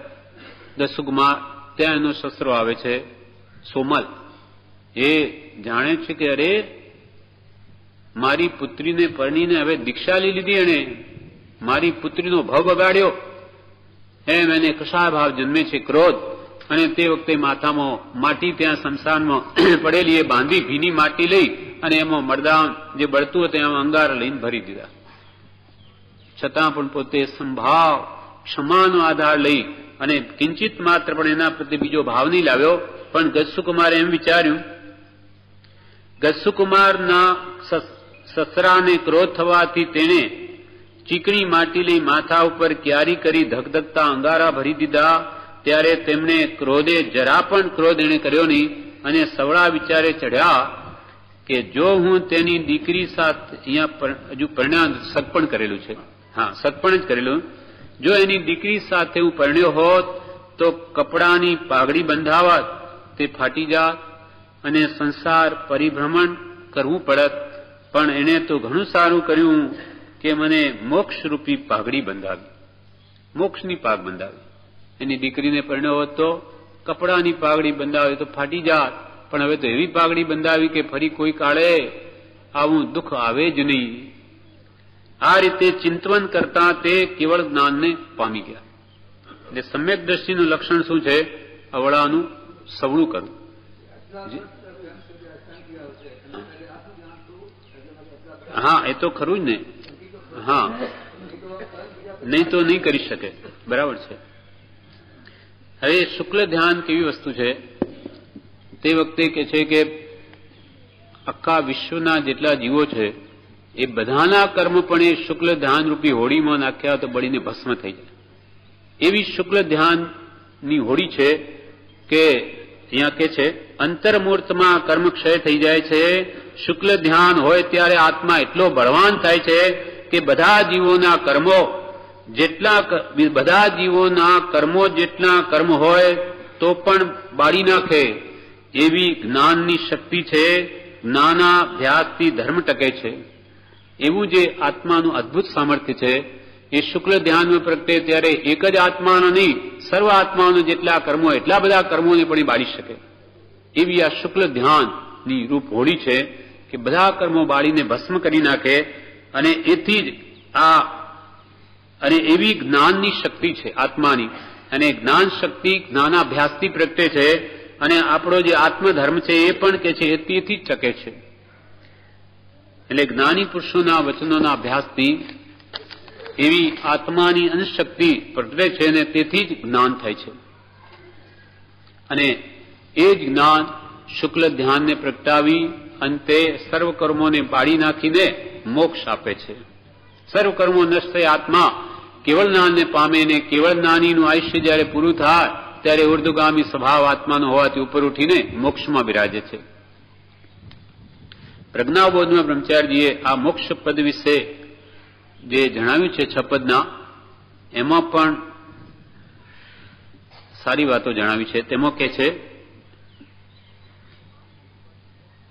Speaker 1: ગજસુકુમાર. ત્યાં એનો શસ્ત્રો આવે છે સોમલ. એ જાણે છે કે અરે મારી પુત્રીને પરણીને હવે દીક્ષા લઈ લીધી, એણે મારી પુત્રીનો ભાવ બગાડ્યો, એમ એને કશાય ભાવ જન્મે છે, ક્રોધ. અને તે વખતે માથામાં માટી ત્યાં શમશાનમાં પડેલી એ બાંધી ભીની માટી લઈ અને એમાં મરદાન જે બળતું હતું એમાં અંગારા લઈને ભરી દીધા. છતાં પણ પોતે સંભાવ ક્ષમાનો આધાર લઈ અને કિંચિત માત્ર પણ એના પ્રત્યે બીજો ભાવ નહીં લાવ્યો. પણ ગજસુકુમારે એમ વિચાર્યું, ગજસુકુમારના સસરાને ક્રોધ થવાથી તેણે ચીકણી માટી લઈ માથા ઉપર ક્યારી કરી ધગધગતા અંગારા ભરી દીધા. ત્યારે તેમણે ક્રોધે જરા પણ ક્રોધ એણે કર્યો નહીં અને સવળા વિચારે ચઢ્યા કે જો હું તેની દીકરી સાથે અહીંયા હજુ પરણ્યા સગપણ કરેલું છે, હા સગપણ જ કરેલું, જો એની દીકરી સાથે હું પરણ્યો હોત તો કપડાની પાઘડી બંધાવત, તે ફાટી જાત અને સંસાર પરિભ્રમણ કરવું પડત. પણ એણે તો ઘણું સારું કર્યું કે મને મોક્ષરૂપી પાઘડી બંધાવી, મોક્ષની પાગ બંધાવી. એની દીકરીને પરણ્યો હોત તો કપડાની પાઘડી બંધાવી તો ફાટી જાત, પણ હવે તો એવી પાઘડી બંધાવી કે ફરી કોઈ કાળે આવું દુઃખ આવે જ નહીં. આ રીતે ચિંતવન કરતા તે કેવળ જ્ઞાનને પામી ગયા. એટલે સમ્યક દ્રષ્ટિનું લક્ષણ શું છે? અવળાનું સવળું કરવું. હા એ તો ખરું જ ને. હા નહીં તો નહીં કરી શકે, બરાબર છે. હવે શુક્લ ધ્યાન કેવી વસ્તુ છે? તે વખતે કે છે કે આખા વિશ્વના જેટલા જીવો છે એ બધાના કર્મ પણ એ શુક્લ ધ્યાન રૂપી હોડીમાં નાખ્યા તો બળીને ભસ્મ થઈ જાય. એવી શુક્લ ધ્યાનની હોડી છે કે અહીંયા કે છે અંતર્મૂર્તમાં કર્મ ક્ષય થઈ જાય છે. શુક્લ ધ્યાન હોય ત્યારે આત્મા એટલો બળવાન થાય છે કે બધા જીવોના કર્મો જેટલા કર્મ હોય તો પણ બાળી નાખે એવી જ્ઞાનની શક્તિ છે. જ્ઞાનાભ્યાસથી ધર્મ ટકે છે. એવું જે આત્માનું અદભુત સામર્થ્ય છે એ શુક્લ ધ્યાનમાં પ્રગટે ત્યારે એક જ આત્માનો નહીં, સર્વ આત્માઓનો જેટલા કર્મો એટલા બધા કર્મોને પણ બાળી શકે એવી આ શુક્લ ધ્યાનની રૂપ હોડી છે કે બધા કર્મો બાળીને ભસ્મ કરી નાખે. અને એથી જ અને એવી જ્ઞાનની શક્તિ છે આત્માની, અને જ્ઞાન શક્તિ જ્ઞાનાભ્યાસથી પ્રગટે છે. અને આપણો જે આત્મધર્મ છે એ પણ કે છે એ તેથી જ ટકે છે. એટલે જ્ઞાની પુરુષોના વચનોના અભ્યાસથી એવી આત્માની અંશશક્તિ પ્રગટે છે અને તેથી જ જ્ઞાન થાય છે. અને એ જ જ્ઞાન શુક્લ ધ્યાનને પ્રગટાવી અંતે સર્વ કર્મોને બાળી નાખીને મોક્ષ આપે છે. સર્વ કર્મો નષ્ટ થઈ આત્મા કેવળ જ્ઞાનને પામે ને કેવળ જ્ઞાનીનું આયુષ્ય જયારે પૂરું થાય ત્યારે ઉર્ધ્વગામી સ્વભાવ આત્માનો હોવાથી ઉપર ઉઠીને મોક્ષમાં બિરાજે છે. પ્રજ્ઞાબોધમાં બ્રહ્મચારીજીએ આ મોક્ષ પદ વિશે જે જણાવ્યું છે 6 પદના, એમાં પણ સારી વાતો જણાવી છે. તેમાં કે છે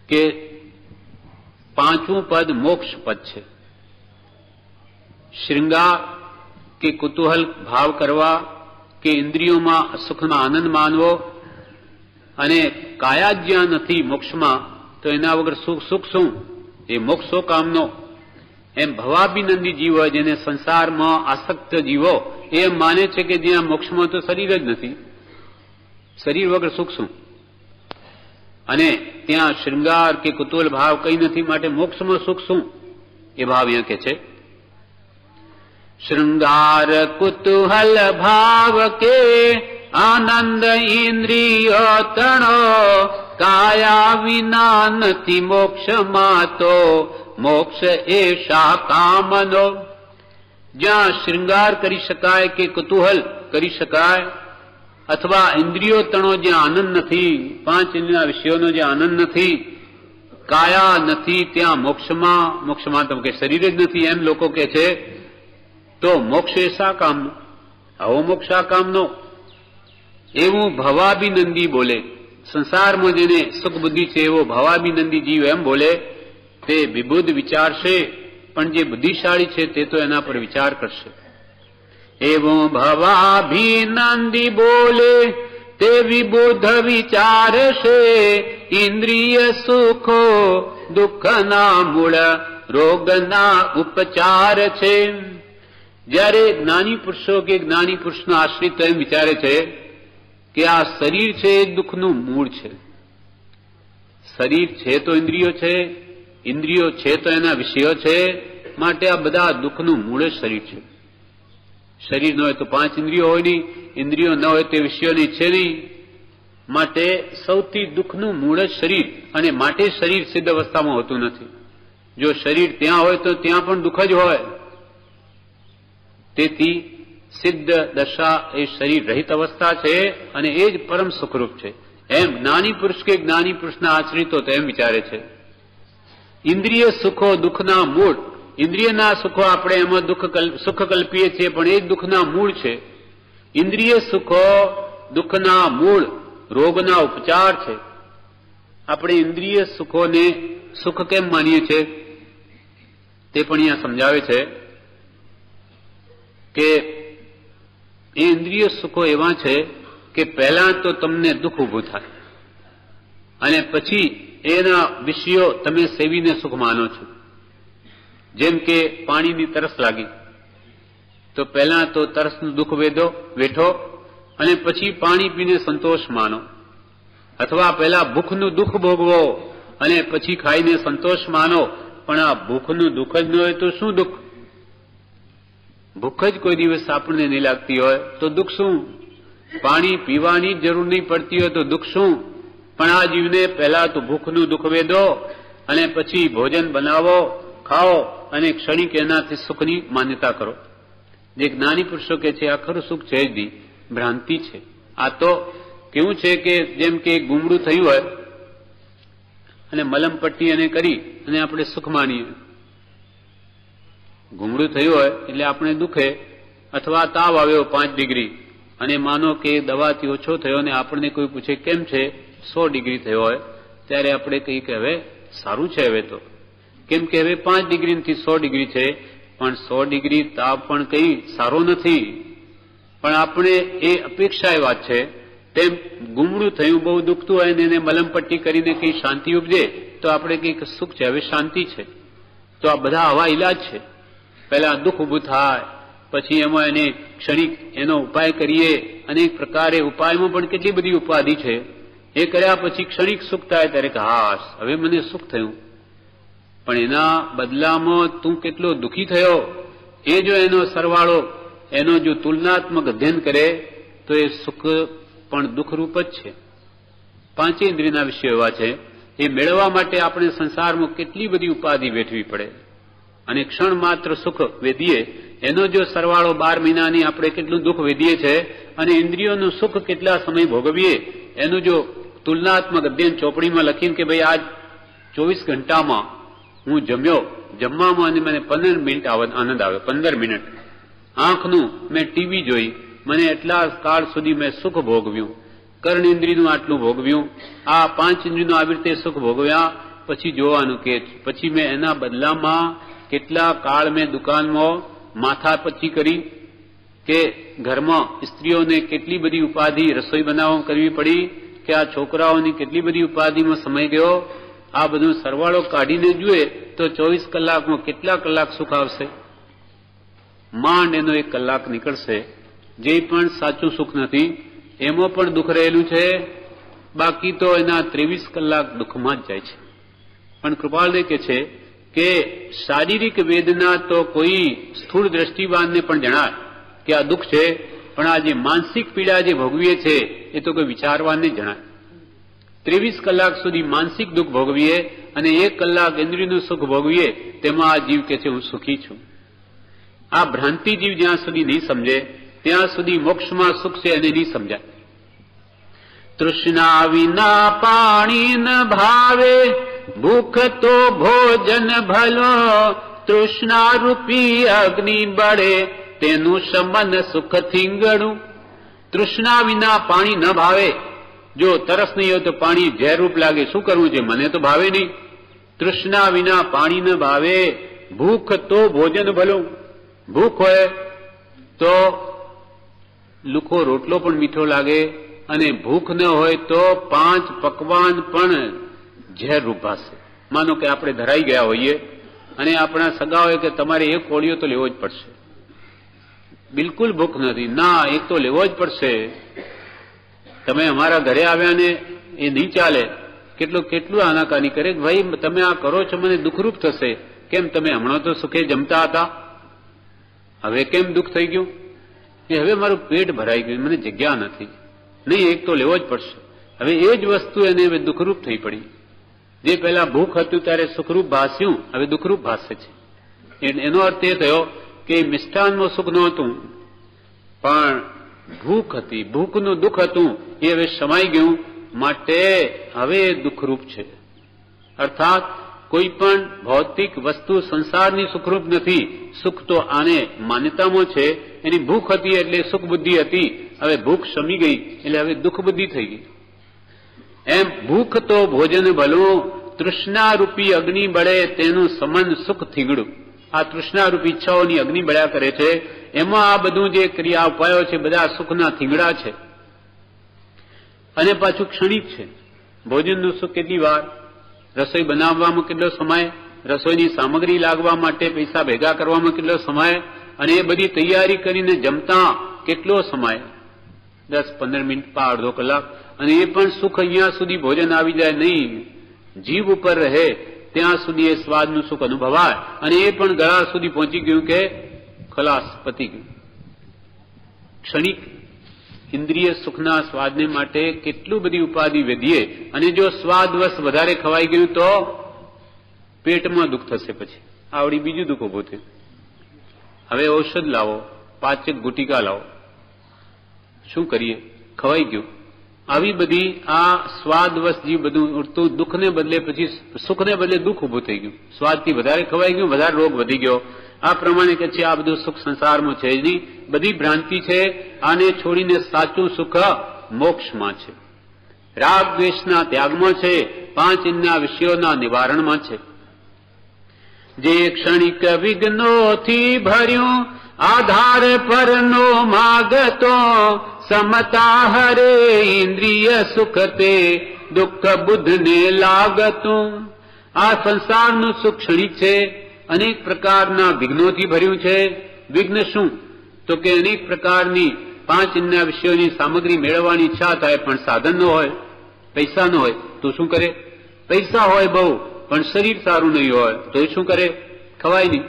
Speaker 1: કે 5મું પદ મોક્ષ પદ છે. શ્રૃંગાર કે કુતૂહલ ભાવ કરવા કે ઇન્દ્રિયોમાં સુખનો આનંદ માનવો અને કાયા જ જ્યાં નથી મોક્ષમાં તો એના વગર સુખ શું? એ મોક્ષો કામનો. એમ ભવાભિનંદી જીવો જેને સંસારમાં આસક્ત જીવો એ માને છે કે જ્યાં મોક્ષમાં તો શરીર જ નથી, શરીર વગર સુખ શું? અને ત્યાં શૃંગાર કે કુતૂહલ ભાવ કઈ નથી, માટે મોક્ષમાં સુખ શું? એ ભાવ અહીંયા કે છે. શૃંગાર કુતૂહલ ભાવ કે આનંદ ઇન્દ્રિય તણો, કાયા વિના નથી મોક્ષમાં તો મોક્ષ એ શા કામનો. જ્યાં શૃંગાર કરી શકાય કે કુતૂહલ કરી શકાય, અથવા ઇન્દ્રિયો તણો જ્યાં આનંદ નથી, પાંચ ઇન્દ્રિયના વિષયોનો જ્યાં આનંદ નથી, કાયા નથી, ત્યાં મોક્ષમાં તો કે શરીર જ નથી એમ લોકો કે છે, તો મોક્ષ એ શા કામનો? આવો મોક્ષ શા કામનો? એવું ભવાભિનંદી બોલે. સંસારમાં જેને સુખ બુદ્ધિ છે એવો ભવાભિનંદી જીવ એમ બોલે. તે વિબુદ્ધ વિચારશે, પણ જે બુદ્ધિશાળી છે તે તો એના પર વિચાર કરશે. એવો ભવાભિનંદી બોલે તે વિબુદ્ધ વિચારશે, ઇન્દ્રિય સુખો દુઃખના મૂળ રોગના ઉપચાર છે. જ્યારે જ્ઞાની પુરુષો કે જ્ઞાની પુરુષનો આશ્રિત એમ વિચારે છે કે આ શરીર છે એ દુઃખનું મૂળ છે. શરીર છે તો ઇન્દ્રિયો છે, ઇન્દ્રિયો છે તો એના વિષયો છે, માટે આ બધા દુઃખનું મૂળ જ શરીર છે. શરીર ન હોય તો પાંચ ઇન્દ્રિયો હોય નહીં, ઇન્દ્રિયો ન હોય તે વિષયોની ઈચ્છે નહીં, માટે સૌથી દુઃખનું મૂળ જ શરીર. અને માટે શરીર સિદ્ધ અવસ્થામાં હોતું નથી. જો શરીર ત્યાં હોય તો ત્યાં પણ દુઃખ જ હોય. તેથી સિદ્ધ દશા એ શરીર રહિત અવસ્થા છે અને એ જ પરમ સુખરૂપ છે. એમ જ્ઞાની પુરુષ કે જ્ઞાની પુરુષના આશ્રિતો તો એમ વિચારે છે. ઇન્દ્રિય સુખો દુઃખના મૂળ. ઇન્દ્રિયના સુખો આપણે એમાં સુખ કલ્પીએ છીએ, પણ એ જ દુઃખના મૂળ છે. ઇન્દ્રિય સુખો દુઃખના મૂળ રોગના ઉપચાર છે. આપણે ઇન્દ્રિય સુખોને સુખ કેમ માનીએ છીએ તે પણ અહીંયા સમજાવે છે કે એ ઇન્દ્રિય સુખો એવા છે કે પહેલા તો તમને દુઃખ ઊભું થાય અને પછી એના વિષયો તમે સેવીને સુખ માનો છો. જેમ કે પાણીની તરસ લાગી તો પહેલા તો તરસનું દુઃખ વેઠો અને પછી પાણી પીને સંતોષ માનો, અથવા પહેલા ભૂખનું દુઃખ ભોગવો અને પછી ખાઈને સંતોષ માનો. પણ આ ભૂખનું દુઃખ જ ન હોય તો શું દુઃખ? ભૂખ જ કોઈ દિવસ આપણને નહીં લાગતી હોય તો દુઃખ શું? પાણી પીવાની જરૂર નહીં પડતી હોય તો દુઃખ શું? પણ આ જીવને પહેલા તો ભૂખનું દુઃખ વેદો અને પછી ભોજન બનાવો, ખાઓ અને ક્ષણિક એનાથી સુખની માન્યતા કરો. જે જ્ઞાની પુરુષો કે છે આ ખરું સુખ છે જ નહીં, ભ્રાંતિ છે. આ તો કેવું છે કે જેમ કે ગુમડું થયું હોય અને મલમ પટ્ટી એને કરી અને આપણે સુખ માનીએ. ગુમડું થયું હોય એટલે આપણે દુખે, અથવા તાવ આવ્યો 5 ડિગ્રી અને માનો કે દવાથી ઓછો થયો અને આપણને કોઈ પૂછે કેમ છે, 100 ડિગ્રી થયો હોય, ત્યારે આપણે કહીએ કે હવે સારું છે. હવે તો કેમ કે હવે 5 ડિગ્રીથી 100 ડિગ્રી છે, પણ 100 ડિગ્રી તાપ પણ કઈ સારો નથી. પણ આપણે એ અપેક્ષા એ વાત છે. તેમ ગુમડું થયું, બહુ દુખતું હોય ને એને મલમપટ્ટી કરીને કઈ શાંતિ ઉપજે તો આપણે કઈ સુખ છે, હવે શાંતિ છે. તો આ બધા આવા ઈલાજ છે. પહેલા દુઃખ ઊભું થાય, પછી એમાં એને ક્ષણિક એનો ઉપાય કરીએ. અનેક પ્રકારે ઉપાયમાં પણ કેટલી બધી ઉપાધિ છે. એ કર્યા પછી ક્ષણિક સુખ થાય ત્યારે કે હાશ હવે મને સુખ થયું, પણ એના બદલામાં તું કેટલો દુઃખી થયો એ જો એનો સરવાળો, એનો જો તુલનાત્મક અધ્યયન કરે તો એ સુખ પણ દુઃખરૂપ જ છે. પાંચે ઇન્દ્રિયના વિષયો એવા છે, એ મેળવવા માટે આપણે સંસારમાં કેટલી બધી ઉપાધિ વેઠવી પડે અને ક્ષણ માત્ર સુખ વેદીએ એનો જો સરવાળો 12 મહિનાની આપણે કેટલું દુઃખ વેદીએ છે અને ઇન્દ્રિયોનું સુખ કેટલા સમય ભોગવીએ એનું જો તુલનાત્મક અધ્યયન ચોપડીમાં લખીને કે ભાઈ આજ 24 ઘંટામાં હું જમ્યો, જમવામાં અને મને 15 મિનિટ આનંદ આવે, 15 મિનિટ આંખનું મેં ટીવી જોઈ, મને એટલા કાળ સુધી મેં સુખ ભોગવ્યું, કર્ણ ઇન્દ્રિયનું આટલું ભોગવ્યું, આ 5 ઇન્દ્રિયનું આવી રીતે સુખ ભોગવ્યા. પછી જોવાનું કે પછી મેં એના બદલામાં કેટલા કાળ મેં દુકાનમાં માથાપચ્છી કરી કે ઘરમાં સ્ત્રીઓને કેટલી બધી ઉપાધિ રસોઈ બનાવવા કરવી પડી કે આ છોકરાઓની કેટલી બધી ઉપાધિમાં સમય ગયો, આ બધું સરવાળો કાઢીને જુએ તો 24 કલાકમાં કેટલા કલાક સુખ આવશે? માંડ એનો 1 કલાક નીકળશે. જે પણ સાચું સુખ નથી એમાં પણ દુઃખ રહેલું છે, બાકી તો એના 23 કલાક દુઃખમાં જ જાય છે. પણ કૃપાળદેવ કહે છે કે શારીરિક વેદના તો કોઈ સ્થૂળ દ્રષ્ટિવાનને પણ જણાય કે આ દુઃખ છે, પણ આ જે માનસિક પીડા જે ભોગવીએ છે એ તો કોઈ વિચારવાનને જણાય. 23 કલાક સુધી માનસિક દુઃખ ભોગવીએ અને 1 કલાક ઇન્દ્રિયનું સુખ ભોગવીએ, તેમાં આ જીવ કહે છે હું સુખી છું. આ ભ્રાંતિ જીવ જ્યાં સુધી નહીં સમજે ત્યાં સુધી મોક્ષમાં સુખ છે એને નહીં સમજાય. તૃષ્ણા વિના પાણી ન ભાવે, ભૂખ તો ભોજન ભલો, તૃષ્ણા રૂપી અગ્નિ બળે, તેનું શમન સુખ થીંગણું. તૃષ્ણા વિના પાણી ન ભાવે. જો તરસ નહીં હોય તો પાણી ઝેરરૂપ લાગે, શું કરવું છે? મને તો ભાવે નહીં. તૃષ્ણા વિના પાણી ન ભાવે, ભૂખ તો ભોજન ભલું. ભૂખ હોય તો લુખો રોટલો પણ મીઠો લાગે, અને ભૂખ ન હોય તો 5 પકવાન પણ ઝેરરૂપ ભાસે. માનો કે આપણે ધરાઈ ગયા હોઈએ અને આપણા સગાઓએ કે તમારે 1 કોળિયો તો લેવો જ પડશે. બિલકુલ ભૂખ નથી, ના 1 તો લેવો જ પડશે. તમે અમારા ઘરે આવ્યા ને એ નહીં ચાલે. કેટલું આનાકાની કરે, ભાઈ તમે આ કરો છો મને દુઃખરૂપ થશે. કેમ? તમે હમણાં તો સુખે જમતા હતા, હવે કેમ દુઃખ થઈ ગયું? કે હવે મારું પેટ ભરાઈ ગયું, મને જગ્યા નથી. નહીં, 1 તો લેવો જ પડશે. હવે એ જ વસ્તુ એને હવે દુઃખરૂપ થઈ પડી. જે પહેલા ભૂખ હતું ત્યારે સુખરૂપ ભાસ્યું, હવે દુઃખરૂપ ભાસે છે. એનો અર્થ એ થયો કે મિષ્ટાનમાં સુખ નહોતું, પણ ભૂખ હતી, ભૂખનું દુઃખ હતું, એ હવે સમાઈ ગયું, માટે હવે દુઃખરૂપ છે. અર્થાત કોઈ પણ ભૌતિક વસ્તુ સંસારની સુખરૂપ નથી. સુખ તો આને માન્યતામાં છે. એની ભૂખ હતી એટલે સુખ બુદ્ધિ હતી, હવે ભૂખ શમી ગઈ એટલે હવે દુઃખ બુદ્ધિ થઈ ગઈ. એમ ભૂખ તો ભોજન ભલું, તૃષ્ણારૂપી અગ્નિ બળે, તેનું સમન સુખ થીગડું. આ તૃષ્ણારૂપી ઈચ્છાઓની અગ્નિ બળ્યા કરે છે, એમાં આ બધું જે ક્રિયા ઉપાયો છે બધા સુખના થીંગડા છે, અને પાછું ક્ષણિક છે. ભોજનનું સુખ કેટલી વાર, રસોઈ બનાવવામાં કેટલો સમય, રસોઈની સામગ્રી લાગવા માટે પૈસા ભેગા કરવામાં કેટલો સમય, અને એ બધી તૈયારી કરીને જમતા કેટલો સમય, 10-15 મિનિટ, અડધો કલાક. અને એ પણ સુખ અહીંયા સુધી ભોજન આવી જાય નહીં, જીભ ઉપર રહે ત્યાં સુધી એ સ્વાદનું સુખ અનુભવાય, અને એ પણ ગળા સુધી પહોંચી ગયું કે ખલાસ, પતી ગયું. ક્ષણિક ઇન્દ્રિય સુખના સ્વાદને માટે કેટલું બધી ઉપાધિ વેધીએ, અને જો સ્વાદવશ વધારે ખવાઈ ગયું તો પેટમાં દુઃખ થશે. પછી આવડી બીજું દુઃખ ઉભું થયું. હવે ઔષધ લાવો, 5 ગુટિકા લાવો, શું કરીએ? ખવાઈ ગયું. આવી બધી આ સ્વાદવશ જે બધું ઉડતું દુઃખને બદલે પછી સુખને બદલે દુઃખ ઉભું થઈ ગયું. સ્વાદથી વધારે ખવાઈ ગયું, વધારે રોગ વધી ગયો. આ પ્રમાણે કે છે આ બધું સુખ સંસારમાં છે જ નહીં, બધી ભ્રાંતિ છે. આને છોડીને સાચું સુખ મોક્ષમાં છે, રાગ દ્વેષના ત્યાગમાં છે, 5 ઇન્દ્રિયના વિષયોના નિવારણમાં છે. જે ક્ષણિક વિઘ્નોથી ભર્યું, આધાર પરનો માગતો, સમતા હરે ઇન્દ્રિય સુખ તે, દુઃખ બુદ્ધને લાગતું. આ સંસારનું સુખ ક્ષણિક છે, અનેક પ્રકારના વિઘ્નોથી ભર્યું છે. વિઘ્ન શું? તો કે અનેક પ્રકારની 5 ઇન્દ્રિયના વિષયોની સામગ્રી મેળવવાની ઈચ્છા થાય, પણ સાધન ન હોય, પૈસા ન હોય તો શું કરે? પૈસા હોય બહુ, પણ શરીર સારું નહીં હોય તો એ શું કરે? ખવાય નહીં.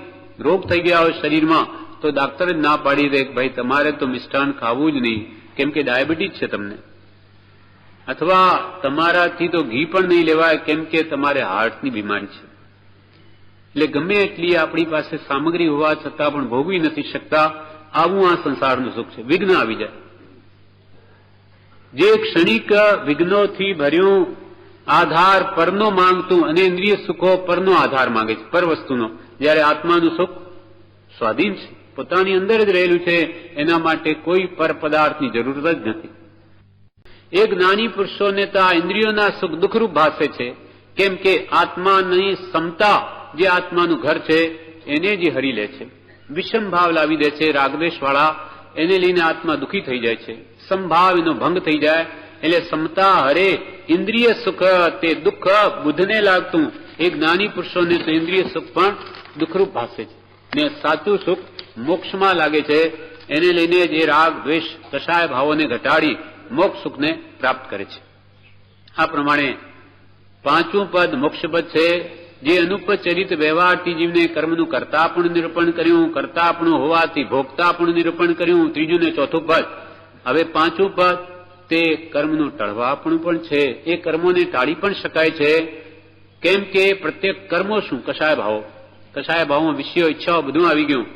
Speaker 1: રોગ થઈ ગયા હોય શરીરમાં તો ડાક્ટર જ ના પાડી દે કે ભાઈ તમારે તો મિષ્ટાન ખાવું જ નહીં, કેમ કે ડાયાબિટીસ છે તમને, અથવા તમારાથી તો ઘી પણ નહીં લેવાય કેમ કે તમારે હાર્ટની બીમારી છે. એટલે ગમે એટલી આપણી પાસે સામગ્રી હોવા છતાં પણ ભોગવી નથી શકતા. આવું આ સંસારનું સુખ છે. વિઘ્ન આવી જાય. જે ક્ષણિક વિઘ્નોથી ભર્યું, આધાર પરનો માંગતું, અને ઇન્દ્રિય સુખો પરનો આધાર માંગે છે, પર વસ્તુનો. જ્યારે આત્માનું સુખ સ્વાધીન છે, પોતાની અંદર જ રહેલું છે, એના માટે કોઈ પર પદાર્થની જરૂર જ નથી. એ જ્ઞાની પુરુષોને તો આ ઇન્દ્રિયોના સુખ દુઃખરૂપ ભાસે છે, કેમ કે આત્માની સમતા, જે આત્માનું ઘર છે એને જે હરી લે છે, વિષમ ભાવ લાવી દે છે, રાગદ્વેષ વાળા, એને લઈને આત્મા દુઃખી થઈ જાય છે. સમભાવ એનો ભંગ થઈ જાય એટલે સમતા હરે ઇન્દ્રિય સુખ તે દુઃખ બુદ્ધને લાગતું. એ જ્ઞાની પુરુષોને તો ઇન્દ્રિય સુખ પણ દુઃખરૂપ ભાષે છે, ને સાચું સુખ મોક્ષમાં લાગે છે. એને લઈને જે રાગ દ્વેષ કશાય ભાવોને ઘટાડી મોક્ષ સુખને પ્રાપ્ત કરે છે. આ પ્રમાણે પાંચમું પદ મોક્ષપદ છે, જે અનુપચરિત વ્યવહારથી જીવને કર્મનું કર્તાપણું નિરૂપણ કર્યું, કર્તાપણું હોવાથી ભોગતાપણું નિરૂપણ કર્યું. ત્રીજું ને ચોથું પદ. હવે પાંચમું પદ તે કર્મનું ટળવાપણું પણ છે. એ કર્મોને ટાળી પણ શકાય છે, કેમ કે પ્રત્યેક કર્મો શું? કશાય ભાવો. કશાય ભાવમાં વિષયો ઈચ્છાઓ બધું આવી ગયું,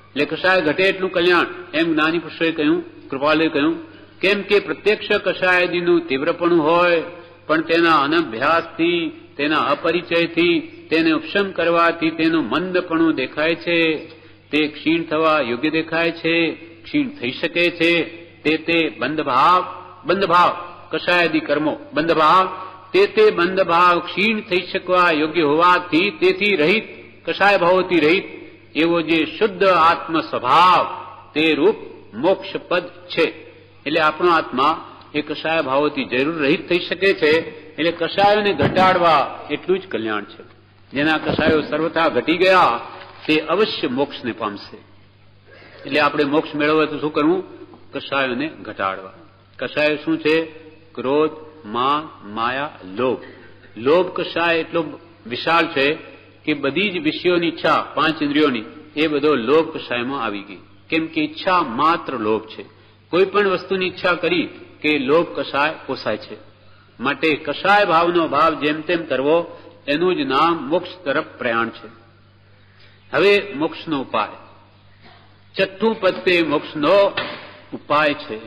Speaker 1: એટલે કશાય ઘટે એટલું કલ્યાણ, એમ જ્ઞાની પુરુષોએ કહ્યું, કૃપાલુએ કહ્યું. કેમ કે પ્રત્યક્ષ કશાયદીનું તીવ્રપણું હોય, પણ તેના અનભ્યાસથી, તેના અપરિચયથી, તેને ઉપશમ કરવાથી તેનું મંદપણું દેખાય છે. તે ક્ષીણ થવા યોગ્ય દેખાય છે, ક્ષીણ થઈ શકે છે. તે બંધભાવ કશાયદી કર્મો બંધભાવ, તે બંધભાવ ક્ષીણ થઈ શકવા યોગ્ય હોવાથી તેથી રહિત, કશાય ભાવોથી રહિત એવો જે શુદ્ધ આત્મ સ્વભાવ તે રૂપ મોક્ષપદ છે. એટલે આપણો આત્મા એ કશાય ભાવોથી જરૂર રહિત થઈ શકે છે. એટલે કશાયોને ઘટાડવા એટલું જ કલ્યાણ છે. જેના કશાયો સર્વથા ઘટી ગયા તે અવશ્ય મોક્ષને પામશે. એટલે આપણે મોક્ષ મેળવવા તો શું કરવું? કશાયોને ઘટાડવા. કશાયો શું છે? ક્રોધ, માન, માયા, લોભ. લોભ કશાય એટલો વિશાળ છે કે બધી જ વિષયોની ઈચ્છા, પાંચ ઇન્દ્રિયોની, એ બધો લોભ કશાયમાં આવી ગઈ. કેમ કે ઈચ્છા માત્ર લોભ છે. કોઈ પણ વસ્તુની ઈચ્છા કરી કે લોભ કશાય પોસાય છે. માટે કશાય ભાવનો ભાવ જેમ તેમ કરવો, એનું જ નામ મોક્ષ તરફ પ્રયાણ છે. હવે મોક્ષનો ઉપાય. છઠ્ઠું પદ તે મોક્ષનો ઉપાય છે.